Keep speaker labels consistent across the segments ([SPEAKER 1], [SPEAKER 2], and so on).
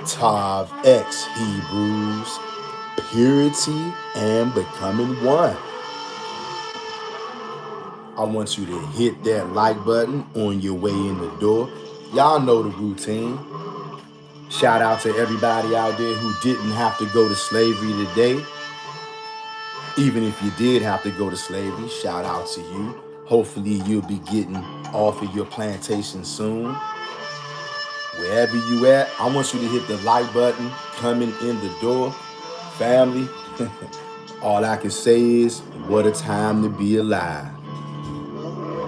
[SPEAKER 1] Tav X Hebrews, purity and becoming one. I want you to hit that like button on your way in the door. Y'all know the routine. Shout out to everybody out there who didn't have to go to slavery today. Even if you did have to go to slavery, shout out to you. Hopefully you'll be getting off of your plantation soon. Wherever you at, I want you to hit the like button coming in the door. Family, all I can say is, what a time to be alive.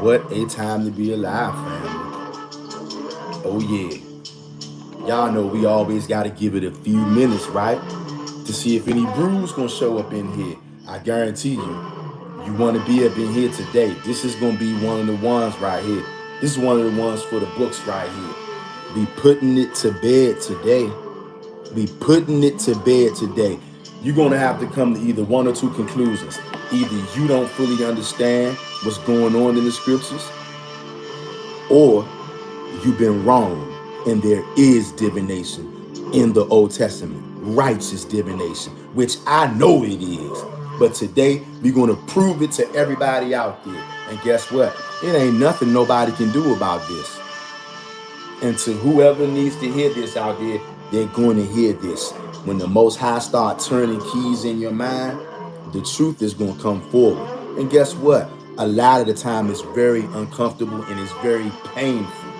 [SPEAKER 1] What a time to be alive, family. Oh yeah. Y'all know we always got to give it a few minutes, right? To see if any brews gonna show up in here. I guarantee you want to be up in here today. This is gonna be one of the ones right here. This is one of the ones for the books right here. Be putting it to bed today. Be putting it to bed today. You're gonna have to come to either one or two conclusions. Either you don't fully understand what's going on in the scriptures, or you've been wrong, and there is divination in the Old Testament, righteous divination, which I know it is. But today, we're going to prove it to everybody out there. And guess what? It ain't nothing nobody can do about this. And to whoever needs to hear this out there, they're going to hear this. When the Most High start turning keys in your mind, the truth is going to come forward. And guess what? A lot of the time, it's very uncomfortable and it's very painful.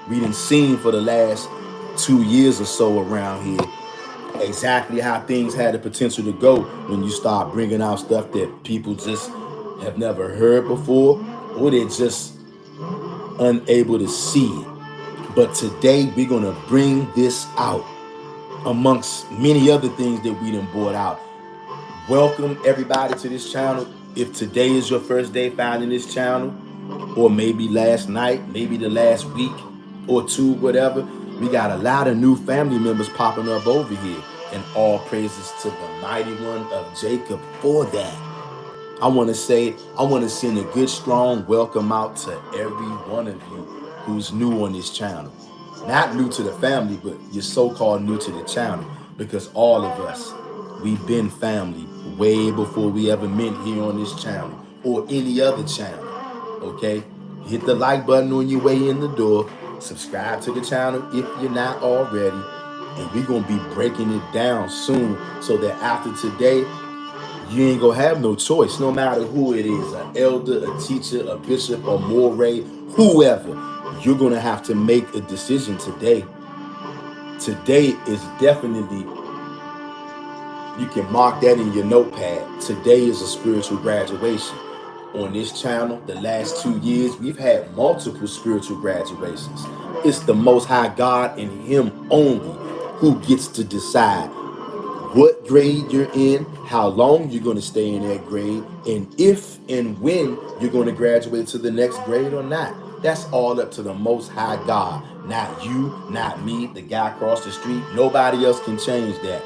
[SPEAKER 1] We done seen for the last 2 years or so around here exactly how things had the potential to go when you start bringing out stuff that people just have never heard before, or they're just unable to see it. But today we're going to bring this out amongst many other things that we done brought out. Welcome everybody to this channel. If today is your first day finding this channel, or maybe last night, maybe the last week or two, whatever, we got a lot of new family members popping up over here. And all praises to the mighty one of Jacob for that. I want to send a good, strong welcome out to every one of you who's new on this channel. Not new to the family, but you're so-called new to the channel, because all of us, we've been family way before we ever met here on this channel or any other channel. Okay? Hit the like button on your way in the door. Subscribe to the channel if you're not already. And we're going to be breaking it down soon, so that after today, you ain't going to have no choice, no matter who it is, an elder, a teacher, a bishop, a moray, whoever. You're going to have to make a decision today. Today is definitely, you can mark that in your notepad. Today is a spiritual graduation. On this channel, the last 2 years, we've had multiple spiritual graduations. It's the Most High God and Him only who gets to decide what grade you're in, how long you're going to stay in that grade, and if and when you're going to graduate to the next grade or not. That's all up to the Most High God. Not you, not me, the guy across the street. Nobody else can change that.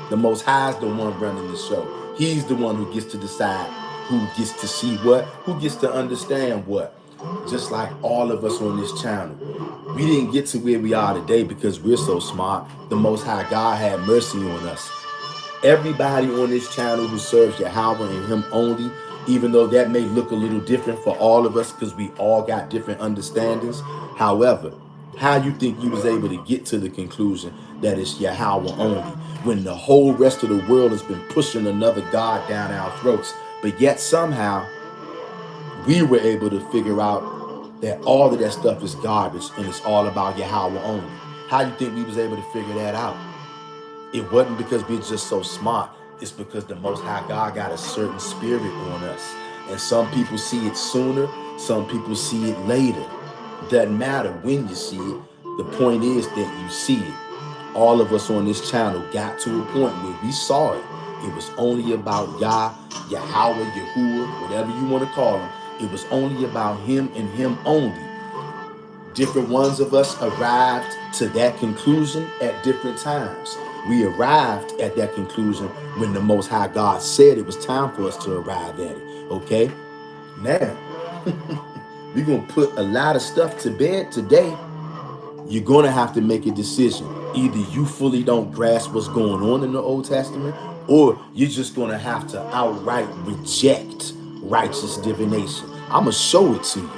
[SPEAKER 1] The Most High is the one running the show. He's the one who gets to decide who gets to see what, who gets to understand what. Just like all of us on this channel. We didn't get to where we are today because we're so smart. The Most High God had mercy on us. Everybody on this channel who serves Yahawah and Him only, even though that may look a little different for all of us because we all got different understandings. However, how you think you was able to get to the conclusion that it's Yahawah only when the whole rest of the world has been pushing another God down our throats? But yet somehow we were able to figure out that all of that stuff is garbage and it's all about Yahawah only. How you think we was able to figure that out? It wasn't because we're just so smart. It's because the Most High God got a certain spirit on us. And some people see it sooner. Some people see it later. Doesn't matter when you see it. The point is that you see it. All of us on this channel got to a point where we saw it. It was only about Yahawah, Yahuwah, whatever you want to call him. It was only about him and him only. Different ones of us arrived to that conclusion at different times. We arrived at that conclusion when the Most High God said it was time for us to arrive at it. Okay? Now, we're going to put a lot of stuff to bed today. You're going to have to make a decision. Either you fully don't grasp what's going on in the Old Testament, or you're just going to have to outright reject righteous divination. I'm going to show it to you.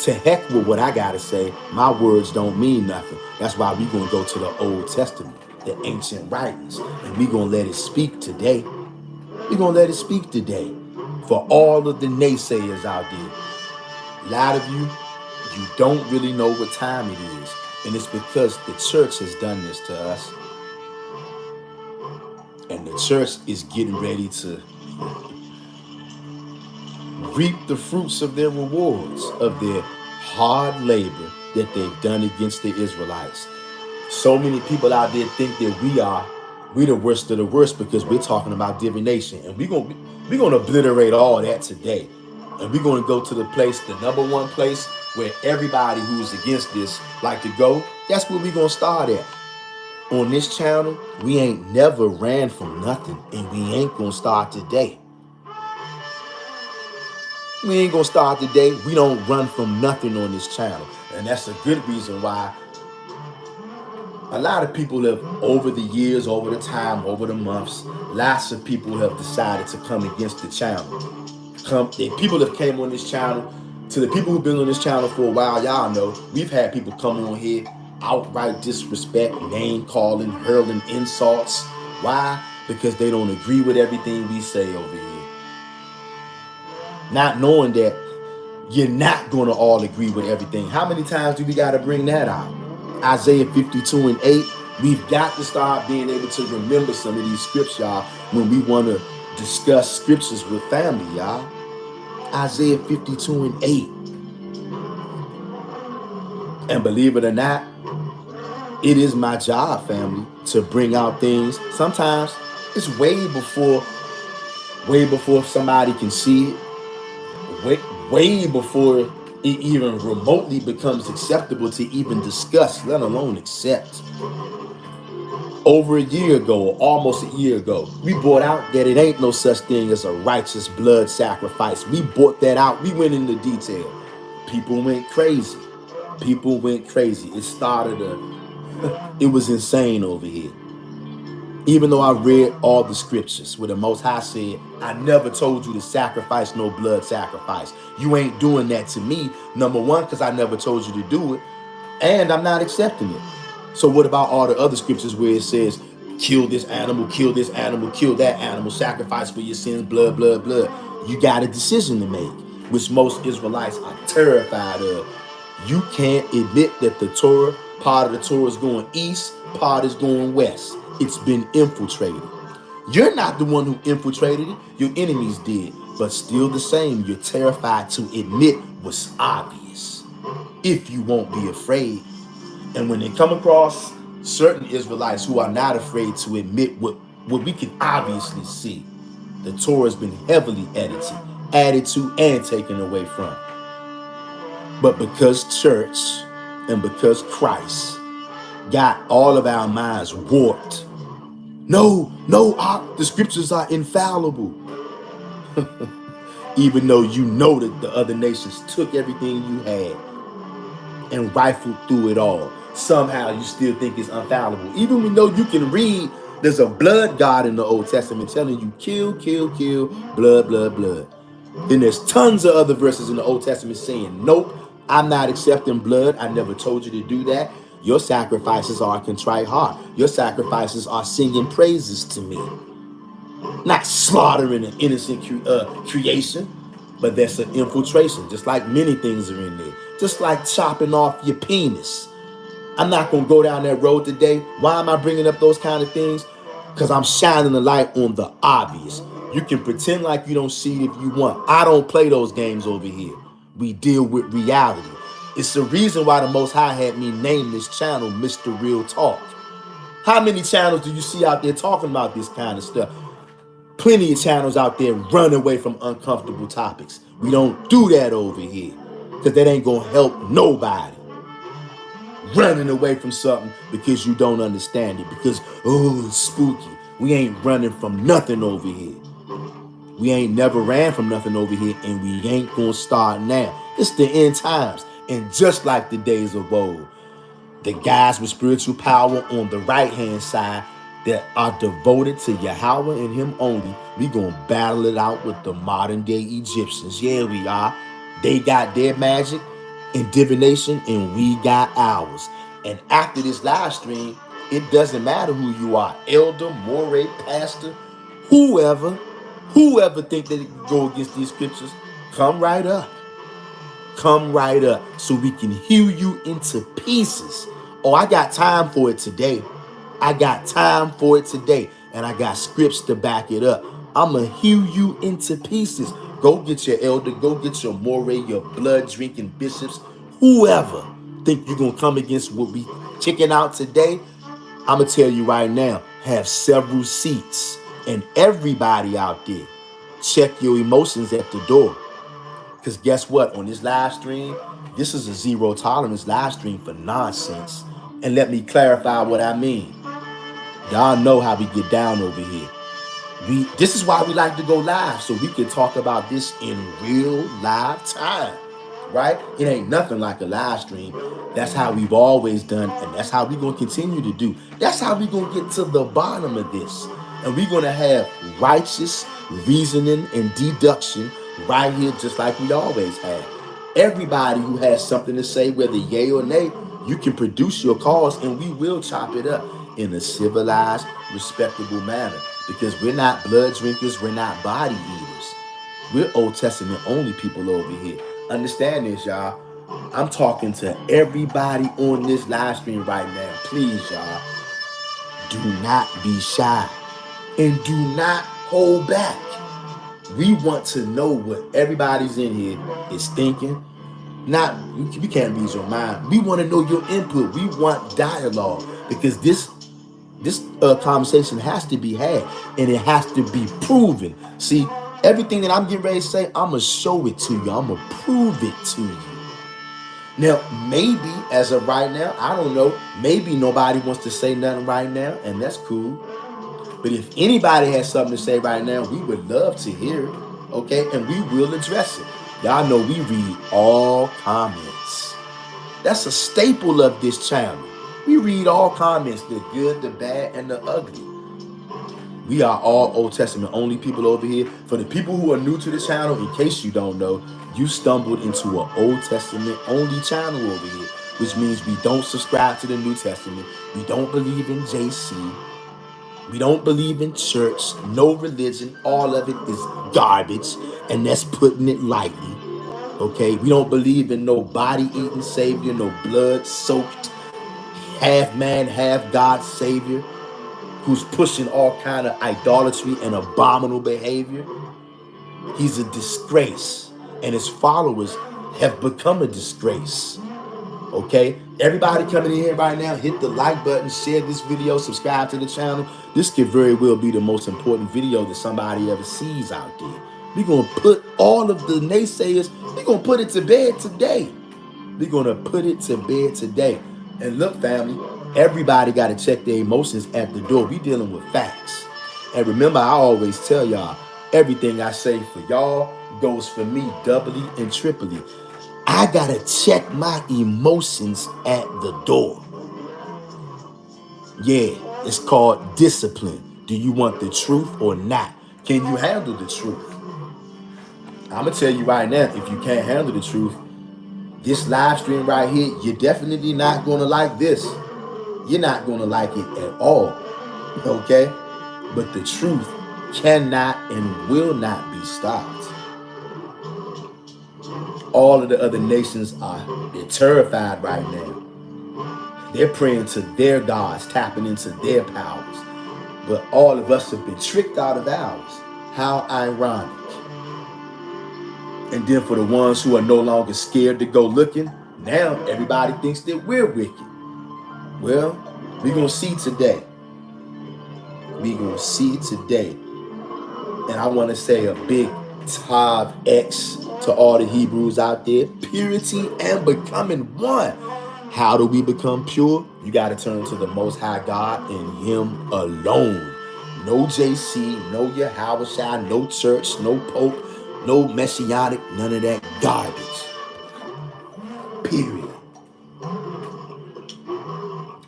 [SPEAKER 1] To heck with what I got to say. My words don't mean nothing. That's why we're going to go to the Old Testament, the ancient writings, and we're going to let it speak today. We're going to let it speak today for all of the naysayers out there. A lot of you don't really know what time it is. And it's because the church has done this to us. And the church is getting ready to reap the fruits of their rewards, of their hard labor that they've done against the Israelites. So many people out there think that we the worst of the worst because we're talking about divination. And we're gonna obliterate all that today. And we're gonna go to the place, the number one place where everybody who's against this like to go. That's where we're gonna start at. On this channel, we ain't never ran from nothing, and we ain't gonna start today. We ain't gonna start today. We don't run from nothing on this channel. And that's a good reason why a lot of people have, over the years, over the time, over the months, lots of people have decided to come against the channel. People have came on this channel. To the people who've been on this channel for a while, y'all know, we've had people come on here, outright disrespect, name calling, hurling insults. Why? Because they don't agree with everything we say over here. Not knowing that you're not going to all agree with everything. How many times do we got to bring that out? Isaiah 52:8. We've got to start being able to remember some of these scriptures, y'all, when we want to discuss scriptures with family, y'all. Isaiah 52:8. And believe it or not, it is my job, family, to bring out things. Sometimes it's way before somebody can see it. Way before it even remotely becomes acceptable to even discuss, let alone accept. Over a year ago, or almost a year ago, we brought out that it ain't no such thing as a righteous blood sacrifice. We brought that out. We went into detail. People went crazy. People went crazy. It was insane over here. Even though I read all the scriptures where the Most High said, I never told you to sacrifice no blood sacrifice. You ain't doing that to me. Number one, because I never told you to do it. And I'm not accepting it. So what about all the other scriptures where it says, kill this animal, kill that animal, sacrifice for your sins, blood, blood, blood. You got a decision to make, which most Israelites are terrified of. You can't admit that the Torah, part of the Torah is going east, part is going west. It's been infiltrated. You're not the one who infiltrated it. Your enemies did. But still the same, you're terrified to admit what's obvious. If you won't be afraid. And when they come across certain Israelites who are not afraid to admit what we can obviously see, the Torah has been heavily added to and taken away from. But because church and because Christ got all of our minds warped, the scriptures are infallible. Even though you know that the other nations took everything you had and rifled through it all. Somehow you still think it's infallible. Even when you can read, there's a blood God in the Old Testament telling you kill, kill, kill, blood, blood, blood. Then there's tons of other verses in the Old Testament saying, nope, I'm not accepting blood. I never told you to do that. Your sacrifices are a contrite heart. Your sacrifices are singing praises to me. Not slaughtering an innocent creation, but that's an infiltration, just like many things are in there. Just like chopping off your penis. I'm not going to go down that road today. Why am I bringing up those kind of things? Because I'm shining the light on the obvious. You can pretend like you don't see it if you want. I don't play those games over here. We deal with reality. It's the reason why the Most High had me name this channel Mr. Real Talk. How many channels do you see out there talking about this kind of stuff? Plenty of channels out there run away from uncomfortable topics. We don't do that over here because that ain't gonna help nobody. Running away from something because you don't understand it, because oh, it's spooky. We ain't running from nothing over here. We ain't never ran from nothing over here, and we ain't gonna start now. It's the end times, and just like the days of old, the guys with spiritual power on the right hand side that are devoted to Yahawah and him only, we gonna battle it out with the modern day Egyptians. Yeah, we are. They got their magic and divination, and we got ours. And after this live stream, it doesn't matter who you are, elder, moray, pastor, whoever think that it can go against these scriptures, come right up. Come right up so we can hew you into pieces. Oh, I got time for it today. I got time for it today. And I got scripts to back it up. I'm going to hew you into pieces. Go get your elder. Go get your moray, your blood drinking bishops. Whoever think you're going to come against what we kicking out today, I'm going to tell you right now, have several seats. And everybody out there, check your emotions at the door. Because guess what? On this live stream, this is a zero tolerance live stream for nonsense. And let me clarify what I mean. Y'all know how we get down over here. This is why we like to go live, so we can talk about this in real live time, right? It ain't nothing like a live stream. That's how we've always done, and that's how we're going to continue to do. That's how we're going to get to the bottom of this. And we're going to have righteous reasoning and deduction right here, just like we always have. Everybody who has something to say, whether yay or nay, you can produce your cause, and we will chop it up in a civilized, respectable manner. Because we're not blood drinkers, we're not body eaters. We're Old Testament only people over here. Understand this, y'all. I'm talking to everybody on this live stream right now. Please, y'all, do not be shy and do not hold back. We want to know what everybody's in here is thinking. We can't read your mind. We want to know your input. We want dialogue, because this conversation has to be had, and it has to be proven. See, everything that I'm getting ready to say, I'm going to show it to you. I'm going to prove it to you. Now, maybe as of right now, I don't know, maybe nobody wants to say nothing right now, and that's cool. But if anybody has something to say right now, we would love to hear it, okay? And we will address it. Y'all know we read all comments. That's a staple of this channel. We read all comments, the good, the bad, and the ugly. We are all Old Testament only people over here. For the people who are new to the channel, in case you don't know, you stumbled into an Old Testament only channel over here, which means we don't subscribe to the New Testament. We don't believe in JC. We don't believe in church, no religion. All of it is garbage, and that's putting it lightly. Okay, we don't believe in no body-eating savior, no blood-soaked, half man, half God savior who's pushing all kind of idolatry and abominable behavior. He's a disgrace, and his followers have become a disgrace. Okay, everybody coming in here right now, hit the like button, share this video, subscribe to the channel. This could very well be the most important video that somebody ever sees out there. We're going to put all of the naysayers, we're going to put it to bed today. We're going to put it to bed today. And look, family, everybody got to check their emotions at the door. We dealing with facts. And remember, I always tell y'all, everything I say for y'all goes for me doubly and triply. I got to check my emotions at the door. Yeah, it's called discipline. Do you want the truth or not? Can you handle the truth? I'm going to tell you right now, if you can't handle the truth, this live stream right here, you're definitely not going to like this. You're not going to like it at all. Okay? But the truth cannot and will not be stopped. All of the other nations they're terrified right now. They're praying to their gods, tapping into their powers. But all of us have been tricked out of ours. How ironic. And then for the ones who are no longer scared to go looking, now everybody thinks that we're wicked. Well, we're going to see today. We're going to see today And I want to say a big Tav X to all the Hebrews out there. Purity and becoming one. How do we become pure? You got to turn to the Most High God and Him alone. No JC, no Yahawah, no church, no pope, no messianic, none of that garbage. Period.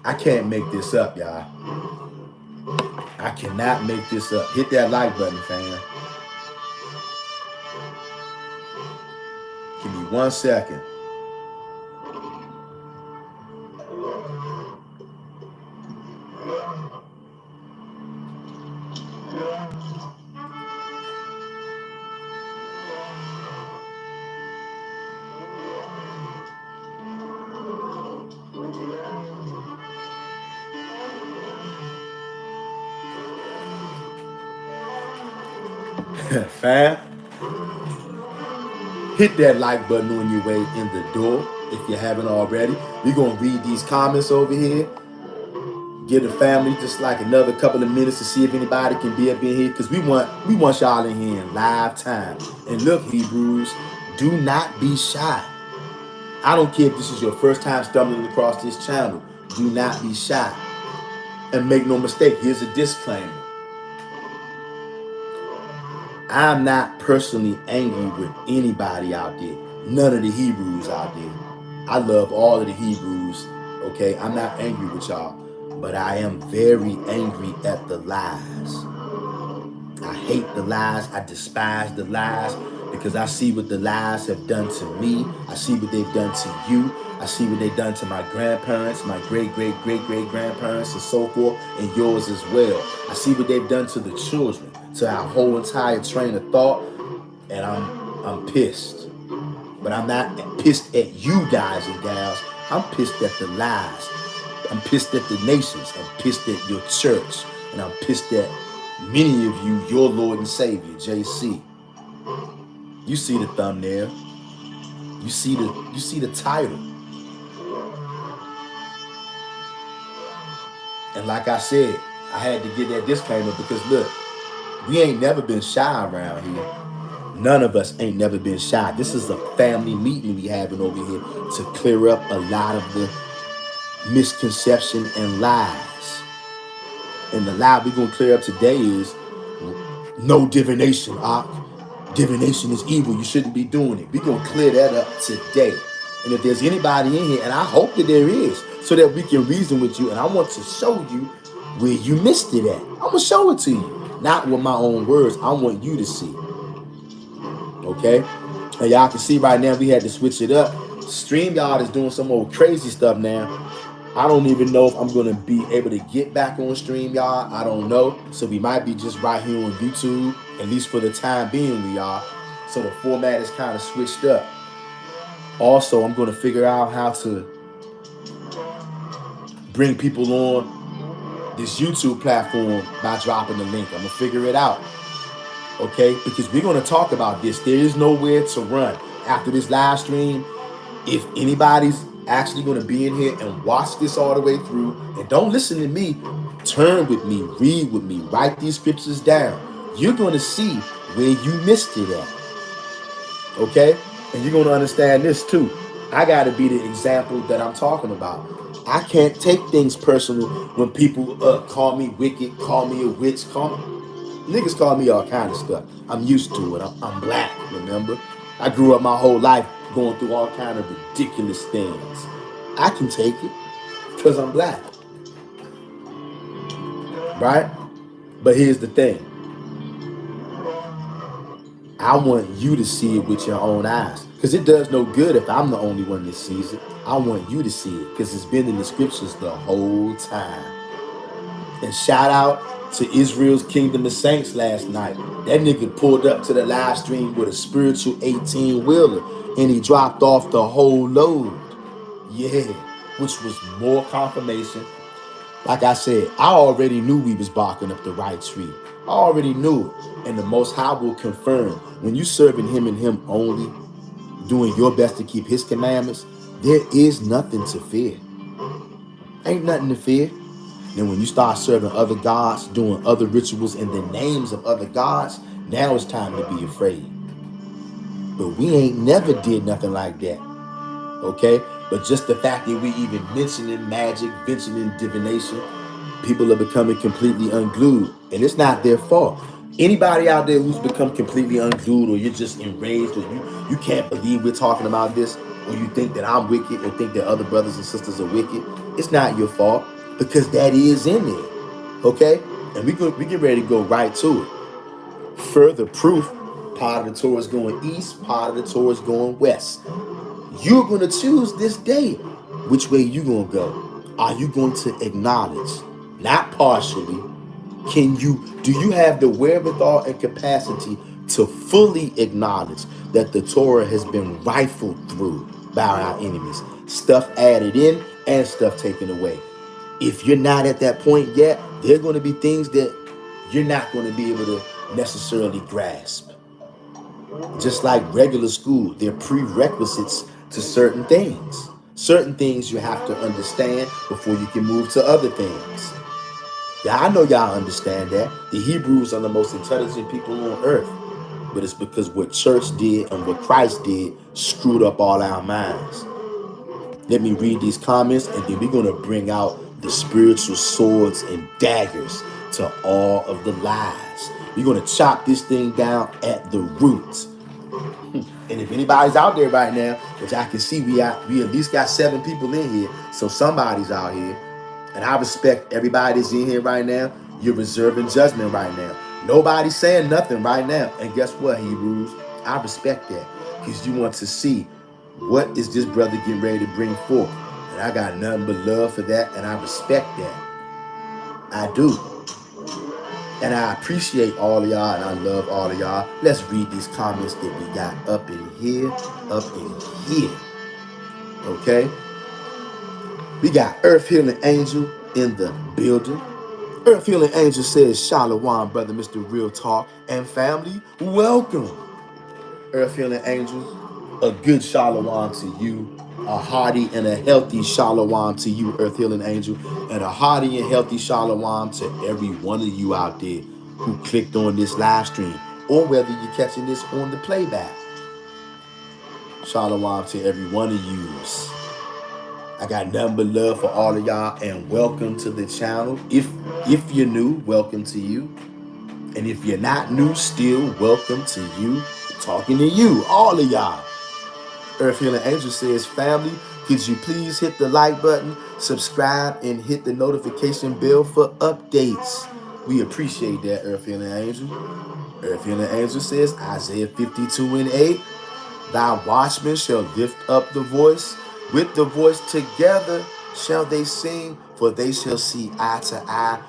[SPEAKER 1] I can't make this up, y'all. I cannot make this up. Hit that like button, fam. Give me 1 second. Fam, hit that like button on your way in the door if you haven't already. We're going to read these comments over here. Give the family just like another couple of minutes to see if anybody can be up in here, because we want y'all in here in live time. And look, Hebrews, do not be shy. I don't care if this is your first time stumbling across this channel. Do not be shy. And make no mistake, here's a disclaimer. I'm not personally angry with anybody out there. None of the Hebrews out there. I love all of the Hebrews, okay? I'm not angry with y'all, but I am very angry at the lies. I hate the lies. I despise the lies, because I see what the lies have done to me. I see what they've done to you. I see what they've done to my grandparents, my great-great-great-great-grandparents, and so forth, and yours as well. I see what they've done to the children, to our whole entire train of thought, and I'm pissed. But I'm not pissed at you guys and gals. I'm pissed at the lies. I'm pissed at the nations. I'm pissed at your church. And I'm pissed at many of you, your Lord and Savior, JC. You see the thumbnail. You see the title. And like I said, I had to get that disclaimer because look, we ain't never been shy around here. None of us ain't never been shy. This is a family meeting we having over here to clear up a lot of the misconception and lies. And the lie we're going to clear up today is no divination. Divination is evil. You shouldn't be doing it. We're going to clear that up today. And if there's anybody in here, and I hope that there is, so that we can reason with you, and I want to show you where you missed it at. I'm going to show it to you. Not with my own words. I want you to see. Okay? And y'all can see right now we had to switch it up. StreamYard is doing some old crazy stuff now. I don't even know if I'm going to be able to get back on StreamYard. I don't know. So we might be just right here on YouTube. At least for the time being we are. So the format is kind of switched up. Also, I'm going to figure out how to bring people on this YouTube platform by dropping the link. I'm going to figure it out. Okay? Because we're going to talk about this. There is nowhere to run. After this live stream, if anybody's actually going to be in here and watch this all the way through, and don't listen to me, turn with me, read with me, write these scriptures down. You're going to see where you missed it at. Okay? And you're going to understand this too. I got to be the example that I'm talking about. I can't take things personal when people call me wicked, call me a witch, niggas call me all kind of stuff. I'm used to it. I'm black, remember? I grew up my whole life going through all kind of ridiculous things. I can take it because I'm black. Right? But here's the thing. I want you to see it with your own eyes, because it does no good if I'm the only one that sees it. I want you to see it because it's been in the scriptures the whole time. And shout out to Israel's Kingdom of Saints last night. That nigga pulled up to the live stream with a spiritual 18-wheeler and he dropped off the whole load. Yeah, which was more confirmation. Like I said, I already knew we was barking up the right tree. I already knew it. And the Most High will confirm. When you serving him and him only, doing your best to keep his commandments, there is nothing to fear. Ain't nothing to fear. Then when you start serving other gods, doing other rituals in the names of other gods, Now it's time to be afraid. But we ain't never did nothing like that. Okay? But just the fact that we even mentioning magic, mentioning divination, people are becoming completely unglued. And it's not their fault. Anybody out there who's become completely unglued, or you're just enraged, or you can't believe we're talking about this, or you think that I'm wicked, or think that other brothers and sisters are wicked, it's not your fault, because that is in there. Okay? And we get ready to go right to it. Further proof, part of the Torah is going east, part of the Torah is going west. You're going to choose this day which way you going to go. Are you going to acknowledge, not partially, do you have the wherewithal and capacity to fully acknowledge that the Torah has been rifled through by our enemies, stuff added in and stuff taken away? If you're not at that point yet, there are going to be things that you're not going to be able to necessarily grasp. Just like regular school, they're prerequisites to certain things. Certain things you have to understand before you can move to other things. Yeah, I know y'all understand that. The Hebrews are the most intelligent people on earth. But it's because what church did and what Christ did screwed up all our minds. Let me read these comments, and then we're going to bring out the spiritual swords and daggers to all of the lies. We're going to chop this thing down at the roots. And if anybody's out there right now, which I can see we at least got 7 people in here, so somebody's out here. And I respect everybody that's in here right now. You're reserving judgment right now. Nobody's saying nothing right now. And guess what, Hebrews? I respect that, because you want to see what is this brother getting ready to bring forth. And I got nothing but love for that, and I respect that. I do. And I appreciate all of y'all, and I love all of y'all. Let's read these comments that we got up in here, Okay? We got Earth Healing Angel in the building. Earth Healing Angel says, Shalom, brother, Mr. Real Talk, and family, welcome. Earth Healing Angel, a good shalom to you. A hearty and a healthy shalom to you, Earth Healing Angel, and a hearty and healthy shalom to every one of you out there who clicked on this live stream, or whether you're catching this on the playback. Shalom to every one of yous. I got nothing but love for all of y'all, and welcome to the channel. If you're new, welcome to you. And if you're not new, still welcome to you. I'm talking to you, all of y'all. Earth Healing Angel says, family, could you please hit the like button, subscribe, and hit the notification bell for updates? We appreciate that, Earth Healing Angel. Earth Healing Angel says, Isaiah 52:8, thy watchmen shall lift up the voice. With the voice together shall they sing, for they shall see eye to eye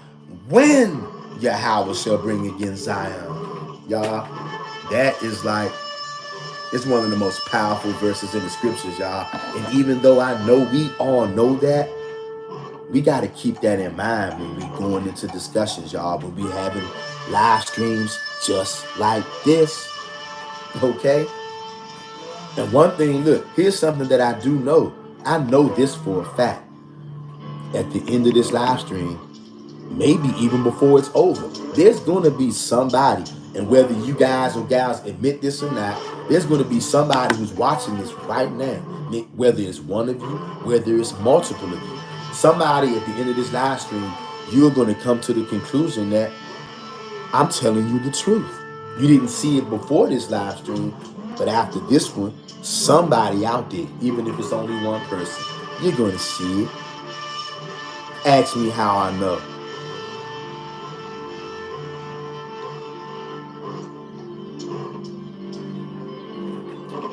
[SPEAKER 1] when Yahawah shall bring again Zion. Y'all, that is like, it's one of the most powerful verses in the scriptures, y'all. And even though I know we all know that, we got to keep that in mind when we going into discussions, y'all, when we having live streams just like this, okay? And one thing, look, here's something that I do know. I know this for a fact. At the end of this live stream, maybe even before it's over, there's going to be somebody, and whether you guys or gals admit this or not, there's going to be somebody who's watching this right now, whether it's one of you, whether it's multiple of you. Somebody at the end of this live stream, you're going to come to the conclusion that I'm telling you the truth. You didn't see it before this live stream, but after this one, somebody out there, even if it's only one person, you're going to see it. Ask me how I know.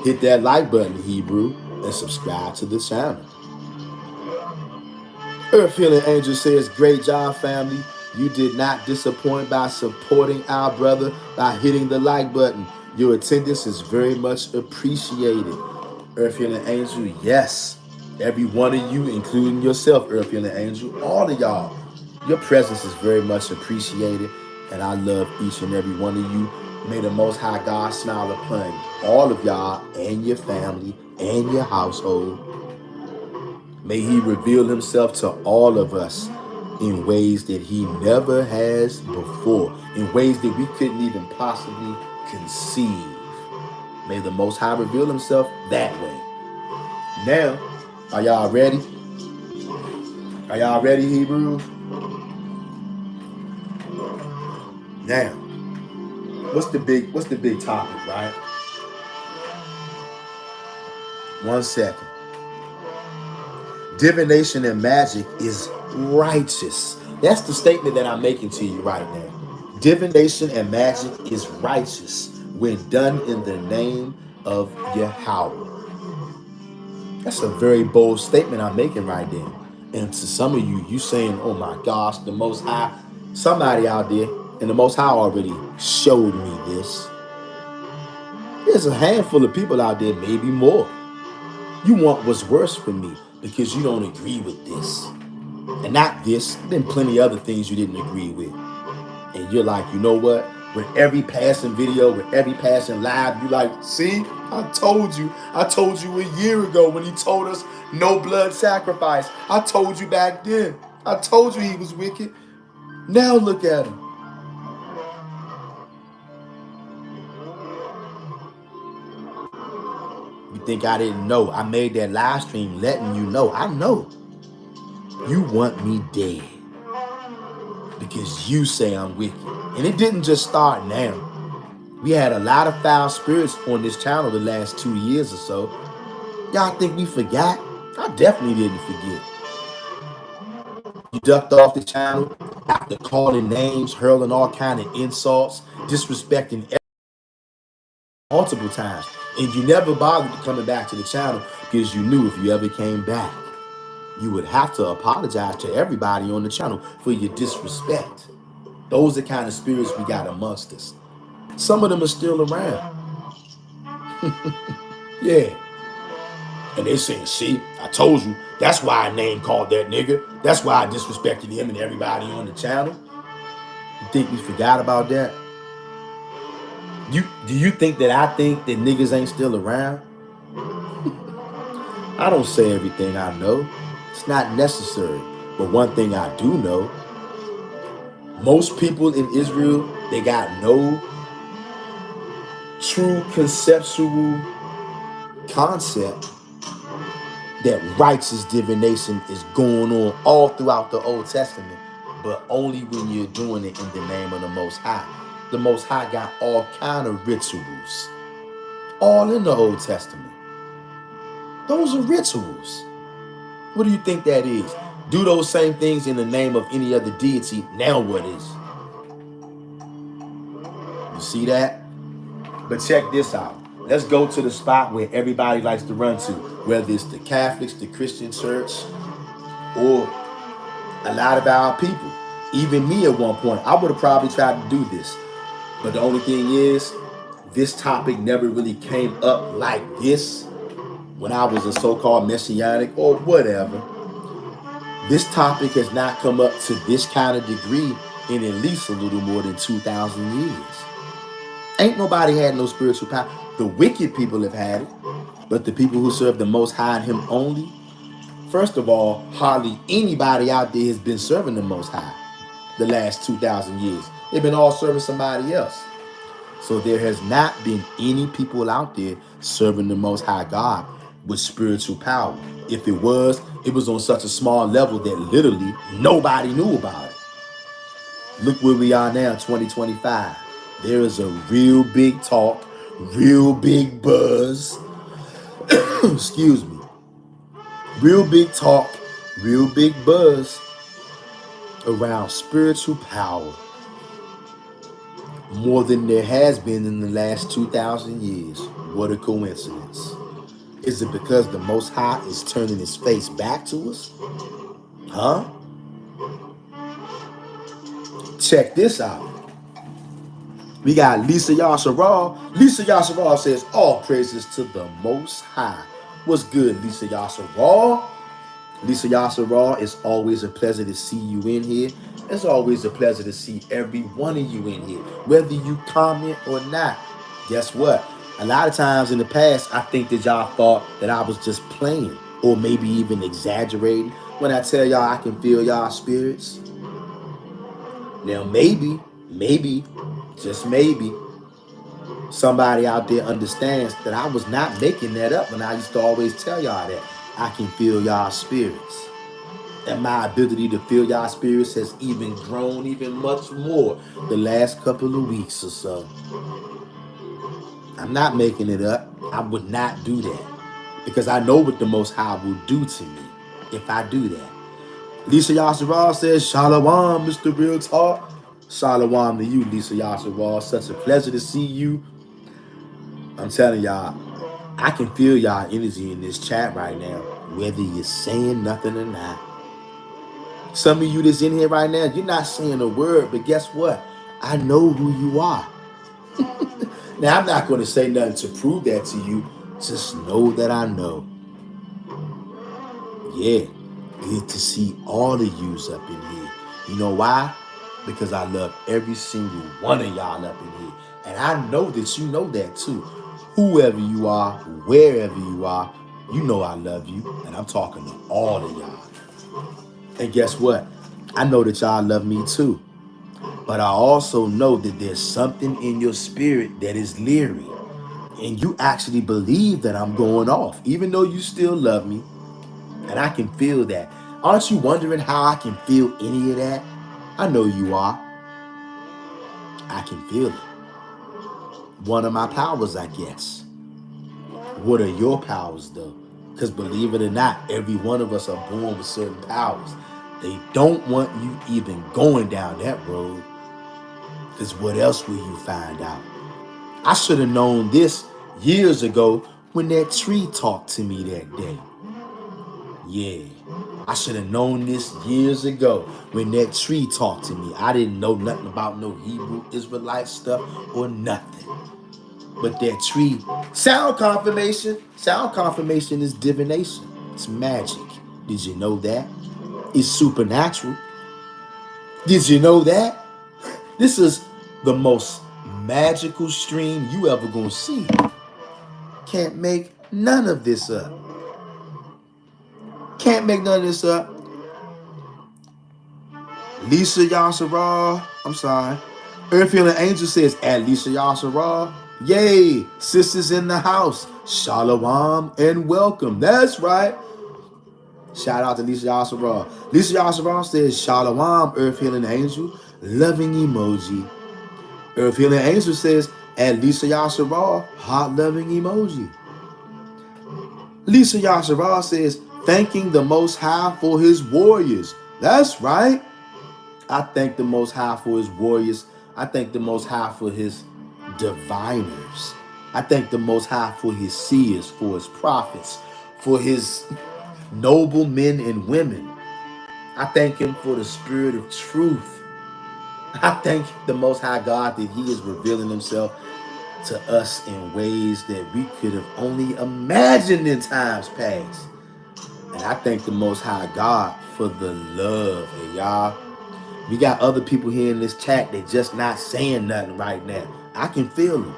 [SPEAKER 1] Hit that like button, Hebrew, and subscribe to the channel. Earth Healing Angel says, great job, family. You did not disappoint by supporting our brother by hitting the like button. Your attendance is very much appreciated. Earth Healing Angel, yes. Every one of you, including yourself, Earth Healing Angel, all of y'all, your presence is very much appreciated, and I love each and every one of you. May the Most High God smile upon all of y'all and your family and your household. May he reveal himself to all of us in ways that he never has before, in ways that we couldn't even possibly conceive. May the Most High reveal himself that way. Now, are y'all ready? Are y'all ready, Hebrews? Now, what's the big topic, right? 1 second. Divination and magic is righteous. That's the statement that I'm making to you right now. Divination and magic is righteous when done in the name of Yahawah. That's a very bold statement I'm making right there. And to some of you, you saying, oh my gosh, the Most High, somebody out there, and the Most High already showed me this. There's a handful of people out there, maybe more. You want what's worse for me because you don't agree with this. And not this, there's been plenty of other things you didn't agree with. And you're like, you know what? With every passing video, with every passing live, you like, see, I told you a year ago when he told us no blood sacrifice. I told you back then. I told you he was wicked. Now look at him. You think I didn't know? I made that live stream letting you know. I know. You want me dead because you say I'm wicked. And it didn't just start now. We had a lot of foul spirits on this channel the last 2 years or so. Y'all think we forgot? I definitely didn't forget. You ducked off the channel after calling names, hurling all kind of insults, disrespecting multiple times. And you never bothered coming back to the channel because you knew if you ever came back, you would have to apologize to everybody on the channel for your disrespect. Those are the kind of spirits we got amongst us. Some of them are still around. Yeah. And they saying, see, I told you, that's why I name called that nigga. That's why I disrespected him and everybody on the channel. You think we forgot about that? Do you think that I think that niggas ain't still around? I don't say everything I know. It's not necessary. But one thing I do know, most people in Israel, they got no true conceptual concept that righteous divination is going on all throughout the Old Testament, but only when you're doing it in the name of the Most High. The Most High got all kind of rituals, all in the Old Testament. Those are rituals. What do you think that is? Do those same things in the name of any other deity, now what is? You see that? But check this out. Let's go to the spot where everybody likes to run to, whether it's the Catholics, the Christian church, or a lot of our people. Even me at one point, I would have probably tried to do this. But the only thing is, this topic never really came up like this when I was a so-called messianic or whatever. This topic has not come up to this kind of degree in at least a little more than 2,000 years. Ain't nobody had no spiritual power. The wicked people have had it, but the people who serve the Most High and Him only, first of all, hardly anybody out there has been serving the Most High the last 2,000 years. They've been all serving somebody else. So there has not been any people out there serving the Most High God with spiritual power. If it was on such a small level that literally nobody knew about it. Look where we are now, 2025. There is a real big talk, real big buzz. Excuse me. Real big talk, real big buzz around spiritual power. More than there has been in the last 2,000 years. What a coincidence. Is it because the Most High is turning his face back to us? Huh? Check this out. We got Lisa Yahawah. Lisa Yahawah says, all praises to the Most High. What's good, Lisa Yahawah? Lisa Yahawah, it's always a pleasure to see you in here. It's always a pleasure to see every one of you in here, whether you comment or not. Guess what? A lot of times in the past, I think that y'all thought that I was just playing or maybe even exaggerating. when I tell y'all I can feel y'all spirits? Now maybe, just maybe, somebody out there understands that I was not making that up when I used to always tell y'all that I can feel y'all spirits. And my ability to feel y'all spirits has even grown even much more the last couple of weeks or so. I'm not making it up. I would not do that. Because I know what the Most High will do to me if I do that. Lisa Yasharal says, Shalom, Mr. Real Talk. Shalom to you, Lisa Yasharal. Such a pleasure to see you. I'm telling y'all, I can feel y'all energy in this chat right now, whether you're saying nothing or not. Some of you that's in here right now, you're not saying a word, but guess what? I know who you are. Now, I'm not going to say nothing to prove that to you. Just know that I know. Yeah, good to see all of yous up in here. You know why? Because I love every single one of y'all up in here. And I know that you know that too. Whoever you are, wherever you are, you know I love you. And I'm talking to all of y'all. And guess what? I know that y'all love me too. But I also know that there's something in your spirit that is leery. And you actually believe that I'm going off, even though you still love me. And I can feel that. Aren't you wondering how I can feel any of that? I know you are. I can feel it. One of my powers, I guess. What are your powers, though? Because believe it or not, every one of us are born with certain powers. They don't want you even going down that road. Because what else will you find out? I should have known this years ago when that tree talked to me that day. Yeah, I should have known this years ago when that tree talked to me. I didn't know nothing about no Hebrew Israelite stuff or nothing. But that tree, sound confirmation is divination. It's magic. Did you know that? It's supernatural. Did you know that? This is the most magical stream you ever gonna see. Can't make none of this up. Can't make none of this up. Lisa Yasharal, I'm sorry. Earth Healing Angel says, at Lisa Yasharal, yay, sisters in the house, shalom and welcome. That's right. Shout out to Lisa Yasharal. Lisa Yasharal says, shalom, Earth Healing Angel, loving emoji. Earth Healing Angel says, at Lisa Yasharal, hot loving emoji. Lisa Yasharal says, thanking the Most High for his warriors. That's right. I thank the Most High for his warriors. I thank the Most High for his diviners. I thank the Most High for his seers, for his prophets, for his noble men and women. I thank him for the spirit of truth. I thank the Most High God that he is revealing himself to us in ways that we could have only imagined in times past. And I thank the Most High God for the love. And y'all, we got other people here in this chat that just not saying nothing right now. I can feel them.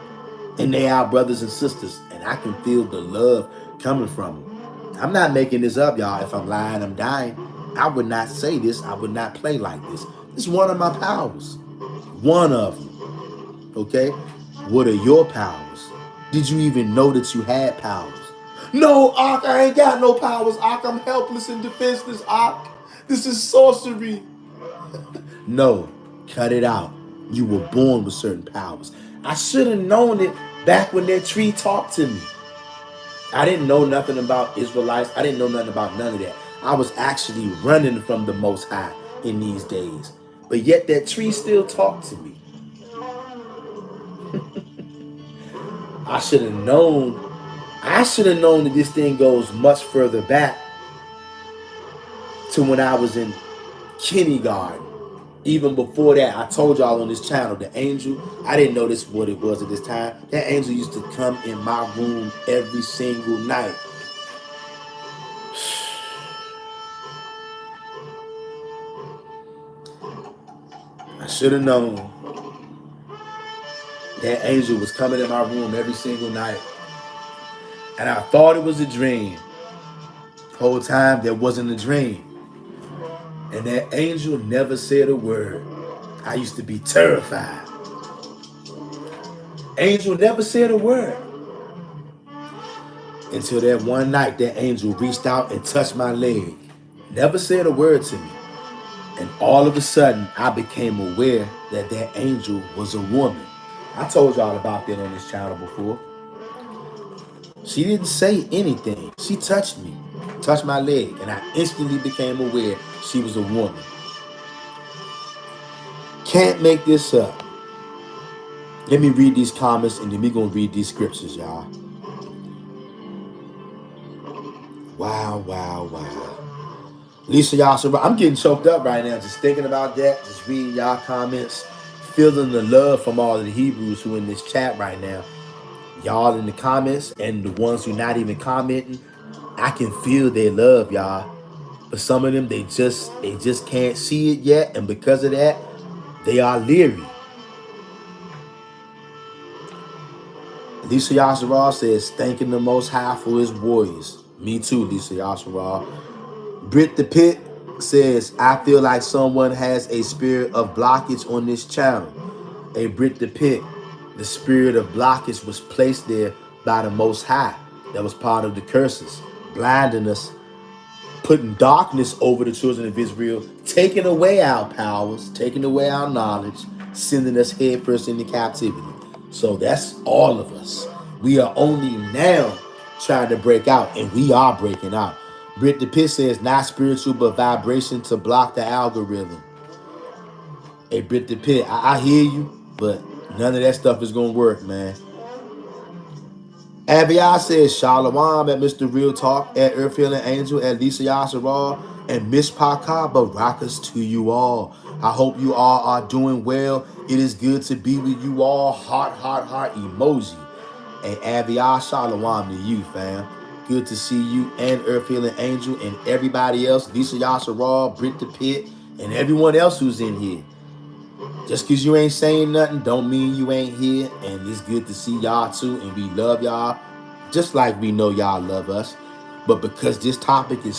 [SPEAKER 1] And they are brothers and sisters. And I can feel the love coming from them. I'm not making this up, y'all. If I'm lying, I'm dying. I would not say this. I would not play like this. It's one of my powers. One of them. Okay? What are your powers? Did you even know that you had powers? No, Ak, I ain't got no powers. Ak, I'm helpless and defenseless. Ak, this is sorcery. No, cut it out. You were born with certain powers. I should have known it back when that tree talked to me. I didn't know nothing about Israelites. I didn't know nothing about none of that. I was actually running from the Most High in these days. But yet that tree still talked to me. I should have known. I should have known that this thing goes much further back to when I was in kindergarten. Even before that, I told y'all on this channel, the angel, I didn't know this what it was at this time. That angel used to come in my room every single night. I should have known that angel was coming in my room every single night. And I thought it was a dream. The whole time, there wasn't a dream. And that angel never said a word. I used to be terrified. Angel never said a word. Until that one night, that angel reached out and touched my leg. Never said a word to me. And all of a sudden, I became aware that that angel was a woman. I told y'all about that on this channel before. She didn't say anything. She touched me, touched my leg, and I instantly became aware she was a woman. Can't make this up. Let me read these comments and then we're going to read these scriptures, y'all. Wow, wow, wow. Lisa, y'all, so I'm getting choked up right now just thinking about that, just reading y'all comments, feeling the love from all of the Hebrews who are in this chat right now. Y'all in the comments and the ones who not even commenting, I can feel their love, y'all. But some of them, they just can't see it yet, and because of that, they are leery. Lisa Yasharal says, thanking the Most High for his warriors. Me too, Lisa Yasharal. Brit the Pit says, I feel like someone has a spirit of blockage on this channel. A Brit the Pit, the spirit of blockage was placed there by the Most High. That was part of the curses, blinding us, putting darkness over the children of Israel, taking away our powers, taking away our knowledge, sending us headfirst into captivity. So that's all of us. We are only now trying to break out, and we are breaking out. Brit the Pit says, not spiritual, but vibration to block the algorithm. Hey, Brit the Pit, I hear you, but none of that stuff is going to work, man. Abiyah says, Shalom at Mr. Real Talk, at Earth Healing Angel, at Lisa Yasharal, and Miss Paka Barakas to you all. I hope you all are doing well. It is good to be with you all. Heart, heart, heart emoji. And Abiyah, Shalom to you, fam. Good to see you and Earth Healing Angel and everybody else. Lisa Yasharal, Brit the Pit, and everyone else who's in here. Just because you ain't saying nothing don't mean you ain't here. And it's good to see y'all too. And we love y'all just like we know y'all love us. But because this topic is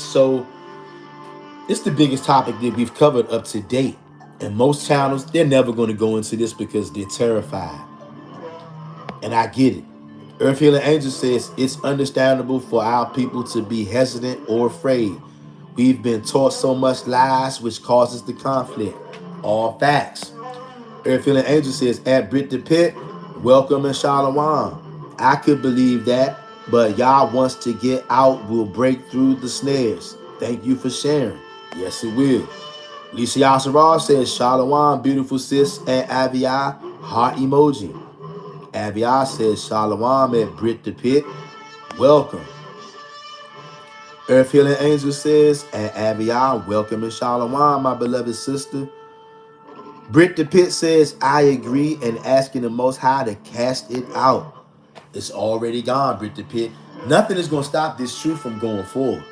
[SPEAKER 1] it's the biggest topic that we've covered up to date. And most channels, they're never going to go into this because they're terrified. And I get it. Earth Healing Angel says it's understandable for our people to be hesitant or afraid. We've been taught so much lies which causes the conflict. All facts. Earth Healing Angel says, at Brit the Pit, welcome and Shalom. I could believe that, but Yah wants to get out will break through the snares. Thank you for sharing. Yes, it will. Lisa Yasharal says, Shalom, beautiful sis, at Abiyah, heart emoji. Abiyah says, Shalom at Brit the Pit, welcome. Earth Healing Angel says, at Abiyah, welcome and Shalom, my beloved sister. Brit the Pit says, I agree, and asking the Most High to cast it out. It's already gone, Brit the Pit. Nothing is going to stop this truth from going forward.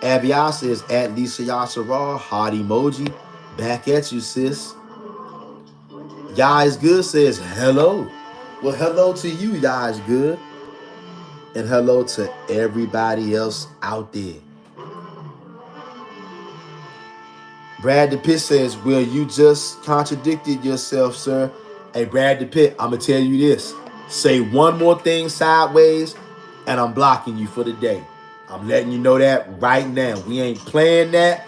[SPEAKER 1] Abiyah says, at Lisa Yasharal, heart emoji. Back at you, sis. Yah is good says, hello. Well, hello to you, Yah is good. And hello to everybody else out there. Brad the Pit says, well, you just contradicted yourself, sir. Hey, Brad the Pit, I'm going to tell you this. Say one more thing sideways, and I'm blocking you for the day. I'm letting you know that right now. We ain't playing that.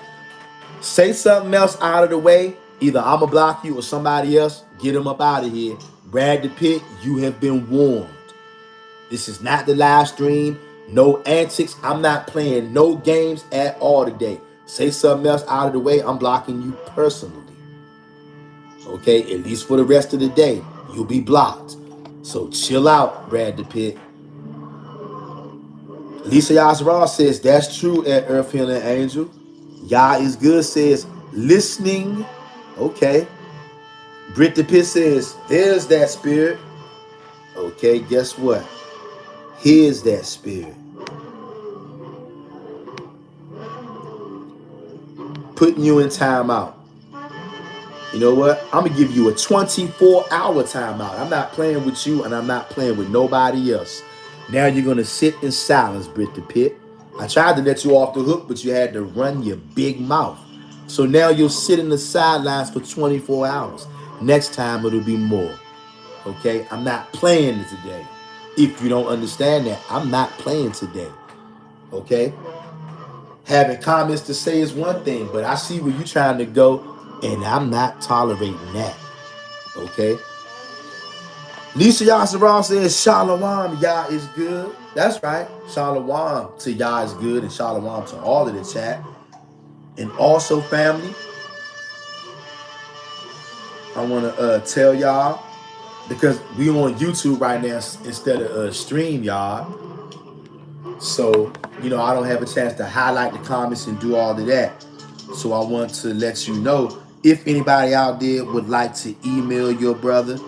[SPEAKER 1] Say something else out of the way. Either I'm going to block you or somebody else. Get them up out of here. Brad the Pit, you have been warned. This is not the live stream. No antics. I'm not playing no games at all today. Say something else out of the way, I'm blocking you personally. Okay, at least for the rest of the day, you'll be blocked. So chill out, Brad the Pit. Lisa Yasharal says, that's true at Earth Healing Angel. Yah is good says, listening. Okay. Brit the Pit says, there's that spirit. Okay, guess what? Here's that spirit. Putting you in timeout. You know what? I'm going to give you a 24-hour timeout. I'm not playing with you, and I'm not playing with nobody else. Now you're going to sit in silence, Brit the Pit. I tried to let you off the hook, but you had to run your big mouth. So now you'll sit in the sidelines for 24 hours. Next time it'll be more. Okay? I'm not playing today. If you don't understand that, I'm not playing today. Okay? Having comments to say is one thing, but I see where you're trying to go, and I'm not tolerating that. Okay? Lisa Yasserall says, Shalom, Yah is good. That's right. Shalom to Yah is good, and Shalom to all of the chat. And also, family, I want to tell y'all, because we on YouTube right now instead of stream, y'all. So, I don't have a chance to highlight the comments and do all of that. So I want to let you know, if anybody out there would like to email your brother,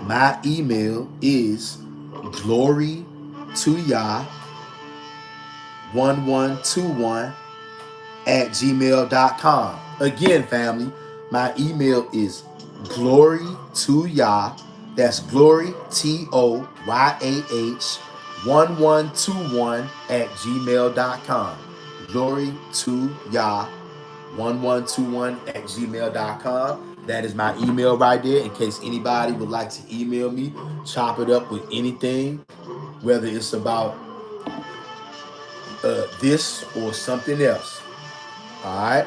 [SPEAKER 1] my email is glorytoyah1121 at gmail.com. Again, family, my email is glorytoyah. That's glory, TOYAH 1121 at gmail.com. Glory to Yah 1121 at gmail.com. That is my email right there, in case anybody would like to email me, chop it up with anything, whether it's about this or something else. All right,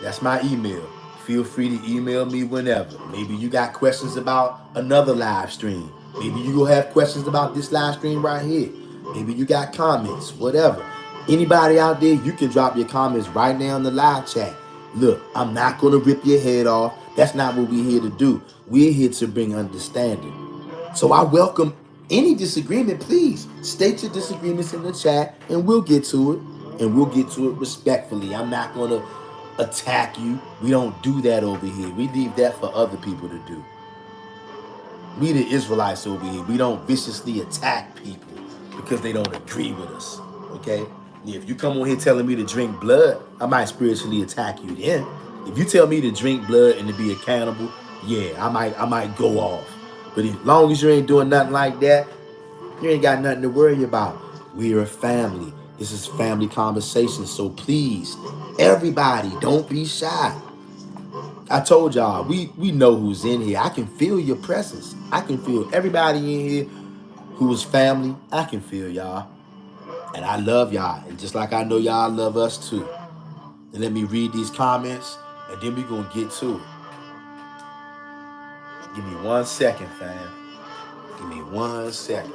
[SPEAKER 1] that's my email. Feel free to email me whenever. Maybe you got questions about another live stream. Maybe you will have questions about this live stream right here. Maybe you got comments, whatever. Anybody out there, you can drop your comments right now in the live chat. Look, I'm not going to rip your head off. That's not what we're here to do. We're here to bring understanding. So I welcome any disagreement. Please state your disagreements in the chat, and we'll get to it. And we'll get to it respectfully. I'm not going to attack you. We don't do that over here. We leave that for other people to do. We the Israelites over here, we don't viciously attack people because they don't agree with us. Okay? If you come on here telling me to drink blood, I might spiritually attack you then. If you tell me to drink blood and to be accountable, yeah, I might go off. But as long as you ain't doing nothing like that, you ain't got nothing to worry about. We're a family. This is family conversation. So please, everybody, don't be shy. I told y'all, we know who's in here. I can feel your presence. I can feel everybody in here who's family. I can feel y'all. And I love y'all. And just like I know y'all love us too. And let me read these comments, and then we're going to get to it. Give me 1 second, fam. Give me 1 second.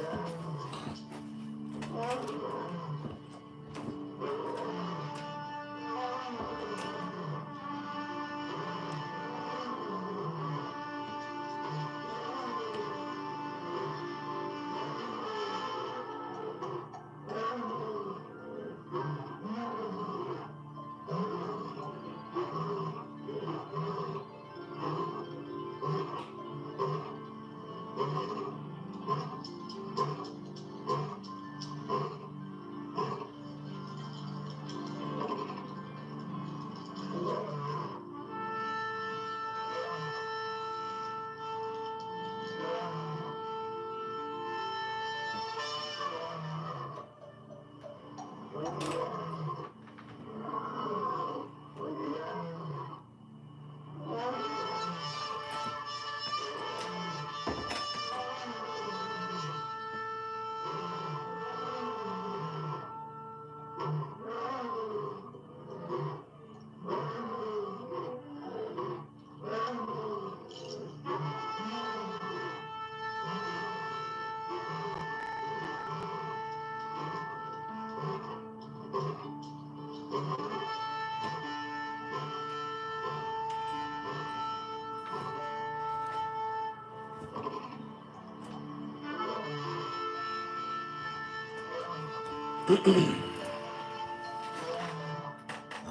[SPEAKER 1] All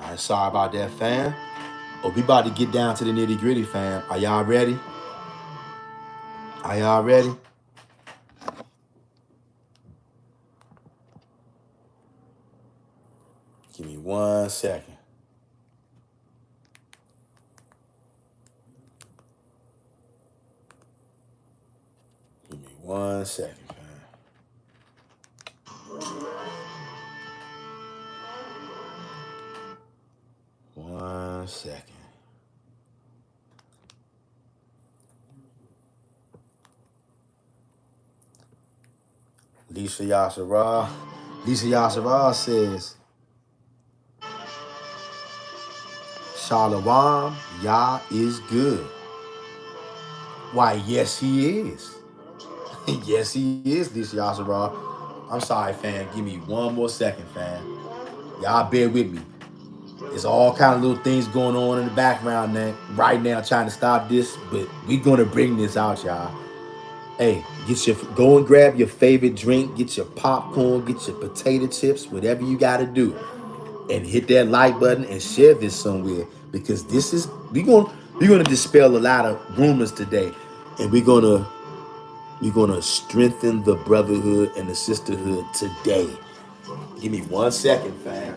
[SPEAKER 1] right, sorry about that, fam. Oh, we about to get down to the nitty gritty, fam. Are y'all ready? Are y'all ready? Give me 1 second. Give me 1 second, fam. Lisa Yasharah. Lisa Yasharah says, Shalom, Yah is good. Why, yes, he is. Yes, he is, Lisa Yasharah. I'm sorry, fam. Give me one more second, fam. Y'all bear with me. There's all kind of little things going on in the background now, right now, trying to stop this, but we gonna bring this out, y'all. Hey, go and grab your favorite drink, get your popcorn, get your potato chips, whatever you gotta do, and hit that like button and share this somewhere because this is we're gonna dispel a lot of rumors today, and we're gonna strengthen the brotherhood and the sisterhood today. Give me 1 second, fam.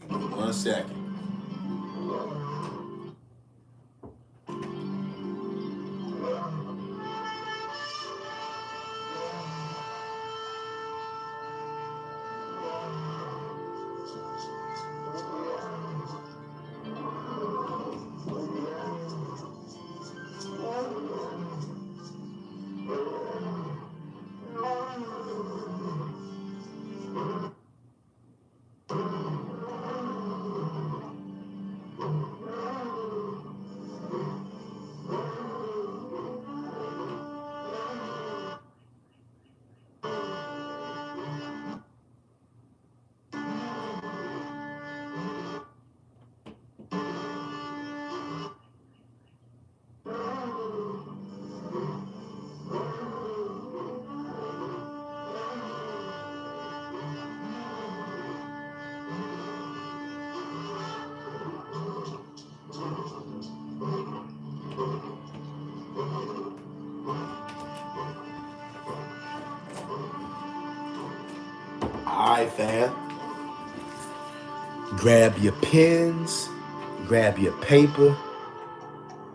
[SPEAKER 1] 1 second. All right, fam. Grab your pens, grab your paper,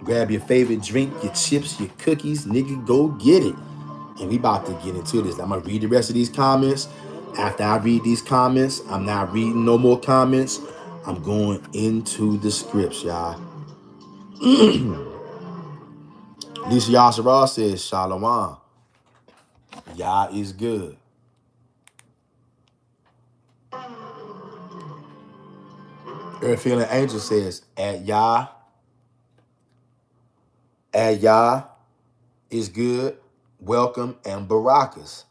[SPEAKER 1] grab your favorite drink, your chips, your cookies, nigga, go get it. And we about to get into this. I'm gonna read the rest of these comments. After I read these comments, I'm not reading no more comments. I'm going into the scripts, y'all. Lisa Yasharah says, Shalom. Yah is good. Earth Feeling Angel says, at Yah is good. Welcome and Barakas.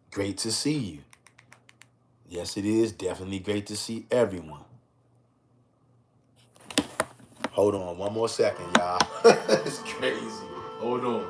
[SPEAKER 1] Great to see you. Yes, it is. Definitely great to see everyone. Hold on 1 more second, y'all. It's crazy. Hold on.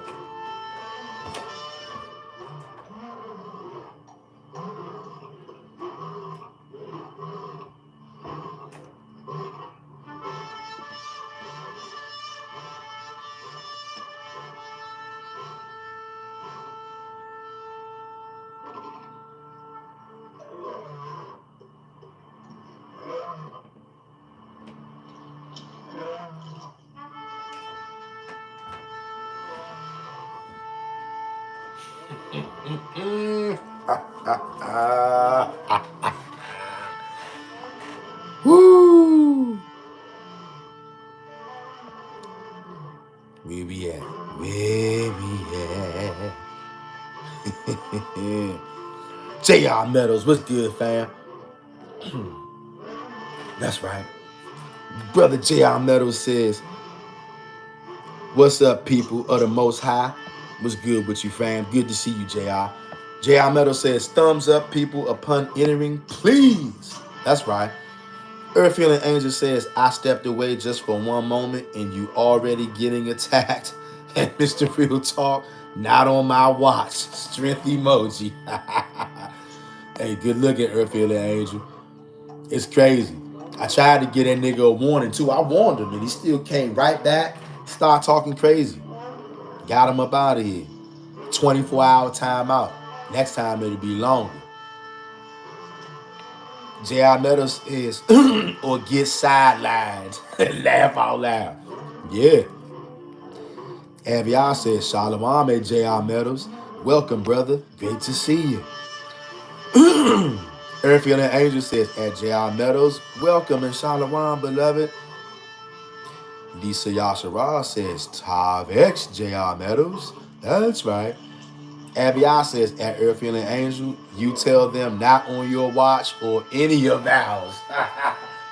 [SPEAKER 1] Woo! Where we at? Where we at? J.R. Meadows, what's good, fam? That's right. Brother J.R. Meadows says, what's up, people of the Most High? What's good with you, fam? Good to see you, J.R. J.R. Meadows says, thumbs up, people, upon entering, please. That's right. Earth Feeling Angel says, I stepped away just for one moment and you already getting attacked. And Mr. Real Talk, not on my watch. Strength emoji. Hey, good looking, Earth Feeling Angel. It's crazy. I tried to get that nigga a warning too. I warned him and he still came right back, start talking crazy. Got him up out of here. 24-hour timeout. Next time it'll be longer. J.R. Meadows is or get sidelined. Laugh out loud. Yeah. Aviar says, Shalom, J.R. Meadows. Welcome, brother. Great to see you. Airfield and Angel says, at J.R. Meadows, welcome and Shalom, beloved. Lisa Yashara says, Tav X, J.R. Meadows. That's right. Abiyah says, at Earth Healing Angel, you tell them not on your watch or any of ours.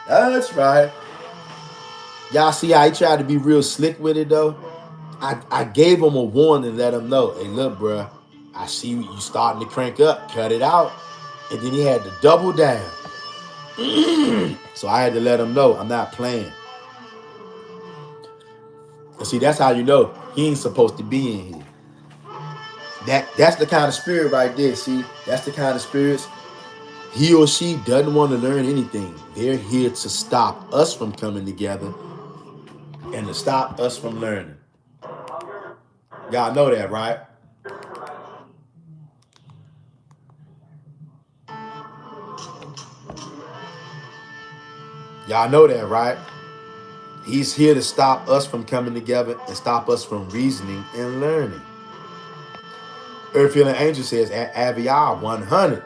[SPEAKER 1] That's right. Y'all see how he tried to be real slick with it, though? I gave him a warning, let him know, hey, look, bruh, I see you starting to crank up, cut it out. And then he had to double down. So I had to let him know, I'm not playing. And see, that's how you know he ain't supposed to be in here. That's the kind of spirit right there. See, that's the kind of spirits. He or she doesn't want to learn anything. They're here to stop us from coming together and to stop us from learning. Y'all know that, right? Y'all know that, right? He's here to stop us from coming together and stop us from reasoning and learning. Earth Healing Angel says, at Aviyah 100.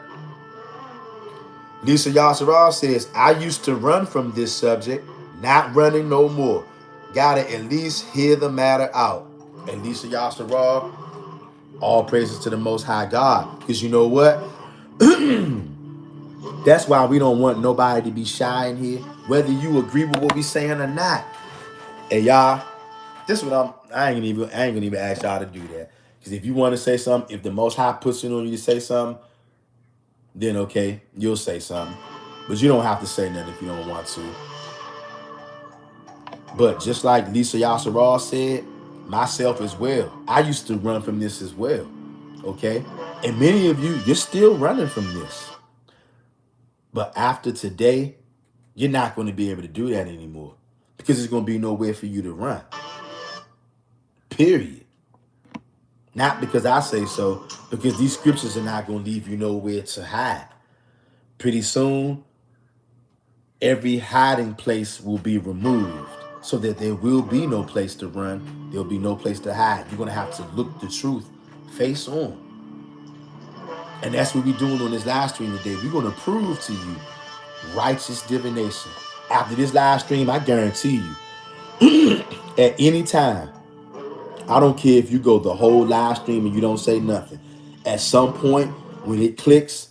[SPEAKER 1] Lisa Yasseral says, I used to run from this subject, not running no more. Gotta at least hear the matter out. And Lisa Yasseral, all praises to the Most High God. Because you know what? That's why we don't want nobody to be shy in here, whether you agree with what we saying or not. Hey, y'all, this is what I ain't gonna even ask y'all to do that. Because if you want to say something, if the Most High puts it on you to say something, then okay, you'll say something. But you don't have to say nothing if you don't want to. But just like Lisa Yasseral said, myself as well, I used to run from this as well. Okay? And many of you, you're still running from this. But after today, you're not going to be able to do that anymore. Because there's going to be nowhere for you to run. Period. Not because I say so, because these scriptures are not going to leave you nowhere to hide. Pretty soon, every hiding place will be removed so that there will be no place to run. There'll be no place to hide. You're going to have to look the truth face on. And that's what we're doing on this live stream today. We're going to prove to you righteous divination. After this live stream, I guarantee you, at any time, I don't care if you go the whole live stream and you don't say nothing. At some point, when it clicks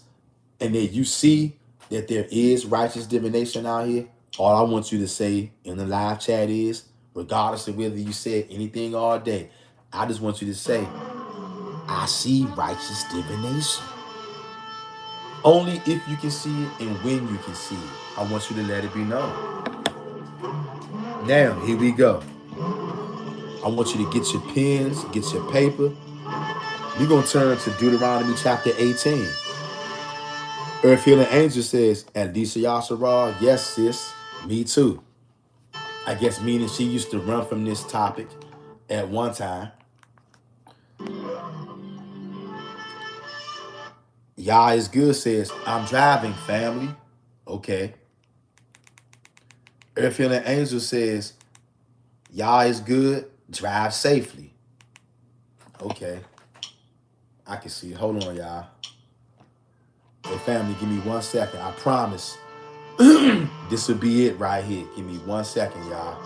[SPEAKER 1] and then you see that there is righteous divination out here, all I want you to say in the live chat is, regardless of whether you said anything all day, I just want you to say, I see righteous divination. Only if you can see it and when you can see it. I want you to let it be known. Now, here we go. I want you to get your pens, get your paper. We're going to turn to Deuteronomy chapter 18. Earth Healing Angel says, and Lisa Yasseral, yes, sis, me too. I guess meaning she used to run from this topic at one time. Yah is good says, I'm driving, family. Okay. Earth Healing Angel says, Yah is good, drive safely. Okay. I can see. Hold on, y'all. Hey, family, give me 1 second. I promise this will be it right here. Give me 1 second, y'all.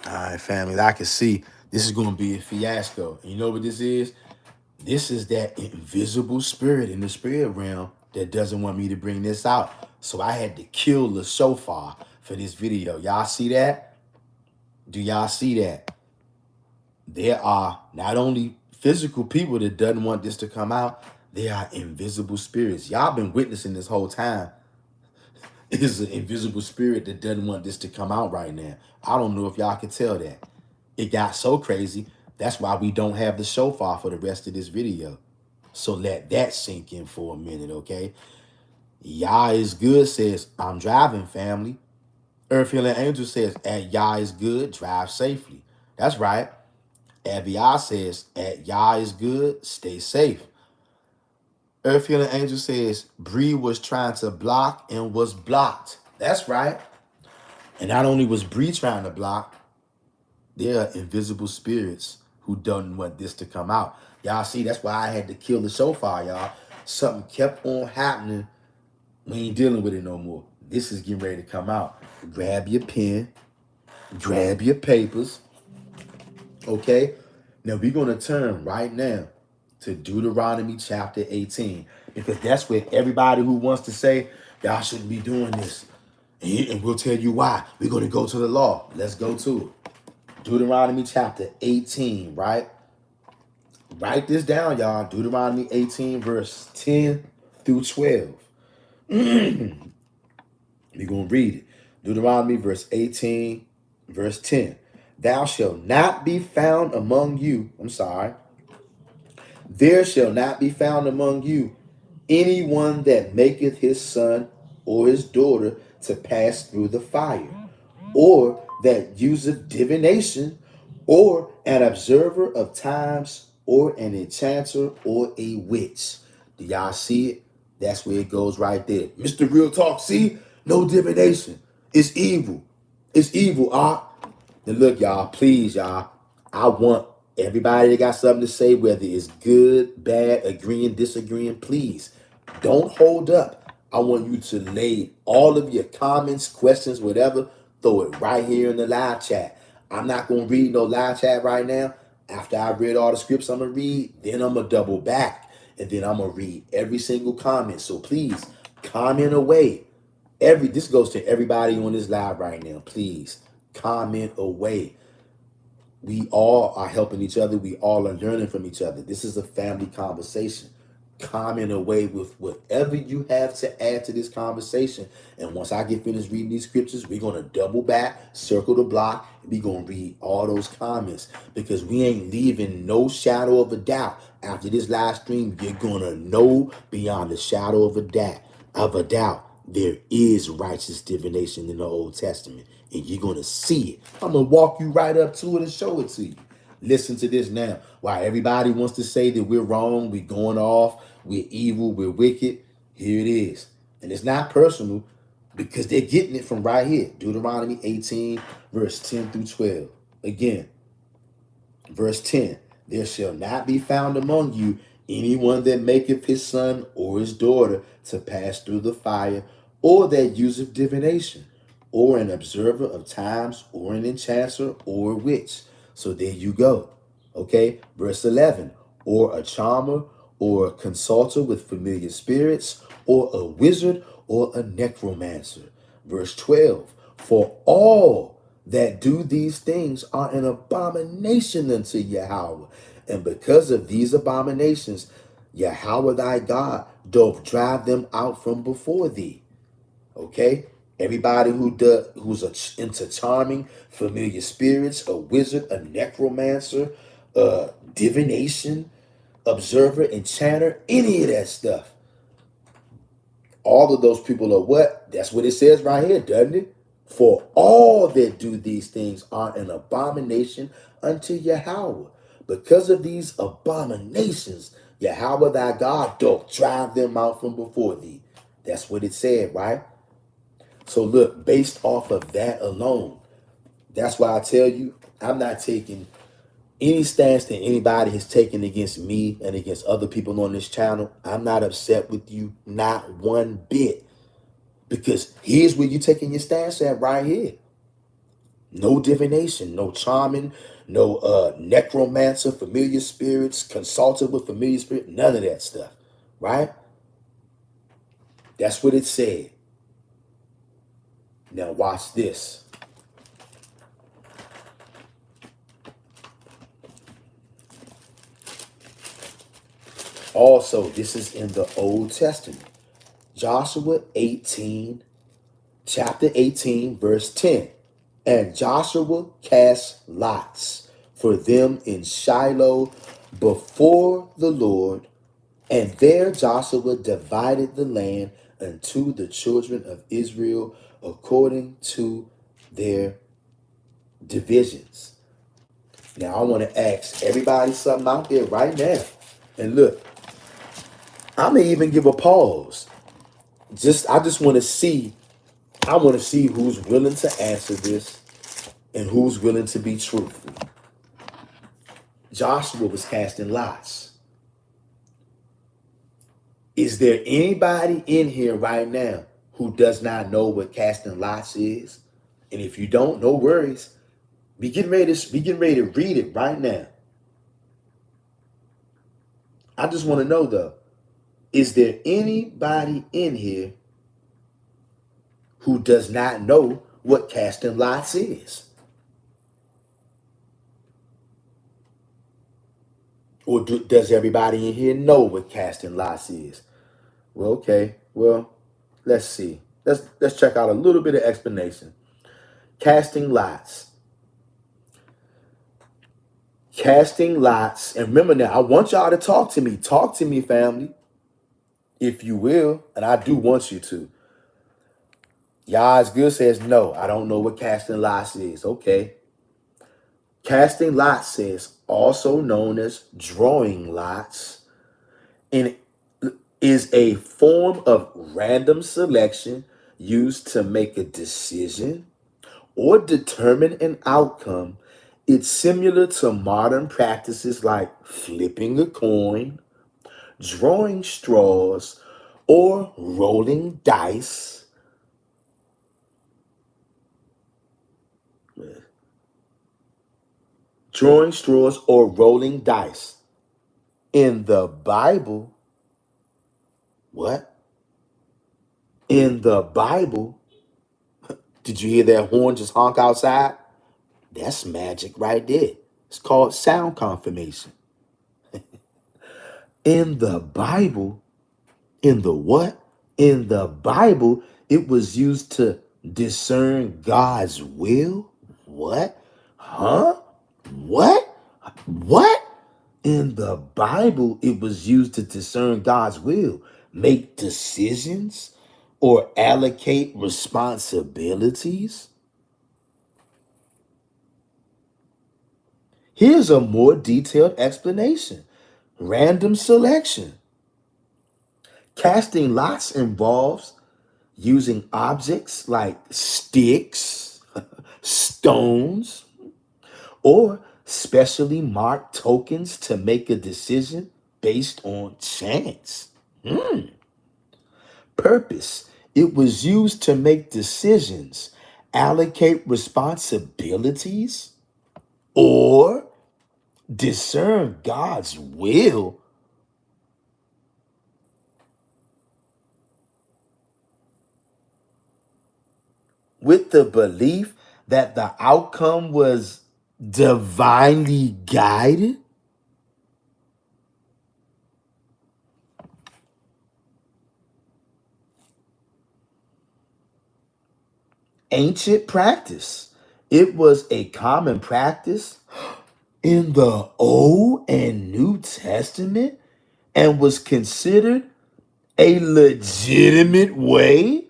[SPEAKER 1] All right, family, I can see this is going to be a fiasco. And you know what this is? This is that invisible spirit in the spirit realm that doesn't want me to bring this out. So I had to kill the shofar for this video. Y'all see that? Do y'all see that? There are not only physical people that doesn't want this to come out, there are invisible spirits. Y'all been witnessing this whole time It is an invisible spirit that doesn't want this to come out right now. I don't know if y'all can tell that. It got so crazy. That's why we don't have the shofar for the rest of this video. So let that sink in for a minute, okay? Yah is good says, I'm driving, family. Earth Healing Angel says, at Yah is good, drive safely. That's right. Abiyah says, at Yah is good, stay safe. Earth Healing Angel says, Bree was trying to block and was blocked. That's right. And not only was Bree trying to block, there are invisible spirits who don't want this to come out. Y'all see, that's why I had to kill the shofar, y'all. Something kept on happening. We ain't dealing with it no more. This is getting ready to come out. Grab your pen, grab your papers, okay? Now we're going to turn right now to Deuteronomy chapter 18, because that's where everybody who wants to say, y'all shouldn't be doing this, and we'll tell you why. We're going to go to the law. Let's go to it. Deuteronomy chapter 18, right? Write this down, y'all. Deuteronomy 18, verse 10 through 12. We're going to read it. Deuteronomy verse 18, verse 10. Thou shalt not be found among you. There shall not be found among you anyone that maketh his son or his daughter to pass through the fire, or that useth divination, or an observer of times, or an enchanter, or a witch. Do y'all see it? That's where it goes right there. Mr. Real Talk, see? No divination. It's evil. It's evil, Then look, y'all, please, y'all. I want everybody that got something to say, whether it's good, bad, agreeing, disagreeing, please don't hold up. I want you to lay all of your comments, questions, whatever, throw it right here in the live chat. I'm not going to read no live chat right now. After I read all the scripts I'm going to read, then I'm going to double back. And then I'm going to read every single comment. So please, comment away. This goes to everybody on this live right now. Please, comment away. We all are helping each other. We all are learning from each other. This is a family conversation. Comment away with whatever you have to add to this conversation. And once I get finished reading these scriptures, we're going to double back, circle the block, and we're going to read all those comments, because we ain't leaving no shadow of a doubt. After this live stream, you're going to know beyond the shadow of a doubt, there is righteous divination in the Old Testament, and you're going to see it. I'm going to walk you right up to it and show it to you. Listen to this now. While everybody wants to say that we're wrong, we're going off, we're evil, we're wicked, here it is. And it's not personal, because they're getting it from right here. Deuteronomy 18, verse 10 through 12. Again, verse 10. There shall not be found among you anyone that maketh his son or his daughter to pass through the fire, or that useth divination, or an observer of times, or an enchanter, or a witch. So there you go. Okay, verse 11. Or a charmer, or a consulter with familiar spirits, or a wizard, or a necromancer. Verse 12. For all that do these things are an abomination unto Yahawah. And because of these abominations, Yahawah thy God doth drive them out from before thee. Okay? Everybody who's into charming, familiar spirits, a wizard, a necromancer, divination, observer, enchanter, any of that stuff. All of those people are what? That's what it says right here, doesn't it? For all that do these things are an abomination unto Yahawah. Because of these abominations, Yahawah thy God doth drive them out from before thee. That's what it said, right? So look, based off of that alone, that's why I tell you, I'm not taking any stance that anybody has taken against me and against other people on this channel. I'm not upset with you, not one bit. Because here's where you're taking your stance at right here. No divination, no charming, no necromancer, familiar spirits, consulted with familiar spirit, none of that stuff, right? That's what it said. Now watch this. Also, this is in the Old Testament. Joshua 18, chapter 18, verse 10. And Joshua cast lots for them in Shiloh before the Lord, and there Joshua divided the land unto the children of Israel according to their divisions. Now I want to ask everybody something out there right now. And look, I may even give a pause. I just want to see, I want to see who's willing to answer this and who's willing to be truthful. Joshua was casting lots. Is there anybody in here right now who does not know what casting lots is? And if you don't, no worries. We getting ready to read it right now. I just want to know though, is there anybody in here who does not know what casting lots is? Or does everybody in here know what casting lots is? Well, okay. Well, let's see. Let's check out a little bit of explanation. Casting lots. Casting lots. And remember now, I want y'all to talk to me. Talk to me, family. If you will. And I do want you to. Yah's Good says, no, I don't know what casting lots is. Okay. Casting lots says, also known as drawing lots, and is a form of random selection used to make a decision or determine an outcome. It's similar to modern practices like flipping a coin, drawing straws, or rolling dice. Drawing straws or rolling dice. In the Bible, what? In the Bible, did you hear that horn just honk outside? That's magic right there. It's called sound confirmation. In the Bible, in the what? In the Bible, it was used to discern God's will. What? Huh? What? What? In the Bible, it was used to discern God's will, make decisions, or allocate responsibilities. Here's a more detailed explanation. Random selection. Casting lots involves using objects like sticks, stones, or specially marked tokens to make a decision based on chance. Purpose. It was used to make decisions, allocate responsibilities, or discern God's will. With the belief that the outcome was divinely guided. Ancient practice. It was a common practice in the Old and New Testament and was considered a legitimate way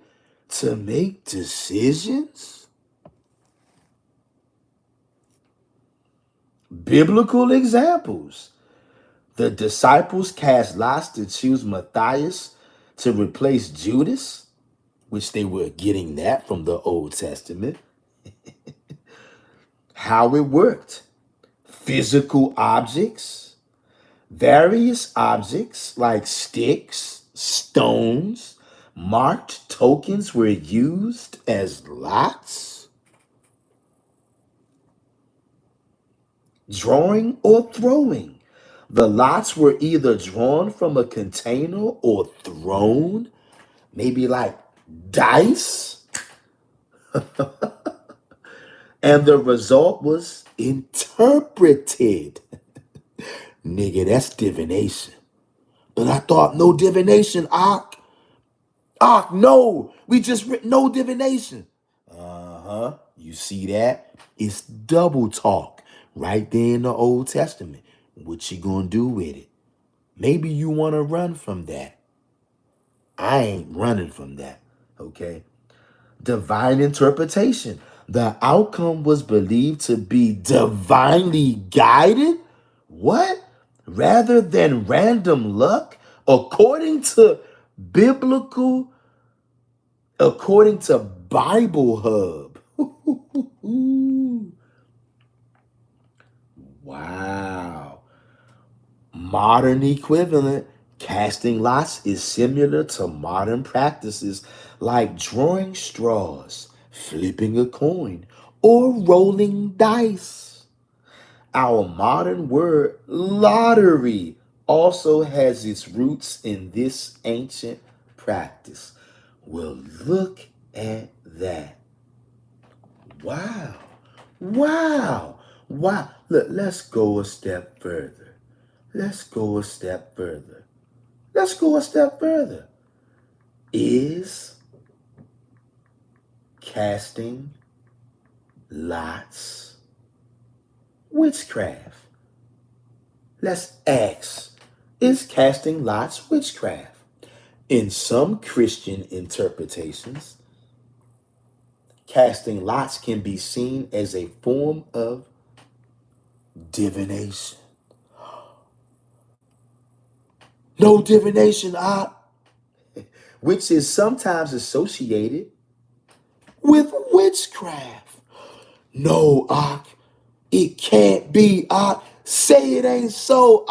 [SPEAKER 1] to make decisions. Biblical examples. The disciples cast lots to choose Matthias to replace Judas, which they were getting that from the Old Testament. How it worked. Physical objects, various objects like sticks, stones, marked tokens were used as lots. Drawing or throwing. The lots were either drawn from a container or thrown, maybe like dice. And the result was interpreted. Nigga, that's divination. But I thought no divination, Ah, no, we just no divination. Uh-huh. You see that? It's double talk right there in the Old Testament. What you gonna do with it? Maybe you want to run from that. I ain't running from that. Okay. Divine interpretation. The outcome was believed to be divinely guided. What? Rather than random luck, according to biblical, according to Bible Hub. Wow. Modern equivalent, casting lots is similar to modern practices like drawing straws, flipping a coin, or rolling dice. Our modern word lottery also has its roots in this ancient practice. Well, look at that. Wow. Wow. Wow. Look, let's go a step further. Let's go a step further. Let's go a step further. Is casting lots witchcraft? Let's ask, is casting lots witchcraft? In some Christian interpretations, casting lots can be seen as a form of divination. No divination, which is sometimes associated with witchcraft. No, it can't be, say it ain't so,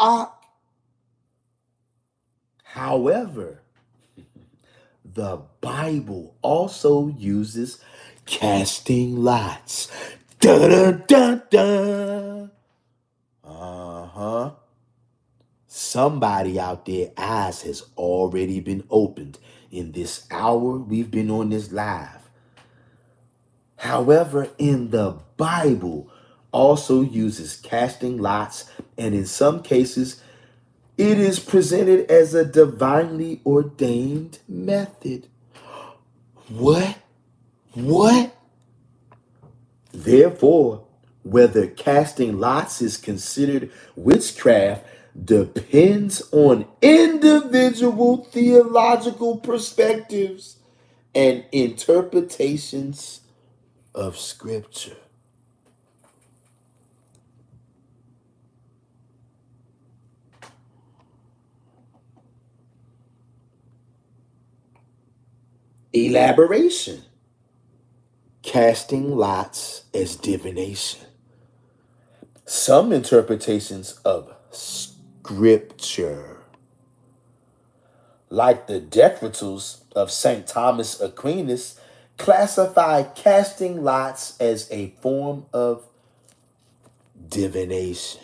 [SPEAKER 1] However, the Bible also uses casting lots. Da da da da. Uh-huh. Somebody out there eyes has already been opened in this hour we've been on this live. However, in the Bible also uses casting lots, and in some cases it is presented as a divinely ordained method. What? What? Therefore, whether casting lots is considered witchcraft depends on individual theological perspectives and interpretations of Scripture. Elaboration. Casting lots as divination. Some interpretations of Scripture, like the Decretals of St. Thomas Aquinas, classify casting lots as a form of divination.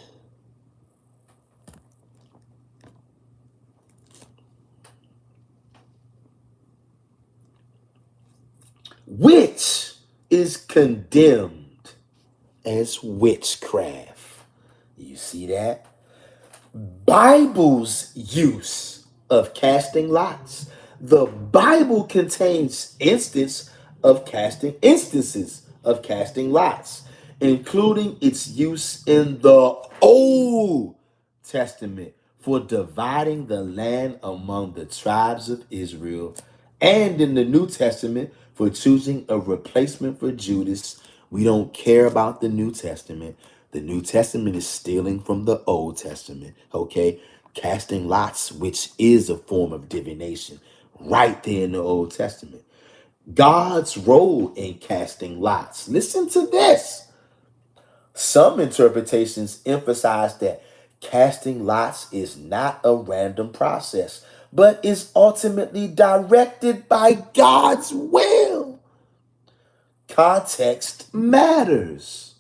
[SPEAKER 1] Which is condemned as witchcraft. You see that? Bible's use of casting lots. The Bible contains instances of casting lots, including its use in the Old Testament for dividing the land among the tribes of Israel, and in the New Testament for choosing a replacement for Judas. We don't care about the New Testament. The New Testament is stealing from the Old Testament, okay? Casting lots, which is a form of divination, right there in the Old Testament. God's role in casting lots. Listen to this. Some interpretations emphasize that casting lots is not a random process, but is ultimately directed by God's will. Context matters.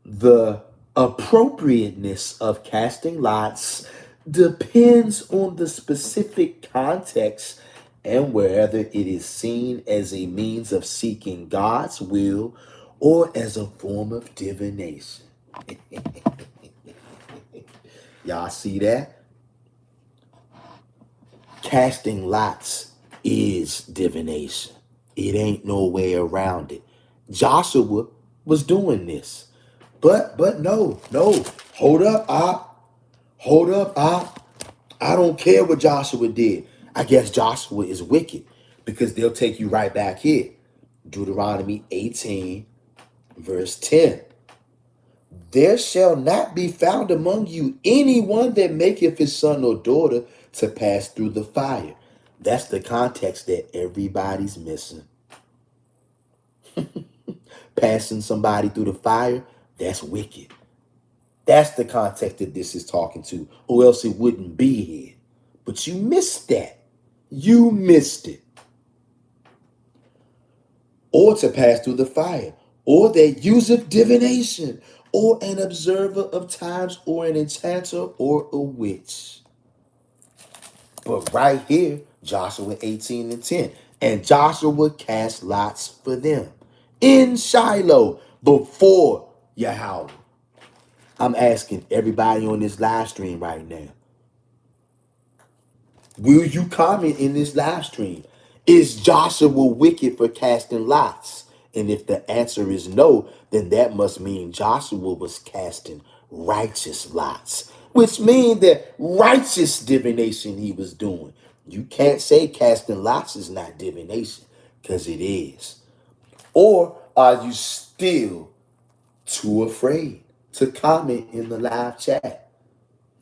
[SPEAKER 1] The appropriateness of casting lots depends on the specific context and whether it is seen as a means of seeking God's will or as a form of divination. Y'all see that? Casting lots is divination. It ain't no way around it. Joshua was doing this. But no. Hold up, Op. Hold up, Op. I don't care what Joshua did. I guess Joshua is wicked because they'll take you right back here. Deuteronomy 18, verse 10. There shall not be found among you anyone that maketh his son or daughter to pass through the fire. That's the context that everybody's missing. Passing somebody through the fire, that's wicked. That's the context that this is talking to, or else it wouldn't be here. But you missed that. You missed it. Or to pass through the fire, or that useth divination, or an observer of times, or an enchanter, or a witch. But right here, Joshua 18 and 10. And Joshua cast lots for them in Shiloh before Yahawah. I'm asking everybody on this live stream right now. Will you comment in this live stream? Is Joshua wicked for casting lots? And if the answer is no, then that must mean Joshua was casting righteous lots, which means that righteous divination he was doing. You can't say casting lots is not divination, because it is. Or are you still too afraid to comment in the live chat?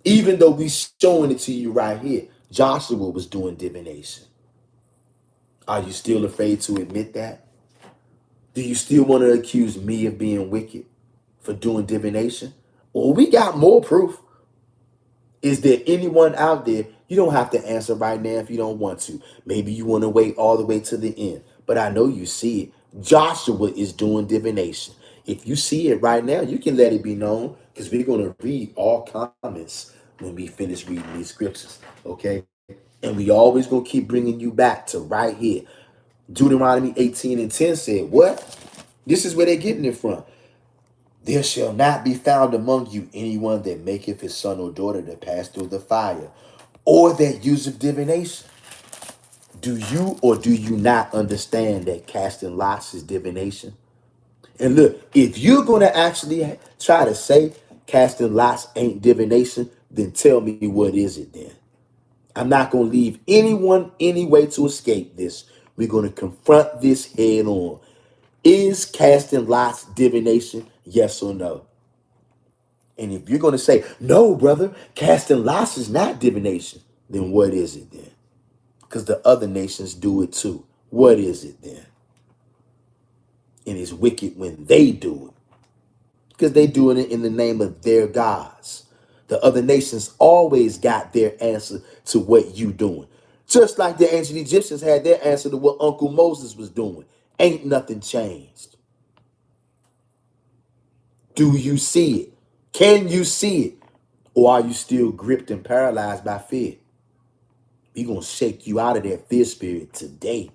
[SPEAKER 1] Even though we showing it to you right here, Joshua was doing divination. Are you still afraid to admit that? Do you still want to accuse me of being wicked for doing divination? Well, we got more proof. Is there anyone out there? You don't have to answer right now if you don't want to. Maybe you want to wait all the way to the end. But I know you see it. Joshua is doing divination. If you see it right now, you can let it be known, because we're going to read all comments when we finish reading these scriptures. Okay? And we always going to keep bringing you back to right here. Deuteronomy 18 and 10 said, what? This is where they're getting it from. There shall not be found among you anyone that maketh his son or daughter to pass through the fire, or that useth divination. Do you or do you not understand that casting lots is divination? And look, if you're going to actually try to say casting lots ain't divination, then tell me what is it then? I'm not going to leave anyone any way to escape this. We're going to confront this head on. Is casting lots divination? Yes or no? And if you're going to say, no, brother, casting lots is not divination, then what is it then? Because the other nations do it too. What is it then? And it's wicked when they do it, because they doing it in the name of their gods. The other nations always got their answer to what you doing. Just like the ancient Egyptians had their answer to what Uncle Moses was doing. Ain't nothing changed. Do you see it? Can you see it? Or are you still gripped and paralyzed by fear? We're going to shake you out of that fear spirit today.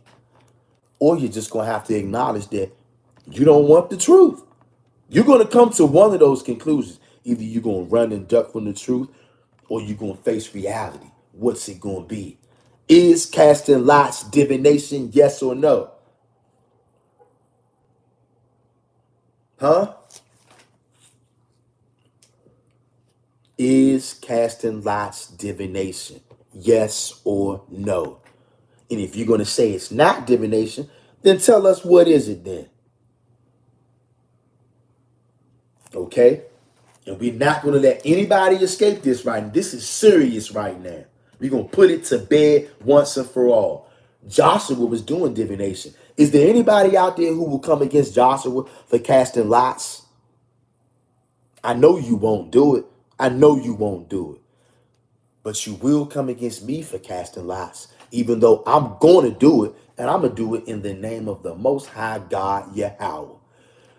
[SPEAKER 1] Or you're just going to have to acknowledge that you don't want the truth. You're going to come to one of those conclusions. Either you're going to run and duck from the truth, or you're going to face reality. What's it going to be? Is casting lots divination? Yes or no? Huh? Is casting lots divination? Yes or no? And if you're going to say it's not divination, then tell us what is it then? Okay? And we're not going to let anybody escape this right now. This is serious right now. We're going to put it to bed once and for all. Joshua was doing divination. Is there anybody out there who will come against Joshua for casting lots? I know you won't do it. I know you won't do it. But you will come against me for casting lots, even though I'm going to do it, and I'm going to do it in the name of the Most High God, Yahawah.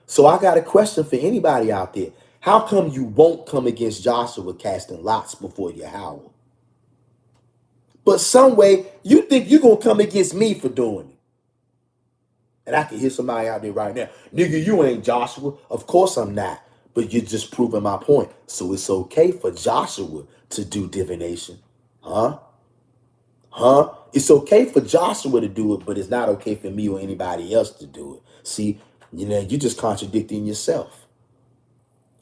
[SPEAKER 1] So I got a question for anybody out there. How come you won't come against Joshua casting lots before Yahawah? But some way you think you're going to come against me for doing it. And I can hear somebody out there right now. Nigga, you ain't Joshua. Of course I'm not. But you're just proving my point. So it's okay for Joshua to do divination. Huh? Huh? It's okay for Joshua to do it, but it's not okay for me or anybody else to do it. See, you're just contradicting yourself.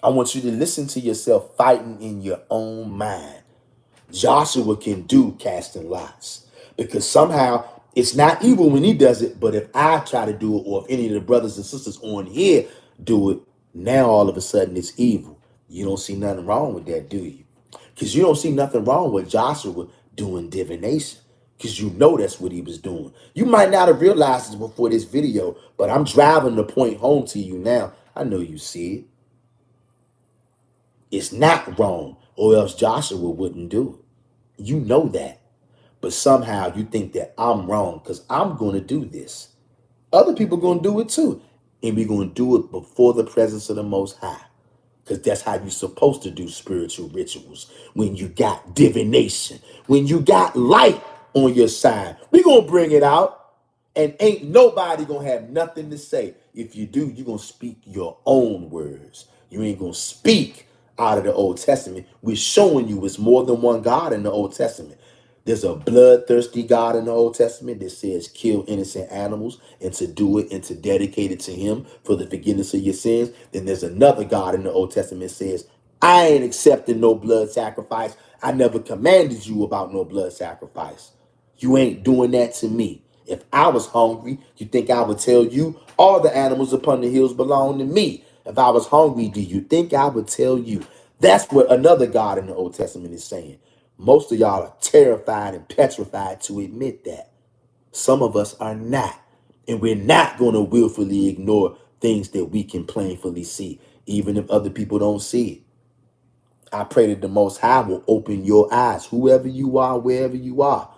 [SPEAKER 1] I want you to listen to yourself fighting in your own mind. Joshua can do casting lots because somehow it's not evil when he does it, but if I try to do it or if any of the brothers and sisters on here do it, now all of a sudden it's evil. You don't see nothing wrong with that, do you? Because you don't see nothing wrong with Joshua doing divination because you know that's what he was doing. You might not have realized it before this video, but I'm driving the point home to you now. I know you see it. It's not wrong, or else Joshua wouldn't do it. You know that. But somehow you think that I'm wrong because I'm going to do this. Other people are going to do it too. And we're going to do it before the presence of the Most High. Because that's how you're supposed to do spiritual rituals. When you got divination. When you got light on your side. We're going to bring it out. And ain't nobody going to have nothing to say. If you do, you're going to speak your own words. You ain't going to speak out of the Old Testament. We're showing you it's more than one God in the Old Testament. There's a bloodthirsty God in the Old Testament that says kill innocent animals and to do it and to dedicate it to him for the forgiveness of your sins. Then there's another God in the Old Testament that says, I ain't accepting no blood sacrifice. I never commanded you about no blood sacrifice. You ain't doing that to me. If I was hungry, you think I would tell you all the animals upon the hills belong to me? If I was hungry, do you think I would tell you? That's what another God in the Old Testament is saying. Most of y'all are terrified and petrified to admit that. Some of us are not. And we're not going to willfully ignore things that we can plainly see, even if other people don't see it. I pray that the Most High will open your eyes, whoever you are, wherever you are.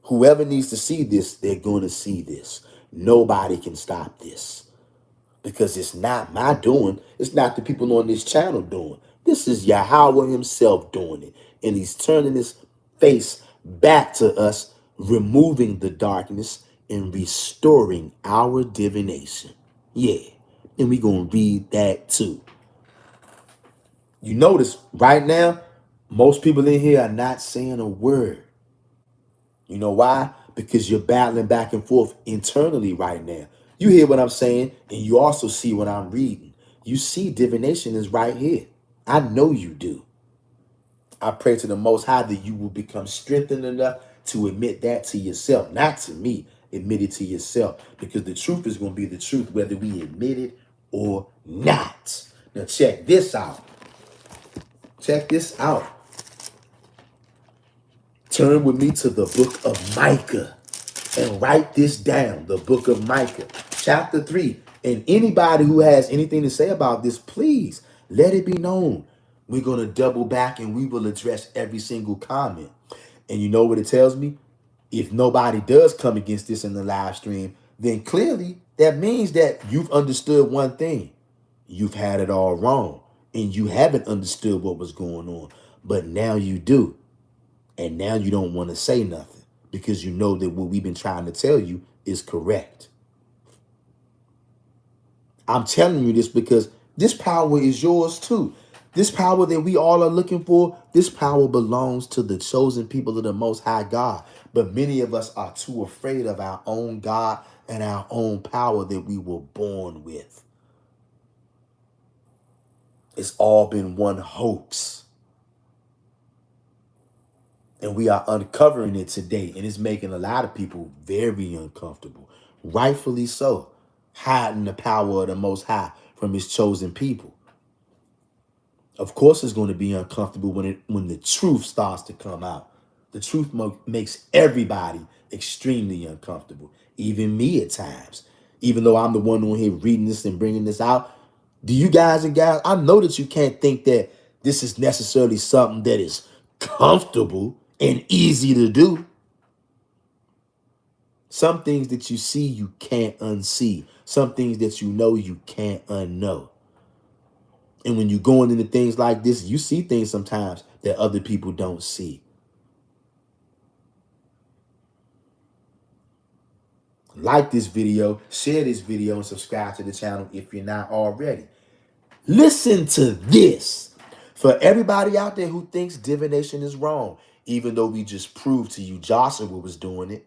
[SPEAKER 1] Whoever needs to see this, they're going to see this. Nobody can stop this because it's not my doing. It's not the people on this channel doing. This is Yahawah himself doing it. And he's turning his face back to us, removing the darkness and restoring our divination. Yeah. And we're going to read that too. You notice right now, most people in here are not saying a word. You know why? Because you're battling back and forth internally right now. You hear what I'm saying, and you also see what I'm reading. You see divination is right here. I know you do. I pray to the Most High that you will become strengthened enough to admit that to yourself, not to me. Admit it to yourself, because the truth is going to be the truth whether we admit it or not. Now check this out. Check this out. Turn with me to the book of Micah and write this down. The book of Micah, chapter 3. And anybody who has anything to say about this, please let it be known. We're going to double back and we will address every single comment. And you know what it tells me? If nobody does come against this in the live stream, then clearly that means that you've understood one thing. You've had it all wrong and you haven't understood what was going on. But now you do. And now you don't want to say nothing because you know that what we've been trying to tell you is correct. I'm telling you this because this power is yours too. This power that we all are looking for, this power belongs to the chosen people of the Most High God. But many of us are too afraid of our own God and our own power that we were born with. It's all been one hoax. And we are uncovering it today. And it's making a lot of people very uncomfortable. Rightfully so. Hiding the power of the Most High from his chosen people. Of course it's going to be uncomfortable when the truth starts to come out. The truth makes everybody extremely uncomfortable. Even me at times. Even though I'm the one on here reading this and bringing this out. Do you guys and gals, I know that you can't think that this is necessarily something that is comfortable and easy to do. Some things that you see, you can't unsee. Some things that you can't unknow. And when you're going into things like this, you see things sometimes that other people don't see. Like this video, share this video, and subscribe to the channel if you're not already. Listen to this. For everybody out there who thinks divination is wrong, even though we just proved to you Joshua was doing it.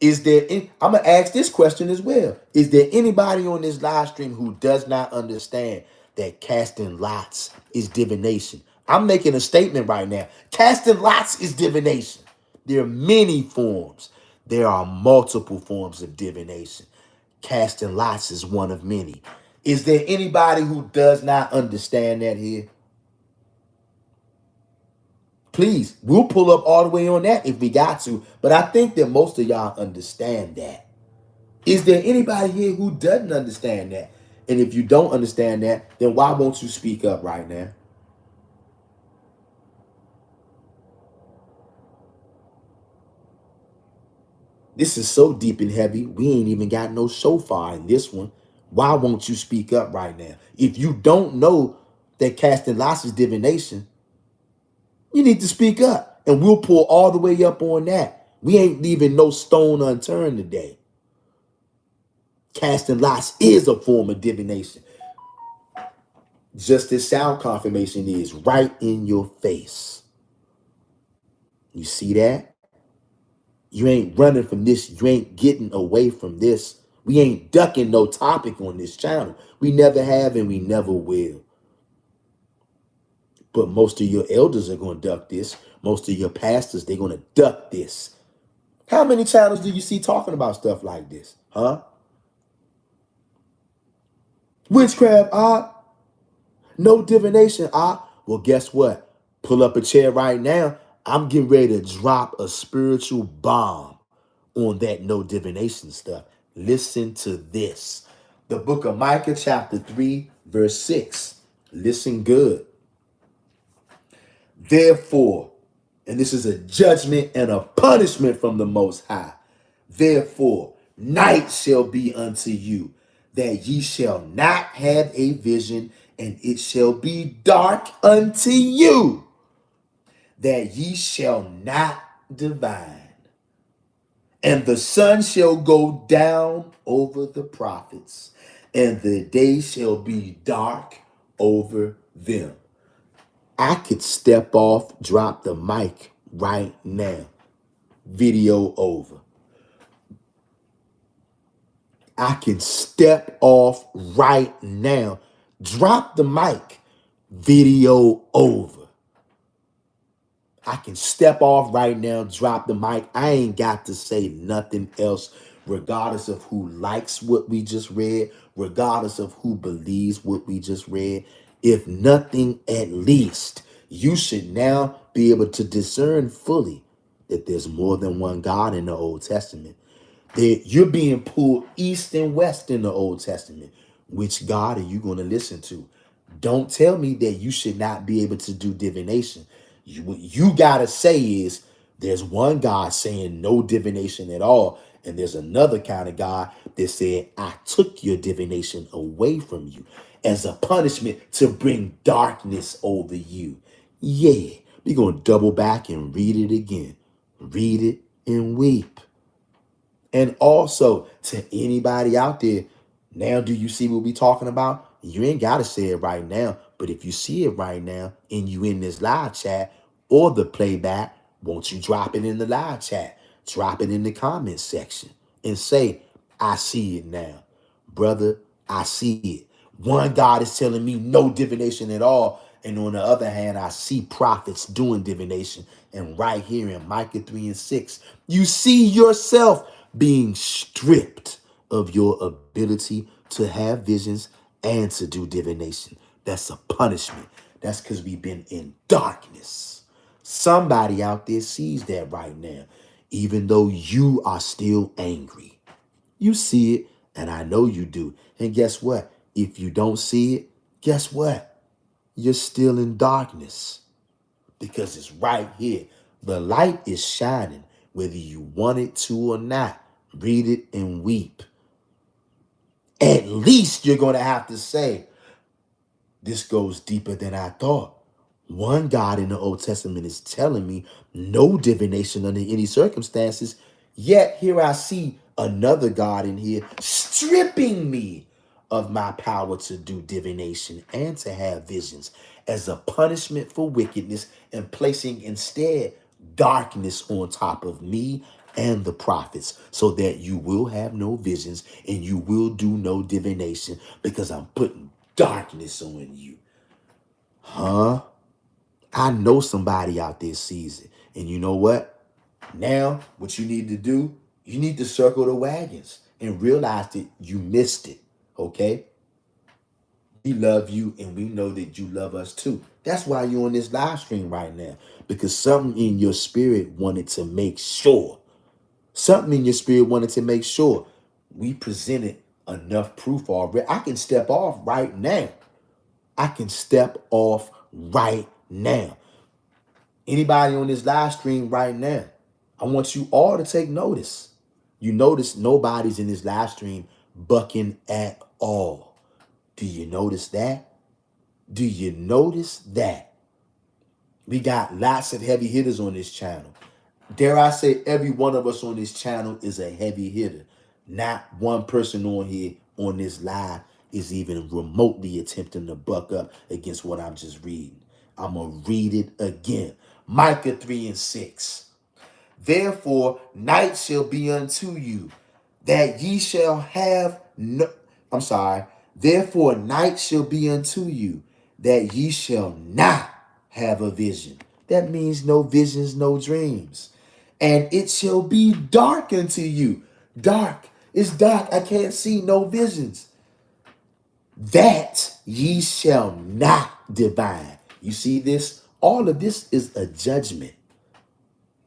[SPEAKER 1] I'm going to ask this question as well. Is there anybody on this live stream who does not understand that casting lots is divination? I'm making a statement right now. Casting lots is divination. There are many forms. There are multiple forms of divination. Casting lots is one of many. Is there anybody who does not understand that here? Please, we'll pull up all the way on that if we got to. But I think that most of y'all understand that. Is there anybody here who doesn't understand that? And if you don't understand that, then why won't you speak up right now? This is so deep and heavy. We ain't even got no shofar in this one. Why won't you speak up right now? If you don't know that casting lots is divination, you need to speak up. And we'll pull all the way up on that. We ain't leaving no stone unturned today. Casting lots is a form of divination. Just as sound confirmation is right in your face. You see that? You ain't running from this. You ain't getting away from this. We ain't ducking no topic on this channel. We never have and we never will. But most of your elders are going to duck this. Most of your pastors, they're going to duck this. How many channels do you see talking about stuff like this? Huh? Witchcraft, no divination, Well, guess what? Pull up a chair right now. I'm getting ready to drop a spiritual bomb on that no divination stuff. Listen to this. The book of Micah, chapter 3, verse 6. Listen good. Therefore, and this is a judgment and a punishment from the Most High. Therefore, night shall be unto you, that ye shall not have a vision, and it shall be dark unto you, that ye shall not divine. And the sun shall go down over the prophets, and the day shall be dark over them. I could step off, drop the mic right now. Video over. I can step off right now. Drop the mic. Video over. I can step off right now, drop the mic. I ain't got to say nothing else, regardless of who likes what we just read, regardless of who believes what we just read. If nothing, at least you should now be able to discern fully that there's more than one God in the Old Testament. That you're being pulled east and west in the Old Testament. Which God are you going to listen to? Don't tell me that you should not be able to do divination. What you got to say is there's one God saying no divination at all. And there's another kind of God that said, I took your divination away from you as a punishment to bring darkness over you. Yeah, we're going to double back and read it again. Read it and weep. And also to anybody out there, now do you see what we talking about? You ain't got to say it right now. But if you see it right now and you in this live chat or the playback, won't you drop it in the live chat? Drop it in the comment section and say, I see it now. Brother, I see it. One God is telling me no divination at all. And on the other hand, I see prophets doing divination. And right here in Micah 3 and 6, you see yourself being stripped of your ability to have visions and to do divination. That's a punishment. That's because we've been in darkness. Somebody out there sees that right now, even though you are still angry. You see it, and I know you do. And guess what? If you don't see it, guess what? You're still in darkness because it's right here. The light is shining, whether you want it to or not. Read it and weep. At least you're going to have to say, this goes deeper than I thought. One God in the Old Testament is telling me no divination under any circumstances. Yet here I see another God in here stripping me of my power to do divination and to have visions as a punishment for wickedness, and placing instead darkness on top of me and the prophets, so that you will have no visions and you will do no divination, because I'm putting darkness on you. Huh? I know somebody out there sees it. And you know what? Now, what you need to do, you need to circle the wagons and realize that you missed it. Okay? We love you and we know that you love us too. That's why you're on this live stream right now. Because something in your spirit wanted to make sure. Something in your spirit wanted to make sure we presented enough proof already. I can step off right now. I can step off right now. Anybody on this live stream right now, I want you all to take notice. You notice nobody's in this live stream bucking at all. Do you notice that? Do you notice that? We got lots of heavy hitters on this channel. Dare I say, every one of us on this channel is a heavy hitter. Not one person on here on this live is even remotely attempting to buck up against what I'm just reading. I'm going to read it again. Micah 3:6. Therefore, night shall be unto you, that ye shall have no, I'm sorry. Therefore, night shall be unto you, that ye shall not have a vision. That means no visions, no dreams. And it shall be dark unto you. Dark. It's dark. I can't see no visions. That ye shall not divine. You see this? All of this is a judgment.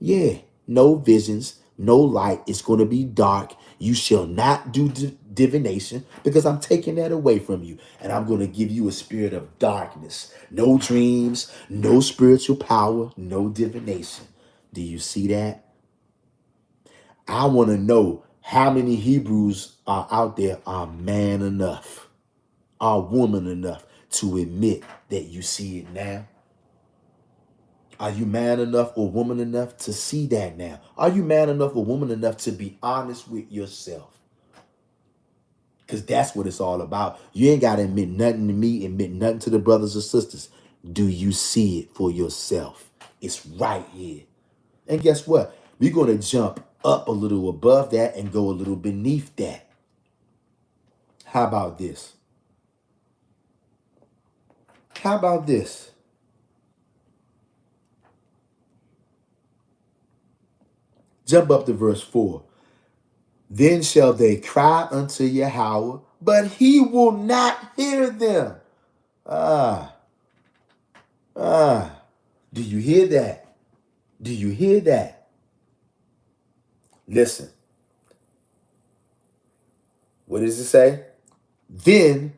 [SPEAKER 1] Yeah, no visions, no light. It's going to be dark. You shall not do divination, because I'm taking that away from you. And I'm going to give you a spirit of darkness. No dreams, no spiritual power, no divination. Do you see that? I want to know how many Hebrews are out there are man enough, are woman enough to admit that you see it now. Are you man enough or woman enough to see that now? Are you man enough or woman enough to be honest with yourself? Because that's what it's all about. You ain't got to admit nothing to me, admit nothing to the brothers or sisters. Do you see it for yourself? It's right here. And guess what? We're going to jump up a little above that and go a little beneath that. How about this? How about this? Jump up to verse 4. Then shall they cry unto Yahawah, but he will not hear them. Ah, do you hear that? Do you hear that? Listen. What does it say? Then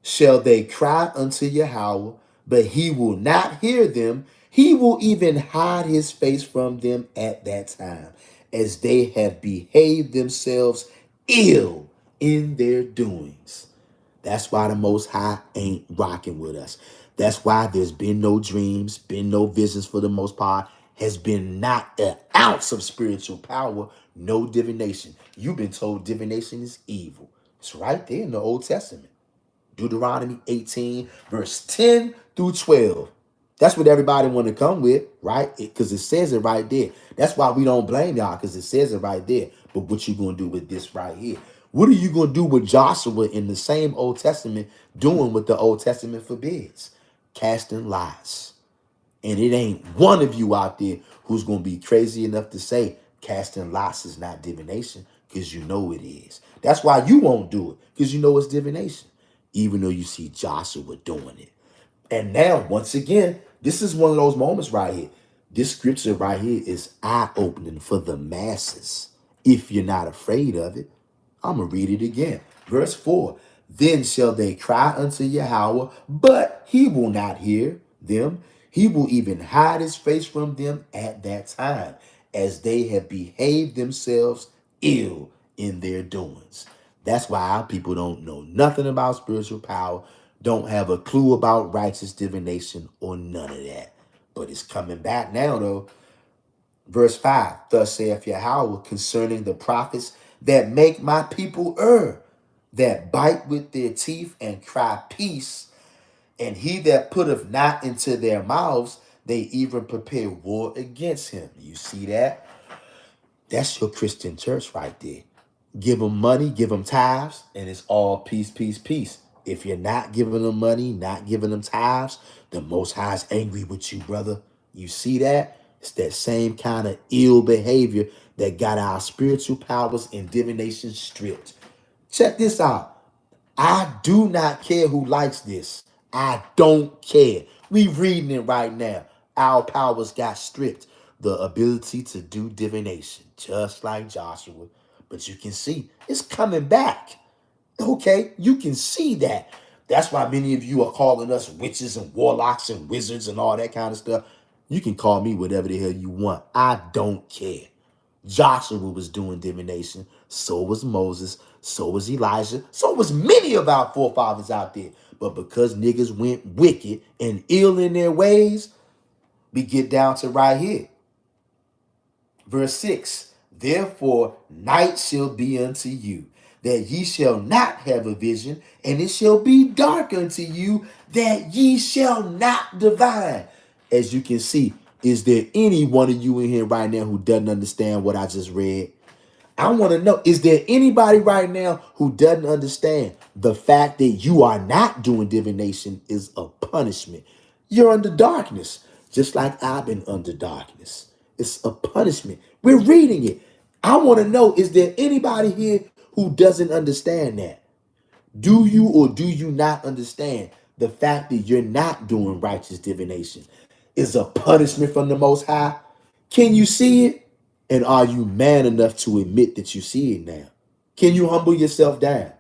[SPEAKER 1] shall they cry unto Yahawah, but he will not hear them. He will even hide his face from them at that time, as they have behaved themselves ill in their doings. That's why the Most High ain't rocking with us. That's why there's been no dreams, been no visions for the most part, has been not an ounce of spiritual power, no divination. You've been told divination is evil. It's right there in the Old Testament. Deuteronomy 18, verse 10 through 12. That's what everybody want to come with, right? Because it says it right there. That's why we don't blame y'all, because it says it right there. But what you going to do with this right here? What are you going to do with Joshua in the same Old Testament doing what the Old Testament forbids? Casting lies. And it ain't one of you out there who's going to be crazy enough to say casting lots is not divination, because you know it is. That's why you won't do it, because you know it's divination, even though you see Joshua doing it. And now, once again, this is one of those moments right here. This scripture right here is eye-opening for the masses. If you're not afraid of it, I'm going to read it again. Verse 4, then shall they cry unto Yahawah, but he will not hear them. He will even hide his face from them at that time, as they have behaved themselves ill in their doings. That's why our people don't know nothing about spiritual power, don't have a clue about righteous divination or none of that. But it's coming back now, though. Verse 5, thus saith Yahawah concerning the prophets that make my people err. that bite with their teeth and cry peace, and he that putteth not into their mouths, they even prepare war against him. You see that? That's your Christian church right there. Give them money, give them tithes, and it's all peace, peace, peace. If you're not giving them money, not giving them tithes, the Most High is angry with you, brother. You see that? It's that same kind of ill behavior that got our spiritual powers and divination stripped. Check this out. I do not care who likes this. I don't care. We reading it right now. Our powers got stripped. The ability to do divination, just like Joshua. But you can see it's coming back. Okay, you can see that. That's why many of you are calling us witches and warlocks and wizards and all that kind of stuff. You can call me whatever the hell you want. I don't care. Joshua was doing divination. So was Moses. So was Elijah. So was many of our forefathers out there. But because niggas went wicked and ill in their ways, we get down to right here. Verse 6. Therefore, night shall be unto you, that ye shall not have a vision, and it shall be dark unto you, that ye shall not divine. As you can see, is there any one of you in here right now who doesn't understand what I just read? I want to know, is there anybody right now who doesn't understand the fact that you are not doing divination is a punishment? You're under darkness, just like I've been under darkness. It's a punishment. We're reading it. I want to know, is there anybody here who doesn't understand that? Do you or do you not understand the fact that you're not doing righteous divination is a punishment from the Most High? Can you see it? And are you man enough to admit that you see it now? Can you humble yourself down?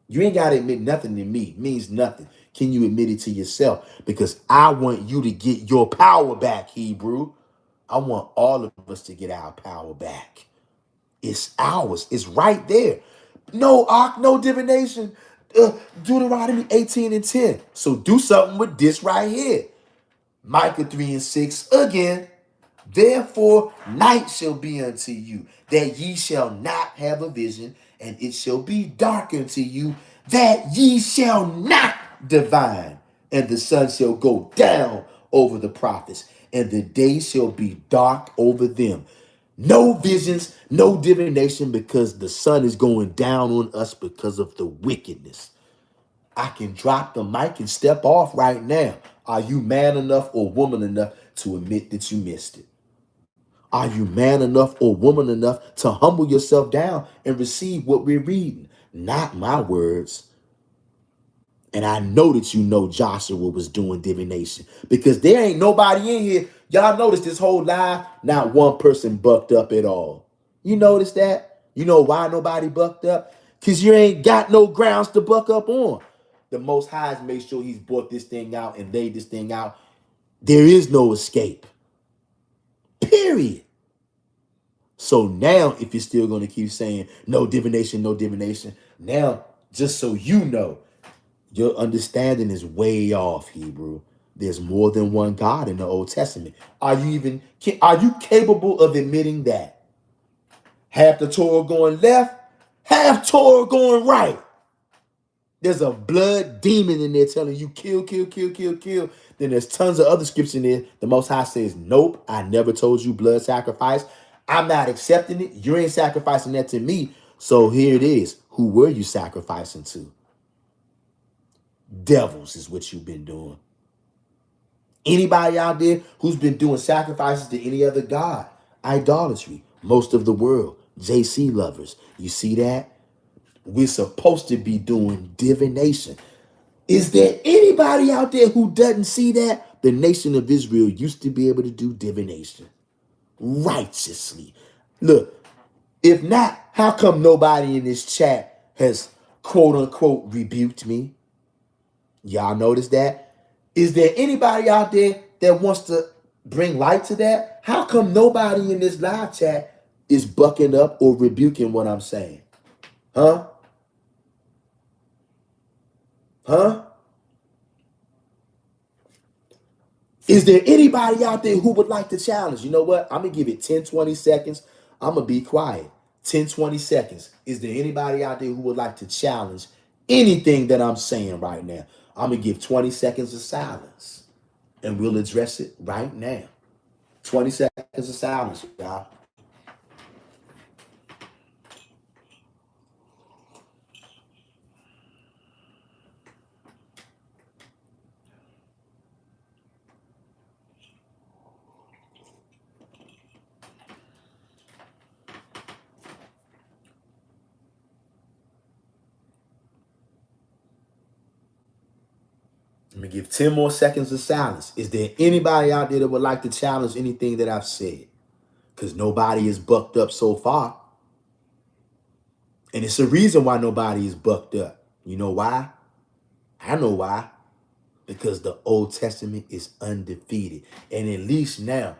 [SPEAKER 1] You ain't got to admit nothing to me. It means nothing. Can you admit it to yourself? Because I want you to get your power back, Hebrew. I want all of us to get our power back. It's ours. It's right there. No ark, no divination. Deuteronomy 18 and 10. So do something with this right here. Micah 3 and 6 again. Therefore, night shall be unto you, that ye shall not have a vision, and it shall be dark unto you, that ye shall not divine. And the sun shall go down over the prophets, and the day shall be dark over them. No visions, no divination, because the sun is going down on us because of the wickedness. I can drop the mic and step off right now. Are you man enough or woman enough to admit that you missed it? Are you man enough or woman enough to humble yourself down and receive what we're reading? Not my words. And I know that you know Joshua was doing divination because there ain't nobody in here. Y'all notice this whole live, not one person bucked up at all. You notice that? You know why nobody bucked up? Because you ain't got no grounds to buck up on. The Most High has made sure he's brought this thing out and laid this thing out. There is no escape. Period. So now, if you're still going to keep saying no divination, no divination, now, just so you know, your understanding is way off, Hebrew. There's more than one God in the Old Testament. Are you capable of admitting that? Half the Torah going left, half Torah going right. There's a blood demon in there telling you kill, kill, kill, kill, kill. Then there's tons of other scripts in there. The Most High says, nope, I never told you blood sacrifice. I'm not accepting it. You ain't sacrificing that to me. So here it is. Who were you sacrificing to? Devils is what you've been doing. Anybody out there who's been doing sacrifices to any other god? Idolatry. Most of the world. JC lovers. You see that? We're supposed to be doing divination. Is there anybody out there who doesn't see that? The nation of Israel used to be able to do divination righteously. Look, if not, how come nobody in this chat has quote unquote rebuked me? Y'all notice that? Is there anybody out there that wants to bring light to that? How come nobody in this live chat is bucking up or rebuking what I'm saying? Huh? Huh? Is there anybody out there who would like to challenge? You know what? I'm going to give it 10, 20 seconds. I'm going to be quiet. 10, 20 seconds. Is there anybody out there who would like to challenge anything that I'm saying right now? I'm going to give 20 seconds of silence and we'll address it right now. 20 seconds of silence, y'all. Let me give 10 more seconds of silence. Is there anybody out there that would like to challenge anything that I've said? Because nobody is bucked up so far. And it's a reason why nobody is bucked up. You know why? I know why. Because the Old Testament is undefeated. And at least now,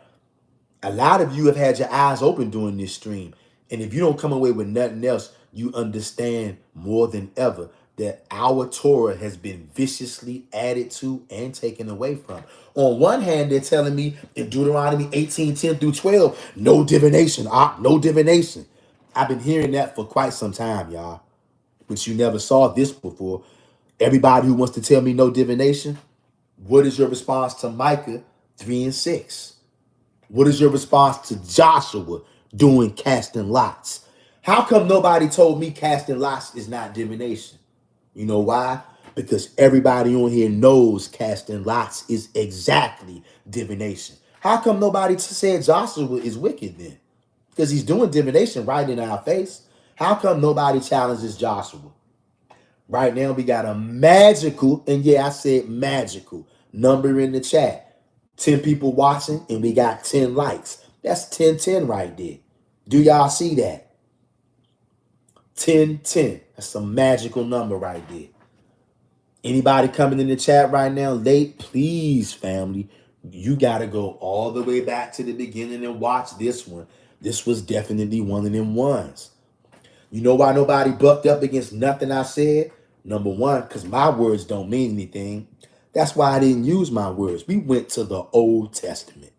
[SPEAKER 1] a lot of you have had your eyes open during this stream. And if you don't come away with nothing else, you understand more than ever that our Torah has been viciously added to and taken away from. On one hand, they're telling me in Deuteronomy 18:10-12, no divination, no divination. I've been hearing that for quite some time, y'all. But you never saw this before. Everybody who wants to tell me no divination, what is your response to Micah 3:6? What is your response to Joshua doing casting lots? How come nobody told me casting lots is not divination? You know why? Because everybody on here knows casting lots is exactly divination. How come nobody said Joshua is wicked then? Because he's doing divination right in our face. How come nobody challenges Joshua? Right now we got a magical, and yeah, I said magical, number in the chat. 10 people watching and we got 10 likes. That's 10-10 right there. Do y'all see that? 10-10. That's a magical number right there. Anybody coming in the chat right now late, please, family, you got to go all the way back to the beginning and watch this one. This was definitely one of them ones. You know why nobody bucked up against nothing I said? Number one, because my words don't mean anything. That's why I didn't use my words. We went to the Old Testament.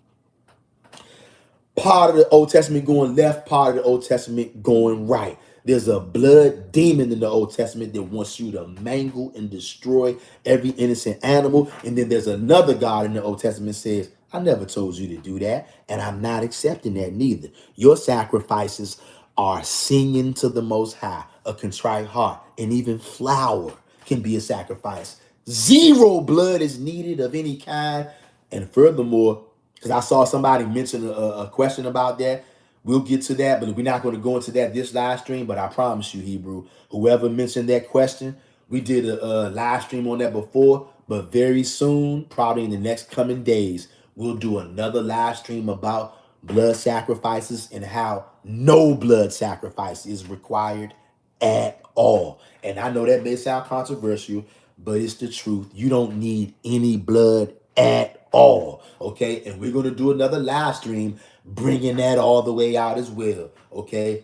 [SPEAKER 1] Part of the Old Testament going left, part of the Old Testament going right. There's a blood demon in the Old Testament that wants you to mangle and destroy every innocent animal. And then there's another God in the Old Testament says, I never told you to do that, and I'm not accepting that neither. Your sacrifices are singing to the Most High, a contrite heart, and even flour can be a sacrifice. Zero blood is needed of any kind. And furthermore, because I saw somebody mention a question about that. We'll get to that, but we're not going to go into that this live stream. But I promise you, Hebrew, whoever mentioned that question, we did a live stream on that before. But very soon, probably in the next coming days, we'll do another live stream about blood sacrifices and how no blood sacrifice is required at all. And I know that may sound controversial, but it's the truth. You don't need any blood at all. Okay. And we're going to do another live stream bringing that all the way out as well. Okay.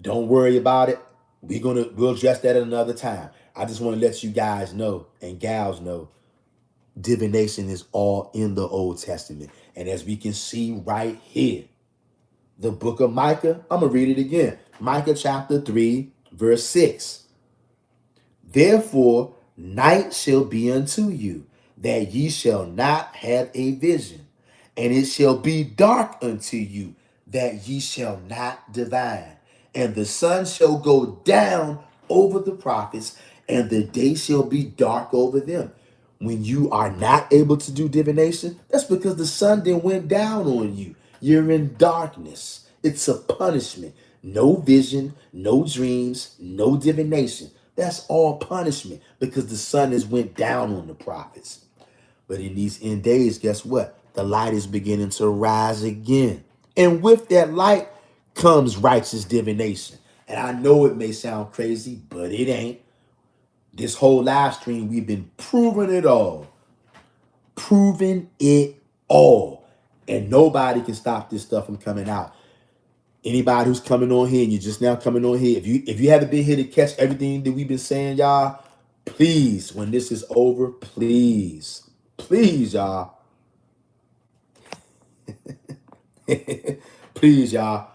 [SPEAKER 1] Don't worry about it. We'll address that at another time. I just want to let you guys know and gals know divination is all in the Old Testament. And as we can see right here, the book of Micah, I'm going to read it again. Micah chapter 3, verse 6. Therefore, night shall be unto you, that ye shall not have a vision, and it shall be dark unto you, that ye shall not divine. And the sun shall go down over the prophets, and the day shall be dark over them. When you are not able to do divination, that's because the sun then went down on you. You're in darkness. It's a punishment. No vision, no dreams, no divination. That's all punishment because the sun has went down on the prophets. But in these end days, guess what? The light is beginning to rise again. And with that light comes righteous divination. And I know it may sound crazy, but it ain't. This whole live stream, we've been proving it all. Proving it all. And nobody can stop this stuff from coming out. Anybody who's coming on here and you're just now coming on here, if you haven't been here to catch everything that we've been saying, y'all, please, when this is over, please, y'all, please, y'all,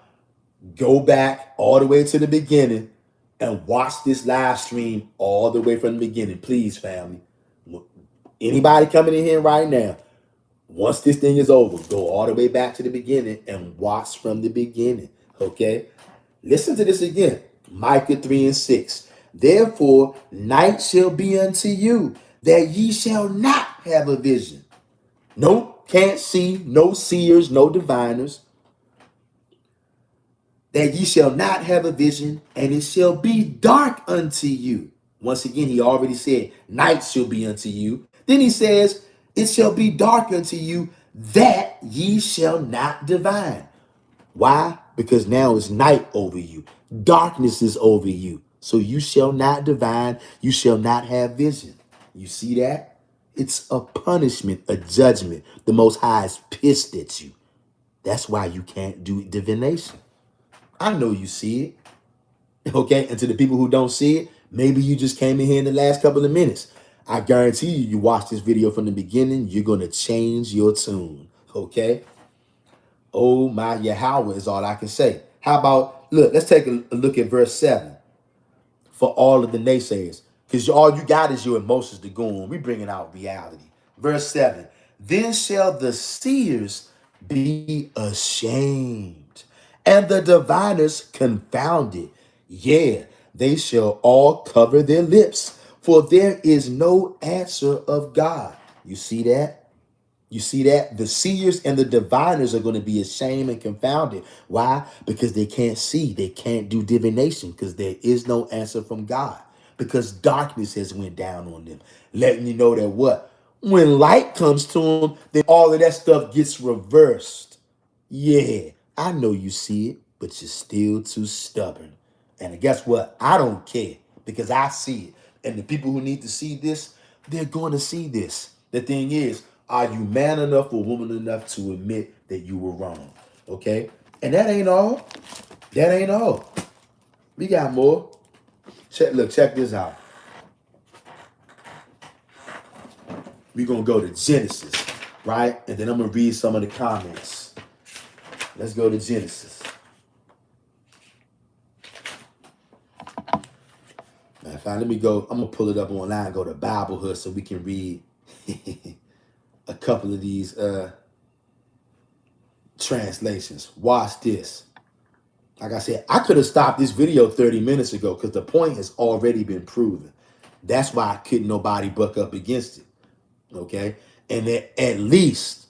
[SPEAKER 1] Go back all the way to the beginning and watch this live stream all the way from the beginning. Please, family. Anybody coming in here right now, once this thing is over, go all the way back to the beginning and watch from the beginning. Okay? Listen to this again. Micah 3 and 6. Therefore, night shall be unto you, that ye shall not have a vision. No, can't see, no seers, no diviners. That ye shall not have a vision, and it shall be dark unto you. Once again, he already said, night shall be unto you. Then he says, it shall be dark unto you, that ye shall not divine. Why? Because now it's night over you. Darkness is over you. So you shall not divine. You shall not have vision. You see that? It's a punishment, a judgment. The Most High is pissed at you. That's why you can't do divination. I know you see it. Okay? And to the people who don't see it, maybe you just came in here in the last couple of minutes. I guarantee you watch this video from the beginning, you're going to change your tune. Okay? Oh my Yahawah is all I can say. How about, look, let's take a look at verse 7 for all of the naysayers. Because all you got is your emotions to go on. We bringing out reality. Verse 7, then shall the seers be ashamed, and the diviners confounded. Yeah, they shall all cover their lips, for there is no answer of God. You see that? You see that? The seers and the diviners are going to be ashamed and confounded. Why? Because they can't see. They can't do divination because there is no answer from God. Because darkness has went down on them. Letting you know that what? When light comes to them, then all of that stuff gets reversed. Yeah, I know you see it, but you're still too stubborn. And guess what? I don't care because I see it. And the people who need to see this, they're going to see this. The thing is, are you man enough or woman enough to admit that you were wrong? Okay? And that ain't all. That ain't all. We got more. Check this out. We're going to go to Genesis, right? And then I'm going to read some of the comments. Let's go to Genesis. Matter of fact, let me go. I'm going to pull it up online, go to Biblehood so we can read a couple of these translations. Watch this. Like I said, I could have stopped this video 30 minutes ago because the point has already been proven. That's why couldn't nobody buck up against it. Okay? And at least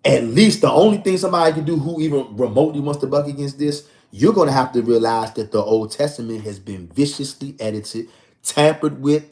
[SPEAKER 1] the only thing somebody can do who even remotely wants to buck against this, you're going to have to realize that the Old Testament has been viciously edited, tampered with,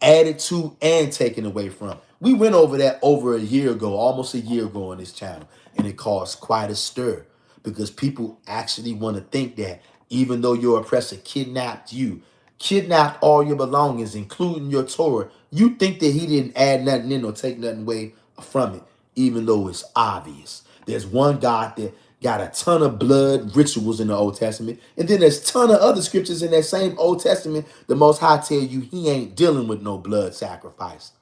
[SPEAKER 1] added to, and taken away from. We went over that over a year ago, almost a year ago on this channel, and it caused quite a stir because people actually want to think that even though your oppressor kidnapped you, kidnapped all your belongings, including your Torah, you think that he didn't add nothing in or take nothing away from it, even though it's obvious. There's one God that got a ton of blood rituals in the Old Testament, and then there's a ton of other scriptures in that same Old Testament. The Most High tell you he ain't dealing with no blood sacrifice.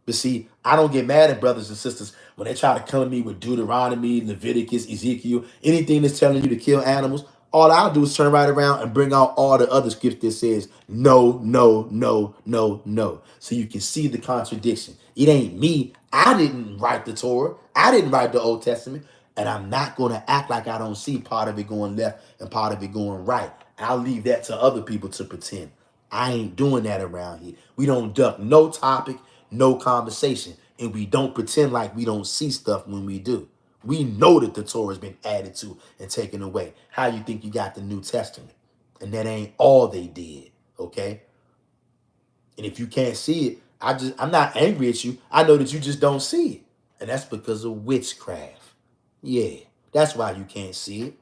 [SPEAKER 1] But see, I don't get mad at brothers and sisters when they try to come at me with Deuteronomy, Leviticus, Ezekiel, anything that's telling you to kill animals. All I'll do is turn right around and bring out all the other scripts that says no, no, no, no, no. So you can see the contradiction. It ain't me. I didn't write the Torah. I didn't write the Old Testament. And I'm not going to act like I don't see part of it going left and part of it going right. I'll leave that to other people to pretend. I ain't doing that around here. We don't duck no topic, no conversation, and we don't pretend like we don't see stuff when we do. We know that the Torah has been added to and taken away. How you think you got the New Testament? And that ain't all they did, okay? And if you can't see it, I'm not angry at you. I know that you just don't see it. And that's because of witchcraft. Yeah, that's why you can't see it.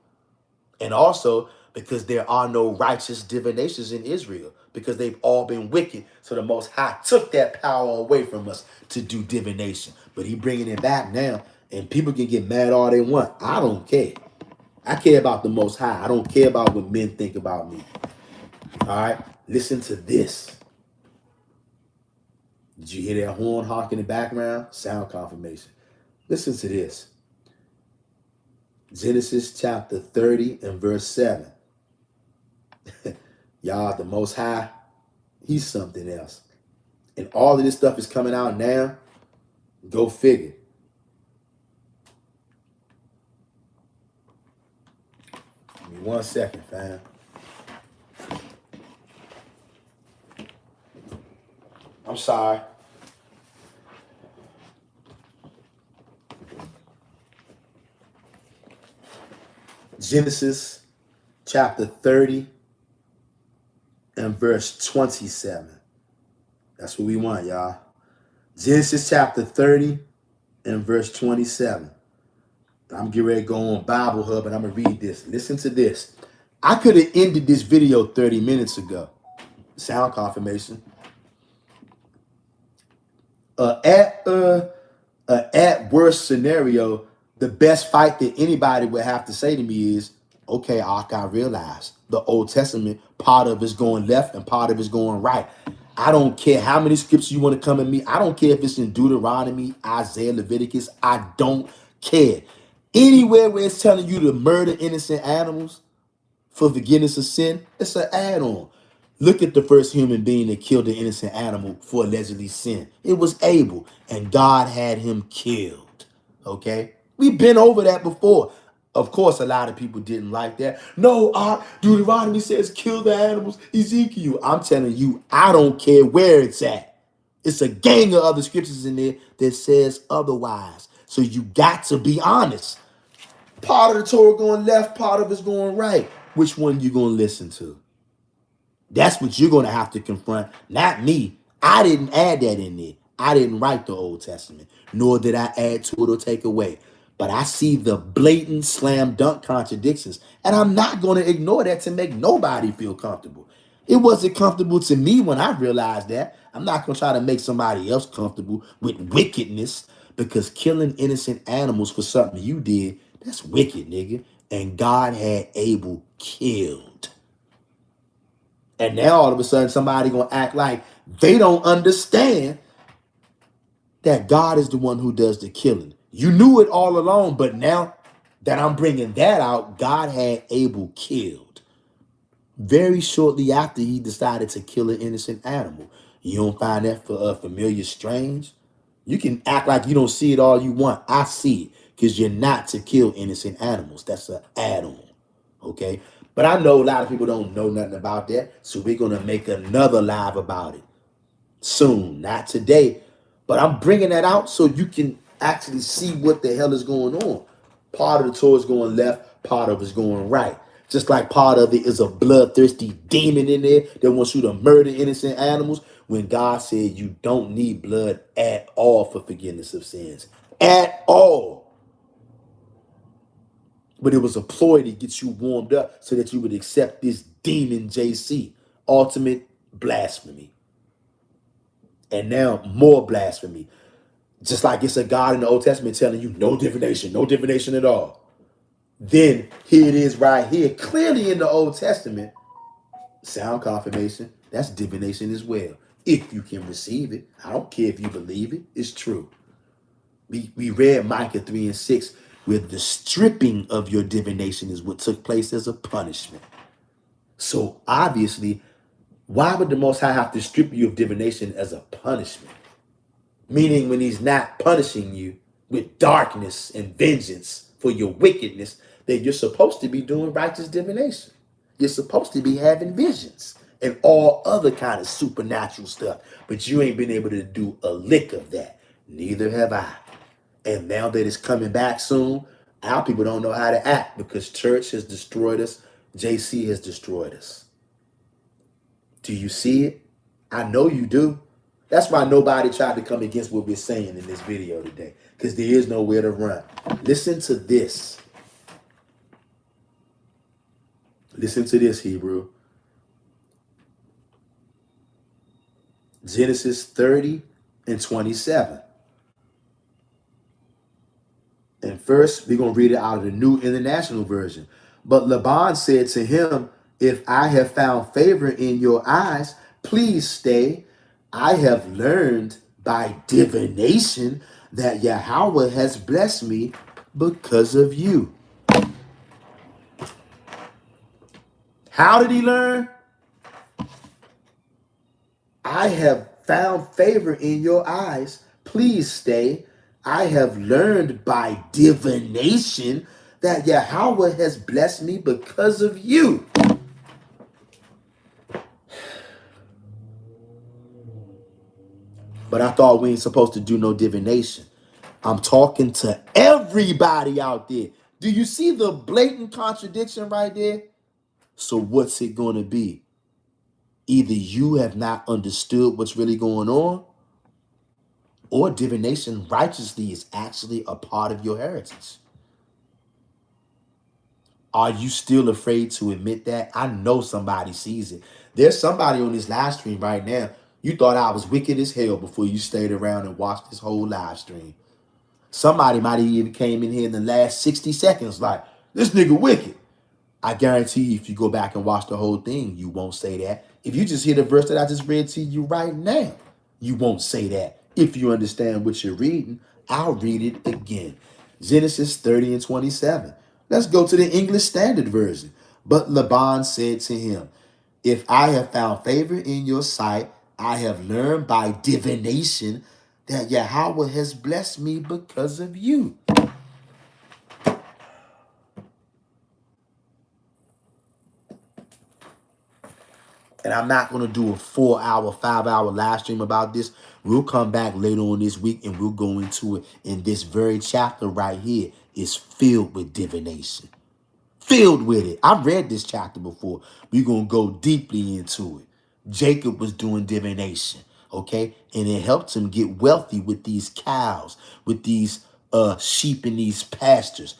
[SPEAKER 1] And also because there are no righteous divinations in Israel because they've all been wicked. So the Most High took that power away from us to do divination. But he bringing it back now, and people can get mad all they want. I don't care. I care about the Most High. I don't care about what men think about me. All right? Listen to this. Did you hear that horn honk in the background? Sound confirmation. Listen to this. Genesis chapter 30 and verse 7. Y'all, the Most High, he's something else. And all of this stuff is coming out now. Go figure. Give me 1 second, fam. I'm sorry. Genesis chapter 30 and verse 27. That's what we want, y'all. Genesis chapter 30 and verse 27. I'm getting ready to go on Bible Hub and I'm going to read this. Listen to this. I could have ended this video 30 minutes ago. Sound confirmation. At worst scenario, the best fight that anybody would have to say to me is, okay, I realize the Old Testament, part of it's going left and part of it's going right. I don't care how many scriptures you want to come at me. I don't care if it's in Deuteronomy, Isaiah, Leviticus. I don't care. Anywhere where it's telling you to murder innocent animals for forgiveness of sin, it's an add-on. Look at the first human being that killed an innocent animal for allegedly sin. It was Abel, and God had him killed. Okay? We've been over that before. Of course, a lot of people didn't like that. No, Deuteronomy says kill the animals. Ezekiel, I'm telling you, I don't care where it's at. It's a gang of other scriptures in there that says otherwise. So you got to be honest. Part of the Torah going left, part of it's going right. Which one you going to listen to? That's what you're going to have to confront, not me. I didn't add that in there. I didn't write the Old Testament, nor did I add to it or take away. But I see the blatant slam dunk contradictions, and I'm not going to ignore that to make nobody feel comfortable. It wasn't comfortable to me when I realized that. I'm not going to try to make somebody else comfortable with wickedness, because killing innocent animals for something you did, that's wicked, nigga. And God had Abel killed. And now all of a sudden somebody going to act like they don't understand that God is the one who does the killing. You knew it all along, but now that I'm bringing that out, God had Abel killed very shortly after he decided to kill an innocent animal. You don't find that familiar strange? You can act like you don't see it all you want. I see it, because you're not to kill innocent animals. That's an add-on, okay? But I know a lot of people don't know nothing about that, so we're going to make another live about it soon. Not today, but I'm bringing that out so you can actually see what the hell is going on. Part of the Torah is going left, part of it is going right. Just like part of it is a bloodthirsty demon in there that wants you to murder innocent animals, when God said you don't need blood at all for forgiveness of sins. At all. But it was a ploy to get you warmed up so that you would accept this demon JC. Ultimate blasphemy. And now more blasphemy. Just like it's a God in the Old Testament telling you no divination at all. Then here it is right here, clearly in the Old Testament. Sound confirmation. That's divination as well. If you can receive it. I don't care if you believe it. It's true. We read Micah 3 and 6, where the stripping of your divination is what took place as a punishment. So obviously, why would the Most High have to strip you of divination as a punishment? Meaning when he's not punishing you with darkness and vengeance for your wickedness, that you're supposed to be doing righteous divination. You're supposed to be having visions and all other kind of supernatural stuff. But you ain't been able to do a lick of that. Neither have I. And now that it's coming back soon, our people don't know how to act because church has destroyed us. JC has destroyed us. Do you see it? I know you do. That's why nobody tried to come against what we're saying in this video today, because there is nowhere to run. Listen to this. Listen to this, Hebrew. Genesis 30 and 27. And first, we're going to read it out of the New International Version. But Laban said to him, if I have found favor in your eyes, please stay. I have learned by divination that Yahawah has blessed me because of you. How did he learn? I have found favor in your eyes. Please stay. I have learned by divination that Yahawah has blessed me because of you. But I thought we ain't supposed to do no divination. I'm talking to everybody out there. Do you see the blatant contradiction right there? So what's it going to be? Either you have not understood what's really going on, or divination righteously is actually a part of your heritage. Are you still afraid to admit that? I know somebody sees it. There's somebody on this live stream right now. You thought I was wicked as hell before you stayed around and watched this whole live stream. Somebody might have even came in here in the last 60 seconds like, this nigga wicked. I guarantee you, if you go back and watch the whole thing, you won't say that. If you just hear the verse that I just read to you right now, you won't say that. If you understand what you're reading, I'll read it again. Genesis 30 and 27. Let's go to the English Standard Version. But Laban said to him, if I have found favor in your sight, I have learned by divination that Yahawah has blessed me because of you. And I'm not going to do a 4-hour, 5-hour live stream about this. We'll come back later on this week and we'll go into it. And this very chapter right here is filled with divination. Filled with it. I've read this chapter before. We're going to go deeply into it. Jacob was doing divination, okay? And it helped him get wealthy with these cows, with these sheep in these pastures.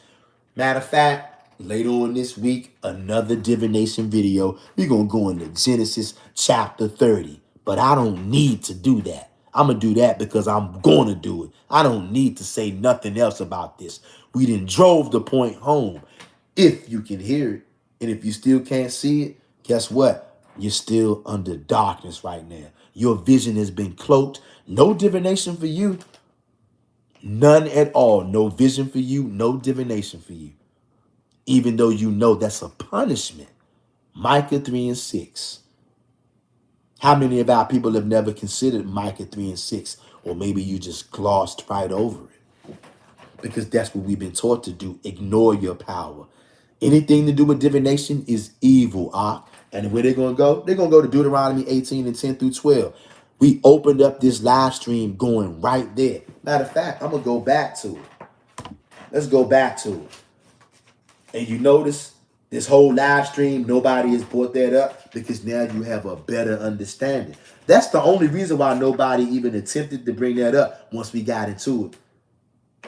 [SPEAKER 1] Matter of fact, later on this week, another divination video. We're going to go into Genesis chapter 30. But I don't need to do that. I'm going to do that because I'm going to do it. I don't need to say nothing else about this. We done drove the point home. If you can hear it, and if you still can't see it, guess what? You're still under darkness right now. Your vision has been cloaked. No divination for you. None at all. No vision for you. No divination for you. Even though you know that's a punishment. Micah 3 and 6. How many of our people have never considered Micah 3 and 6? Or maybe you just glossed right over it. Because that's what we've been taught to do. Ignore your power. Anything to do with divination is evil. And where they're going to go? They're going to go to Deuteronomy 18 and 10 through 12. We opened up this live stream going right there. Matter of fact, I'm going to go back to it. Let's go back to it. And you notice this whole live stream, nobody has brought that up because now you have a better understanding. That's the only reason why nobody even attempted to bring that up once we got into it.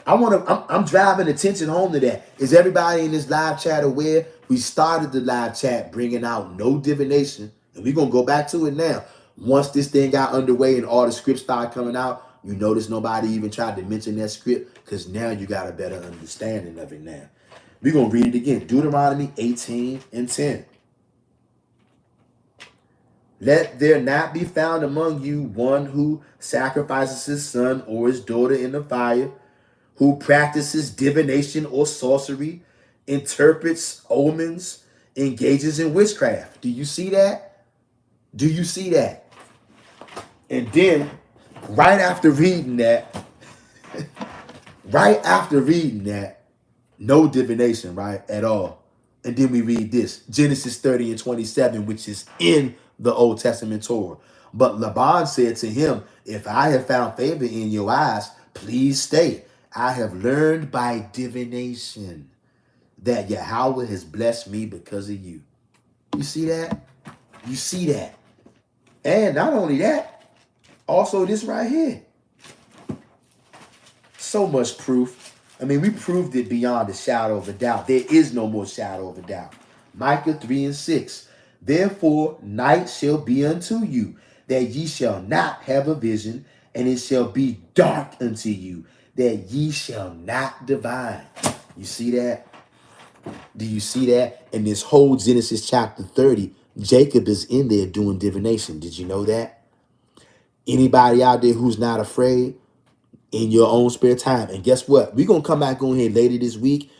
[SPEAKER 1] I'm driving attention home to that. Is everybody in this live chat aware? We started the live chat bringing out no divination, and we're going to go back to it now. Once this thing got underway and all the scripts started coming out, you notice nobody even tried to mention that script because now you got a better understanding of it now. We're going to read it again. Deuteronomy 18 and 10. Let there not be found among you one who sacrifices his son or his daughter in the fire, who practices divination or sorcery, interprets omens, engages in witchcraft. Do you see that? Do you see that? And then, right after reading that, no divination, right, at all. And then we read this, Genesis 30 and 27, which is in the Old Testament Torah. But Laban said to him, if I have found favor in your eyes, please stay. I have learned by divination that Yahawah has blessed me because of you. You see that? You see that? And not only that, also this right here. So much proof. I mean, we proved it beyond a shadow of a doubt. There is no more shadow of a doubt. Micah 3 and 6. Therefore, night shall be unto you, that ye shall not have a vision, and it shall be dark unto you, that ye shall not divine. You see that? Do you see that? In this whole Genesis chapter 30, Jacob is in there doing divination. Did you know that? Anybody out there who's not afraid in your own spare time? And guess what? We're going to come back on here later this week.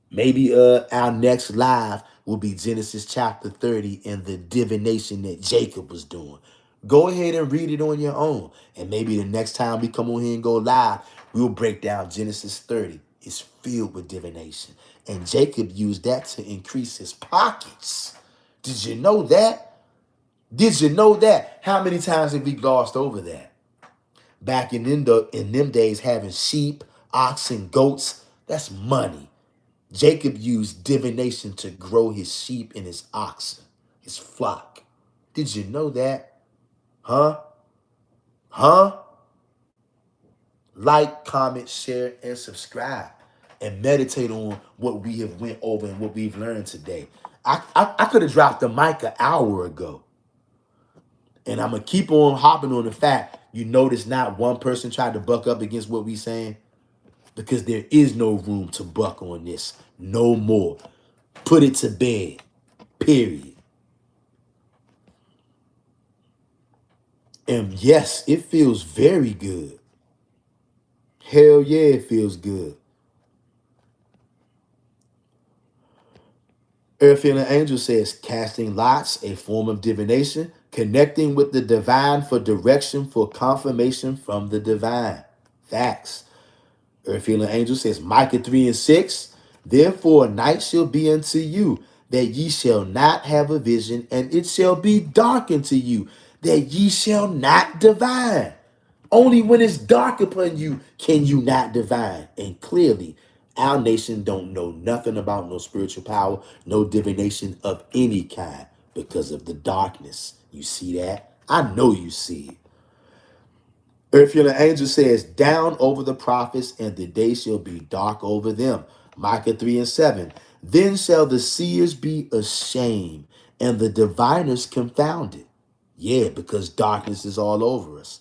[SPEAKER 1] Maybe our next live will be Genesis chapter 30 and the divination that Jacob was doing. Go ahead and read it on your own. And maybe the next time we come on here and go live, we'll break down Genesis 30. It's filled with divination. And Jacob used that to increase his pockets. Did you know that? Did you know that? How many times have we glossed over that? Back in them days, having sheep, oxen, goats, that's money. Jacob used divination to grow his sheep and his oxen, his flock. Did you know that? Huh? Huh? Like, comment, share, and subscribe. And meditate on what we have went over and what we've learned today. I could have dropped the mic an hour ago. And I'm going to keep on hopping on the fact you notice not one person tried to buck up against what we saying. Because there is no room to buck on this. No more. Put it to bed. Period. And yes, it feels very good. Hell yeah, it feels good. Earth Healing Angel says, casting lots, a form of divination, connecting with the divine for direction, for confirmation from the divine. Facts. Earth Healing Angel says, Micah 3:6, therefore a night shall be unto you, that ye shall not have a vision, and it shall be dark unto you, that ye shall not divine. Only when it's dark upon you can you not divine. And clearly, our nation don't know nothing about no spiritual power, no divination of any kind because of the darkness. You see that? I know you see it. Earth Healing Angel says, down over the prophets, and the day shall be dark over them. Micah 3:7. Then shall the seers be ashamed, and the diviners confounded. Yeah, because darkness is all over us.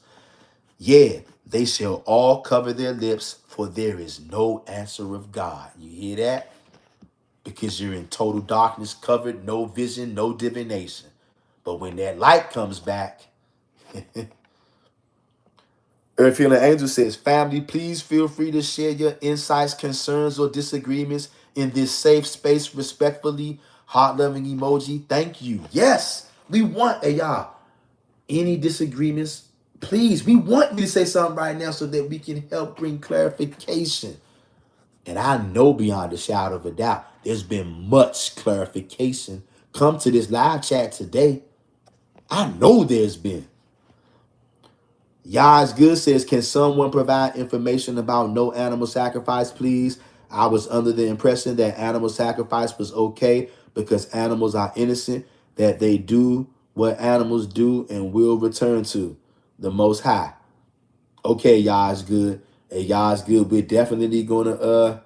[SPEAKER 1] Yeah, they shall all cover their lips, for there is no answer of God. You hear that? Because you're in total darkness, covered, no vision, no divination. But when that light comes back, Earth Healing Angel says, family, please feel free to share your insights, concerns, or disagreements in this safe space respectfully. Heart-loving emoji. Thank you. Yes, we want, hey, y'all, any disagreements, please, we want you to say something right now so that we can help bring clarification. And I know beyond a shadow of a doubt, there's been much clarification come to this live chat today. I know there's been. Yah's Good says, can someone provide information about no animal sacrifice, please? I was under the impression that animal sacrifice was okay because animals are innocent, that they do what animals do and will return to the Most High. Okay, Yah's Good. Hey, Yah's Good. We're definitely going to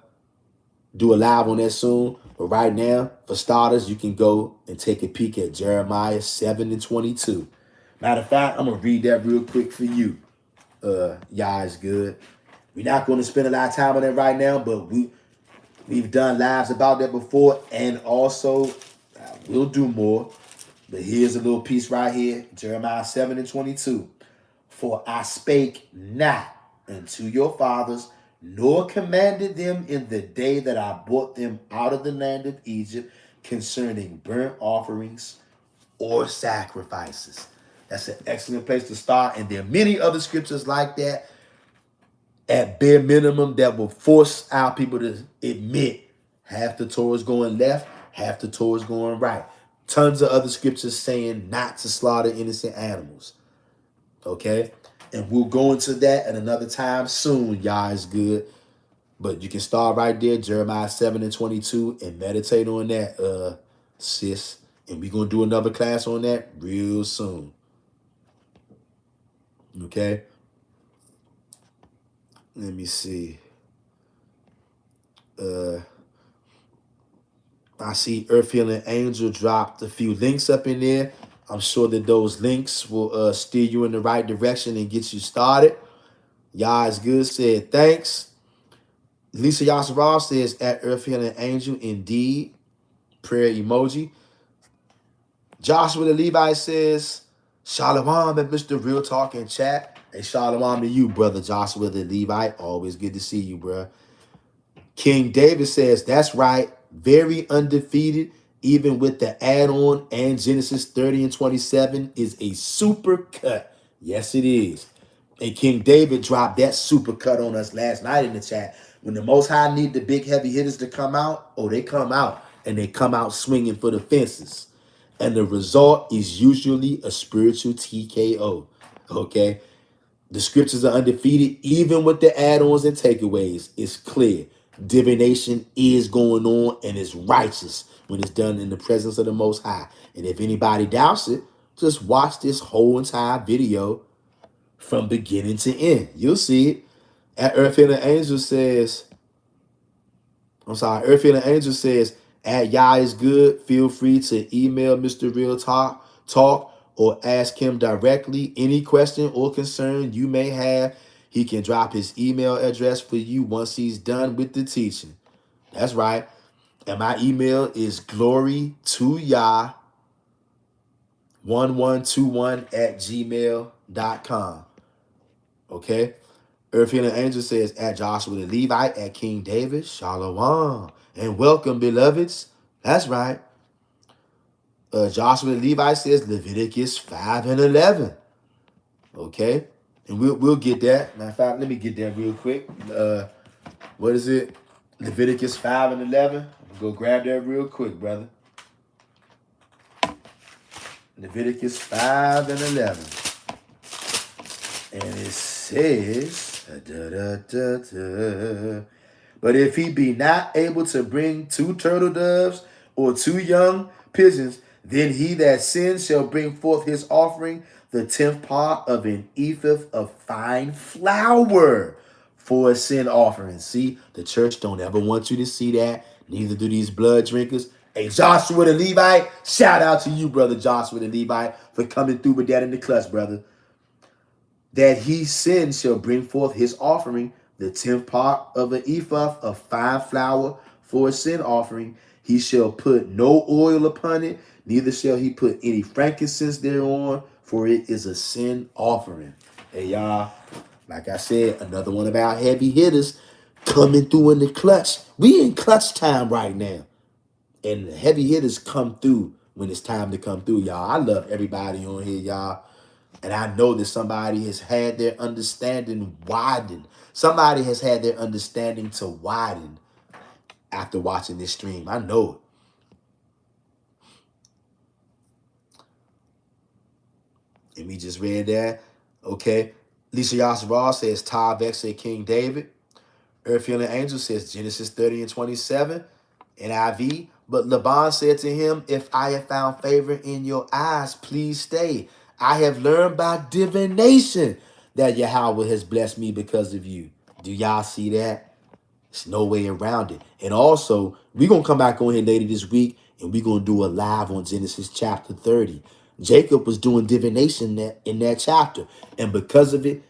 [SPEAKER 1] do a live on that soon. But right now, for starters, you can go and take a peek at Jeremiah 7:22. Matter of fact, I'm going to read that real quick for you. Yah's Good. We're not going to spend a lot of time on that right now, but we've done lives about that before, and also we'll do more. But here's a little piece right here, Jeremiah 7:22. For I spake not unto your fathers, nor commanded them in the day that I brought them out of the land of Egypt concerning burnt offerings or sacrifices. That's an excellent place to start. And there are many other scriptures like that at bare minimum that will force our people to admit half the Torah is going left, half the Torah is going right. Tons of other scriptures saying not to slaughter innocent animals. Okay? And we'll go into that at another time soon, y'all. Is good. But you can start right there, Jeremiah 7:22, and meditate on that, sis. And we're going to do another class on that real soon. Okay? Let me see. I see Earth Healing Angel dropped a few links up in there. I'm sure that those links will steer you in the right direction and get you started. Y'all is good. Said thanks. Lisa Yasserall says at Earth Healing Angel, indeed. Prayer emoji. Joshua the Levite says, Shalom at Mr. Real Talk in chat. Hey, shalom to you, brother Joshua the Levite. Always good to see you, bro. King David says, that's right. Very undefeated even with the add-on, and Genesis 30 and 27 is a super cut. Yes, it is. And King David dropped that super cut on us last night in the chat. When the Most High need the big heavy hitters to come out, oh, they come out. And they come out swinging for the fences. And the result is usually a spiritual TKO. Okay? The scriptures are undefeated, even with the add-ons and takeaways. It's clear. Divination is going on and it's righteous when it's done in the presence of the Most High. And if anybody doubts it, just watch this whole entire video from beginning to end. You'll see it. Earth and the Angel says, Earth and the Angel says, at Yah is good. Feel free to email Mr. Real Talk or ask him directly any question or concern you may have. He can drop his email address for you once he's done with the teaching. That's right. And my email is glory2yah1121@gmail.com. Okay? Earth and the Angel says, at Joshua the Levite, at King David, Shalom. And welcome, beloveds. That's right. Joshua the Levite says Leviticus 5 and 11. Okay? And we'll get that. Matter of fact, let me get that real quick. What is it? Leviticus 5 and 11. Go grab that real quick, brother. Leviticus 5 and 11. And it says, but if he be not able to bring 2 turtle doves or 2 young pigeons, then he that sins shall bring forth his offering, the 10th part of an ephah of fine flour for a sin offering. See, the church don't ever want you to see that. Neither do these blood drinkers. Hey, Joshua the Levite, shout out to you, brother Joshua the Levite, for coming through with that in the clutch, brother. That he sin shall bring forth his offering, the 10th part of an ephah of fine flour for a sin offering. He shall put no oil upon it, neither shall he put any frankincense thereon, for it is a sin offering. Hey, y'all, like I said, another one of our heavy hitters coming through in the clutch. We in clutch time right now. And the heavy hitters come through when it's time to come through, y'all. I love everybody on here, y'all. And I know that somebody has had their understanding widen. Somebody has had their understanding to widen after watching this stream. I know it. And we just read that. Okay. Lisa Yasser says, Todd Vex said King David. Earth and the Angel says Genesis 30 and 27. NIV. But Laban said to him, if I have found favor in your eyes, please stay. I have learned by divination that Yahawah has blessed me because of you. Do y'all see that? There's no way around it. And also, we're going to come back on here later this week, and we're going to do a live on Genesis chapter 30. Jacob was doing divination in that chapter. And because of it,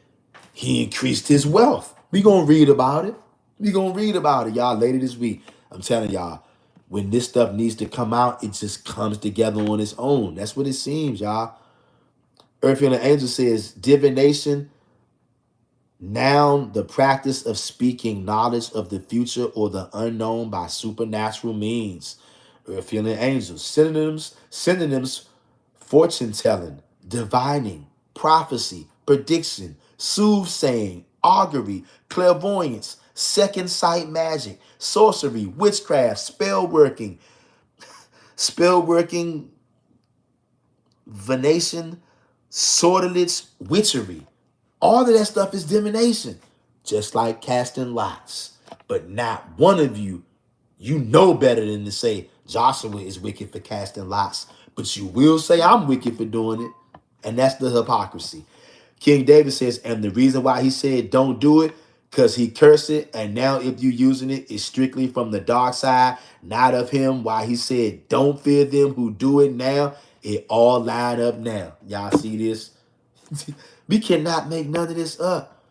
[SPEAKER 1] he increased his wealth. We're going to read about it. We're going to read about it, y'all, later this week. I'm telling y'all, when this stuff needs to come out, it just comes together on its own. That's what it seems, y'all. Earth and the Angel says, divination, noun, the practice of speaking knowledge of the future or the unknown by supernatural means. Earth and the Angels, synonyms, fortune telling, divining, prophecy, prediction, soothsaying, augury, clairvoyance, second sight magic, sorcery, witchcraft, spell working, divination, sortilege, witchery. All of that stuff is divination, just like casting lots. But not one of you know better than to say Joshua is wicked for casting lots, but you will say I'm wicked for doing it. And that's the hypocrisy. King David says, and the reason why he said don't do it, because he cursed it, and now if you're using it, it's strictly from the dark side, not of him. Why he said don't fear them who do it now, it all lined up now. Y'all see this? We cannot make none of this up.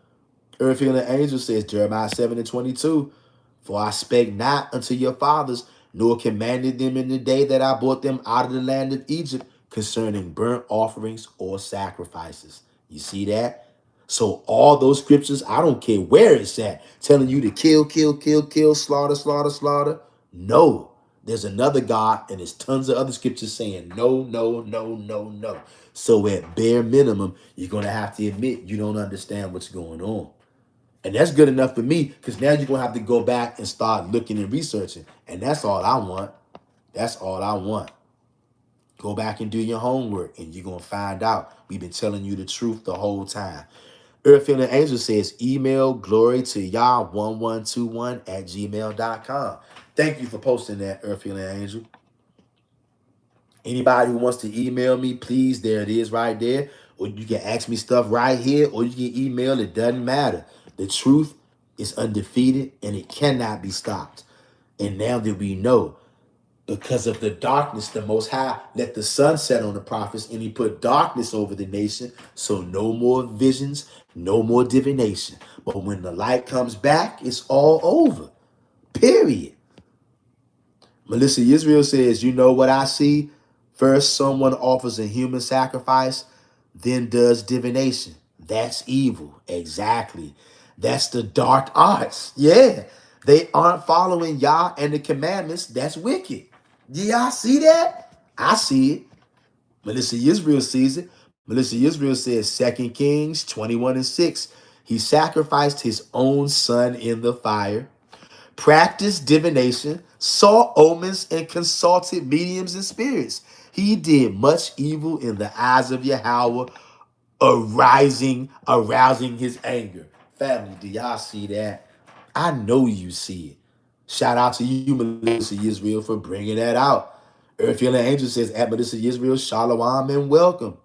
[SPEAKER 1] Earth and the Angel says, Jeremiah 7 and 22, for I spake not unto your fathers, nor commanded them in the day that I brought them out of the land of Egypt concerning burnt offerings or sacrifices. You see that? So all those scriptures, I don't care where it's at, telling you to kill, slaughter. No, There's another God, and there's tons of other scriptures saying no, no, no, no, no. So at bare minimum, you're going to have to admit you don't understand what's going on. And that's good enough for me, because now you're going to have to go back and start looking and researching. And that's all I want. That's all I want. Go back and do your homework, and you're going to find out we've been telling you the truth the whole time. Earth Healing Angel says, email glory to Yah1121 at gmail.com. Thank you for posting that, Earth Healing Angel. Anybody who wants to email me, please, there it is right there. Or you can ask me stuff right here, or you can email. It doesn't matter. The truth is undefeated, and it cannot be stopped. And now that we know, because of the darkness, the Most High let the sun set on the prophets, and he put darkness over the nation. So no more visions, no more divination. But when the light comes back, it's all over. Period. Melissa Israel says, you know what I see? First, someone offers a human sacrifice, then does divination. That's evil. Exactly. That's the dark arts. Yeah. They aren't following Yah and the commandments. That's wicked. Do y'all see that? I see it. Melissa Israel sees it. Melissa Israel says 2 Kings 21:6. He sacrificed his own son in the fire, practiced divination, saw omens, and consulted mediums and spirits. He did much evil in the eyes of Yahawah, arousing his anger. Family, do y'all see that? I know you see it. Shout out to you, Melissa Israel, for bringing that out. Earth Healing Angel says, at Melissa Israel, shalom and welcome.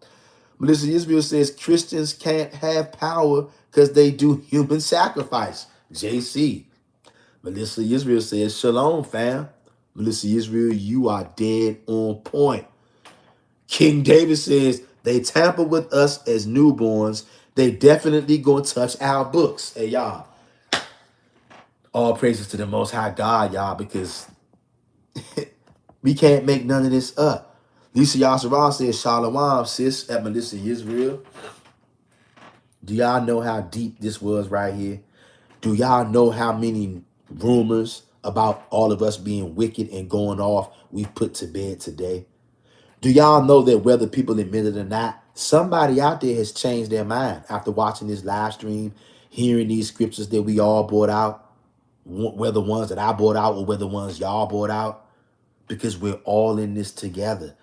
[SPEAKER 1] Melissa Israel says, Christians can't have power because they do human sacrifice. JC. Melissa Israel says, shalom, fam. Melissa Israel, you are dead on point. King David says, they tamper with us as newborns. They definitely gonna touch our books. Hey, y'all. All praises to the Most High God, y'all, because we can't make none of this up. Lisa Yasharon says, shalom, sis, at Melissa Israel. Do y'all know how deep this was right here? Do y'all know how many rumors about all of us being wicked and going off we've put to bed today? Do y'all know that whether people admit it or not, somebody out there has changed their mind after watching this live stream, hearing these scriptures that we all brought out, whether ones that I brought out or whether ones y'all brought out, because we're all in this together.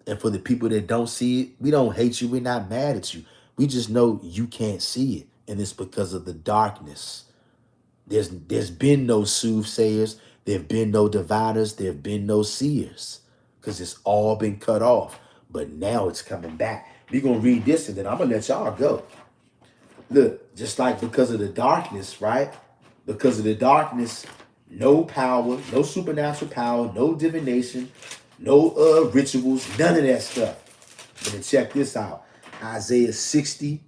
[SPEAKER 1] And for the people that don't see it, we don't hate you. We're not mad at you. We just know you can't see it. And it's because of the darkness. There's been no soothsayers. There have been no diviners. There have been no seers. Because it's all been cut off. But now it's coming back. We're going to read this and then I'm going to let y'all go. Look, just like because of the darkness, right? Because of the darkness, no power, no supernatural power, no divination, no rituals, none of that stuff. But then check this out. Isaiah 60,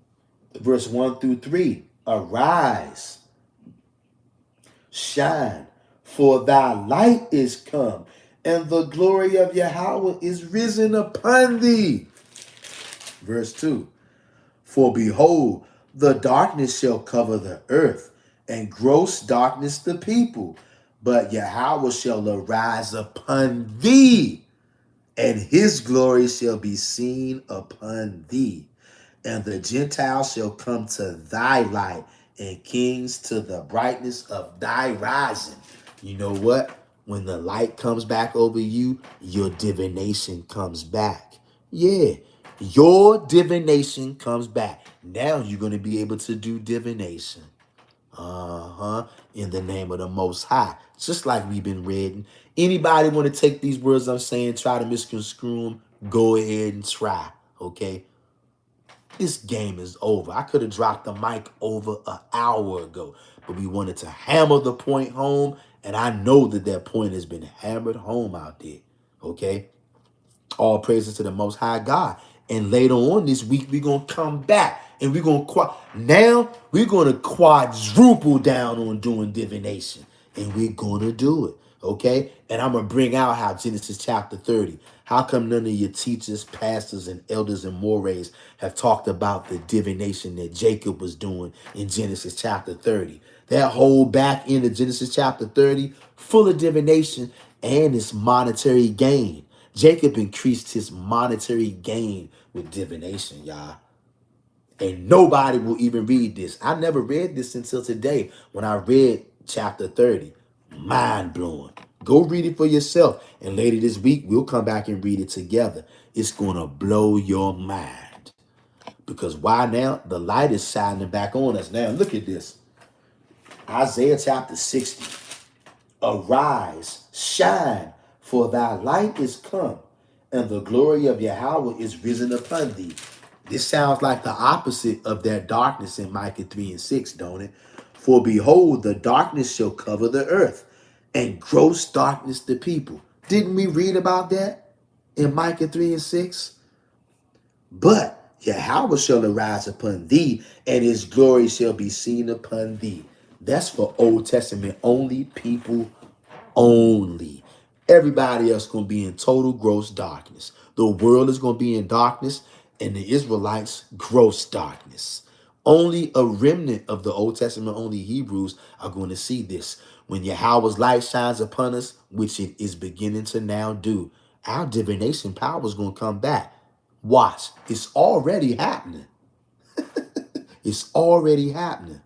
[SPEAKER 1] verse 1-3. Arise, shine, for thy light is come, and the glory of Yahawah is risen upon thee. Verse 2. For behold, the darkness shall cover the earth, and gross darkness the people. But Yahawah shall arise upon thee, and his glory shall be seen upon thee. And the Gentiles shall come to thy light, and kings to the brightness of thy rising. You know what? When the light comes back over you, your divination comes back. Yeah, your divination comes back. Now you're going to be able to do divination. In the name of the Most High. Just like we've been reading. Anybody want to take these words I'm saying, try to misconstrue them, go ahead and try, okay? This game is over. I could have dropped the mic over an hour ago, but we wanted to hammer the point home, and I know that that point has been hammered home out there, okay? All praises to the Most High God. And later on this week, we're going to come back and we're going to quadruple down on doing divination. And we're going to do it. Okay? And I'm going to bring out how Genesis chapter 30. How come none of your teachers, pastors, and elders and mores have talked about the divination that Jacob was doing in Genesis chapter 30? That whole back end of Genesis chapter 30, full of divination. and its monetary gain. Jacob increased his monetary gain with divination, y'all. And nobody will even read this. I never read this until today when I read chapter 30. Mind blowing. Go read it for yourself. And later this week, we'll come back and read it together. It's going to blow your mind. Because why now? The light is shining back on us now. Look at this. Isaiah chapter 60. Arise, shine, for thy light is come, and the glory of Yahawah is risen upon thee. This sounds like the opposite of that darkness in Micah 3 and 6, don't it? For behold, the darkness shall cover the earth, and gross darkness the people. Didn't we read about that in Micah 3 and 6? But Yahawah shall arise upon thee, and his glory shall be seen upon thee. That's for Old Testament only people only. Everybody else going to be in total gross darkness. The world is going to be in darkness, and the Israelites gross darkness. Only a remnant of the Old Testament only Hebrews are going to see this. When Yahweh's light shines upon us, which it is beginning to now do, our divination power is going to come back. Watch. It's already happening. It's already happening.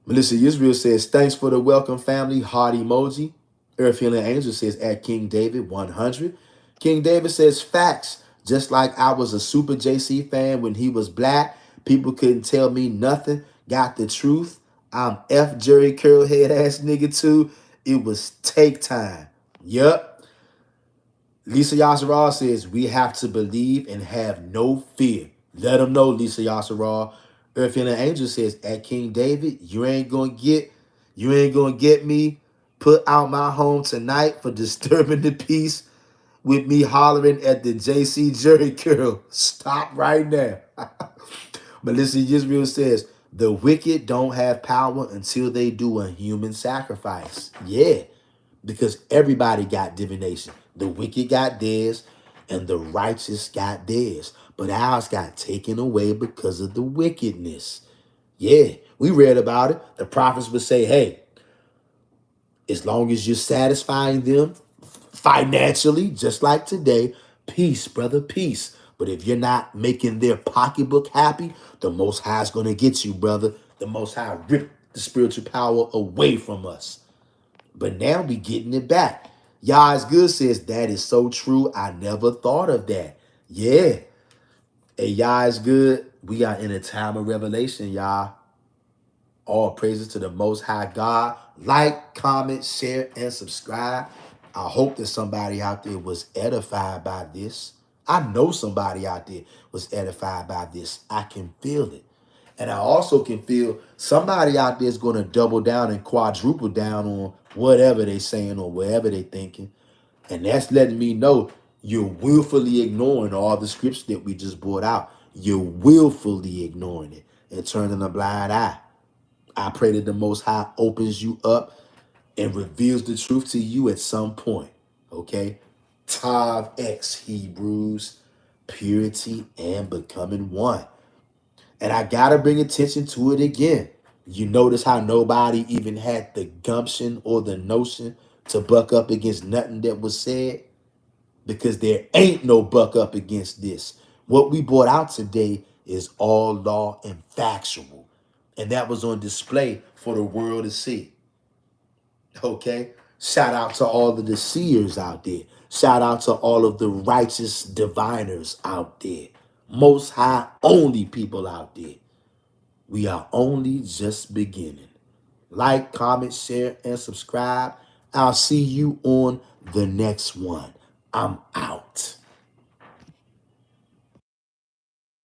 [SPEAKER 1] Melissa Israel says, thanks for the welcome, family. Heart emoji. Earth Healing Angel says, at King David 100. King David says, facts. Just like I was a super JC fan when he was black. People couldn't tell me nothing. Got the truth. I'm F Jerry Curlhead ass nigga too. It was take time. Yup. Lisa Yasharal says, we have to believe and have no fear. Let them know, Lisa Yasharal. Earth and the Angel says, at King David, you ain't gonna get me put out my home tonight for disturbing the peace with me hollering at the JC Jerry Curl. Stop right now. Melissa Israel says, the wicked don't have power until they do a human sacrifice. Yeah, because everybody got divination. The wicked got theirs and the righteous got theirs. But ours got taken away because of the wickedness. Yeah, we read about it. The prophets would say, hey, as long as you're satisfying them financially, just like today, peace, brother, peace. But if you're not making their pocketbook happy, the Most High is going to get you, brother. The Most High ripped the spiritual power away from us. But now we getting it back. Yah is good says, that is so true. I never thought of that. Yeah. Hey, Yah is good. We are in a time of revelation, y'all. All praises to the Most High God. Like, comment, share, and subscribe. I hope that somebody out there was edified by this. I know somebody out there was edified by this. I can feel it. And I also can feel somebody out there is going to double down and quadruple down on whatever they saying or whatever they thinking. And that's letting me know you're willfully ignoring all the scripts that we just brought out. You're willfully ignoring it and turning a blind eye. I pray that the Most High opens you up and reveals the truth to you at some point. Okay? Tav X Hebrews, purity and becoming one. And I got to bring attention to it again. You notice how nobody even had the gumption or the notion to buck up against nothing that was said? Because there ain't no buck up against this. What we brought out today is all law and factual. And that was on display for the world to see. Okay? Shout out to all of the seers out there. Shout out to all of the righteous diviners out there. Most High only people out there. We are only just beginning. Like, comment, share, and subscribe. I'll see you on the next one. I'm out.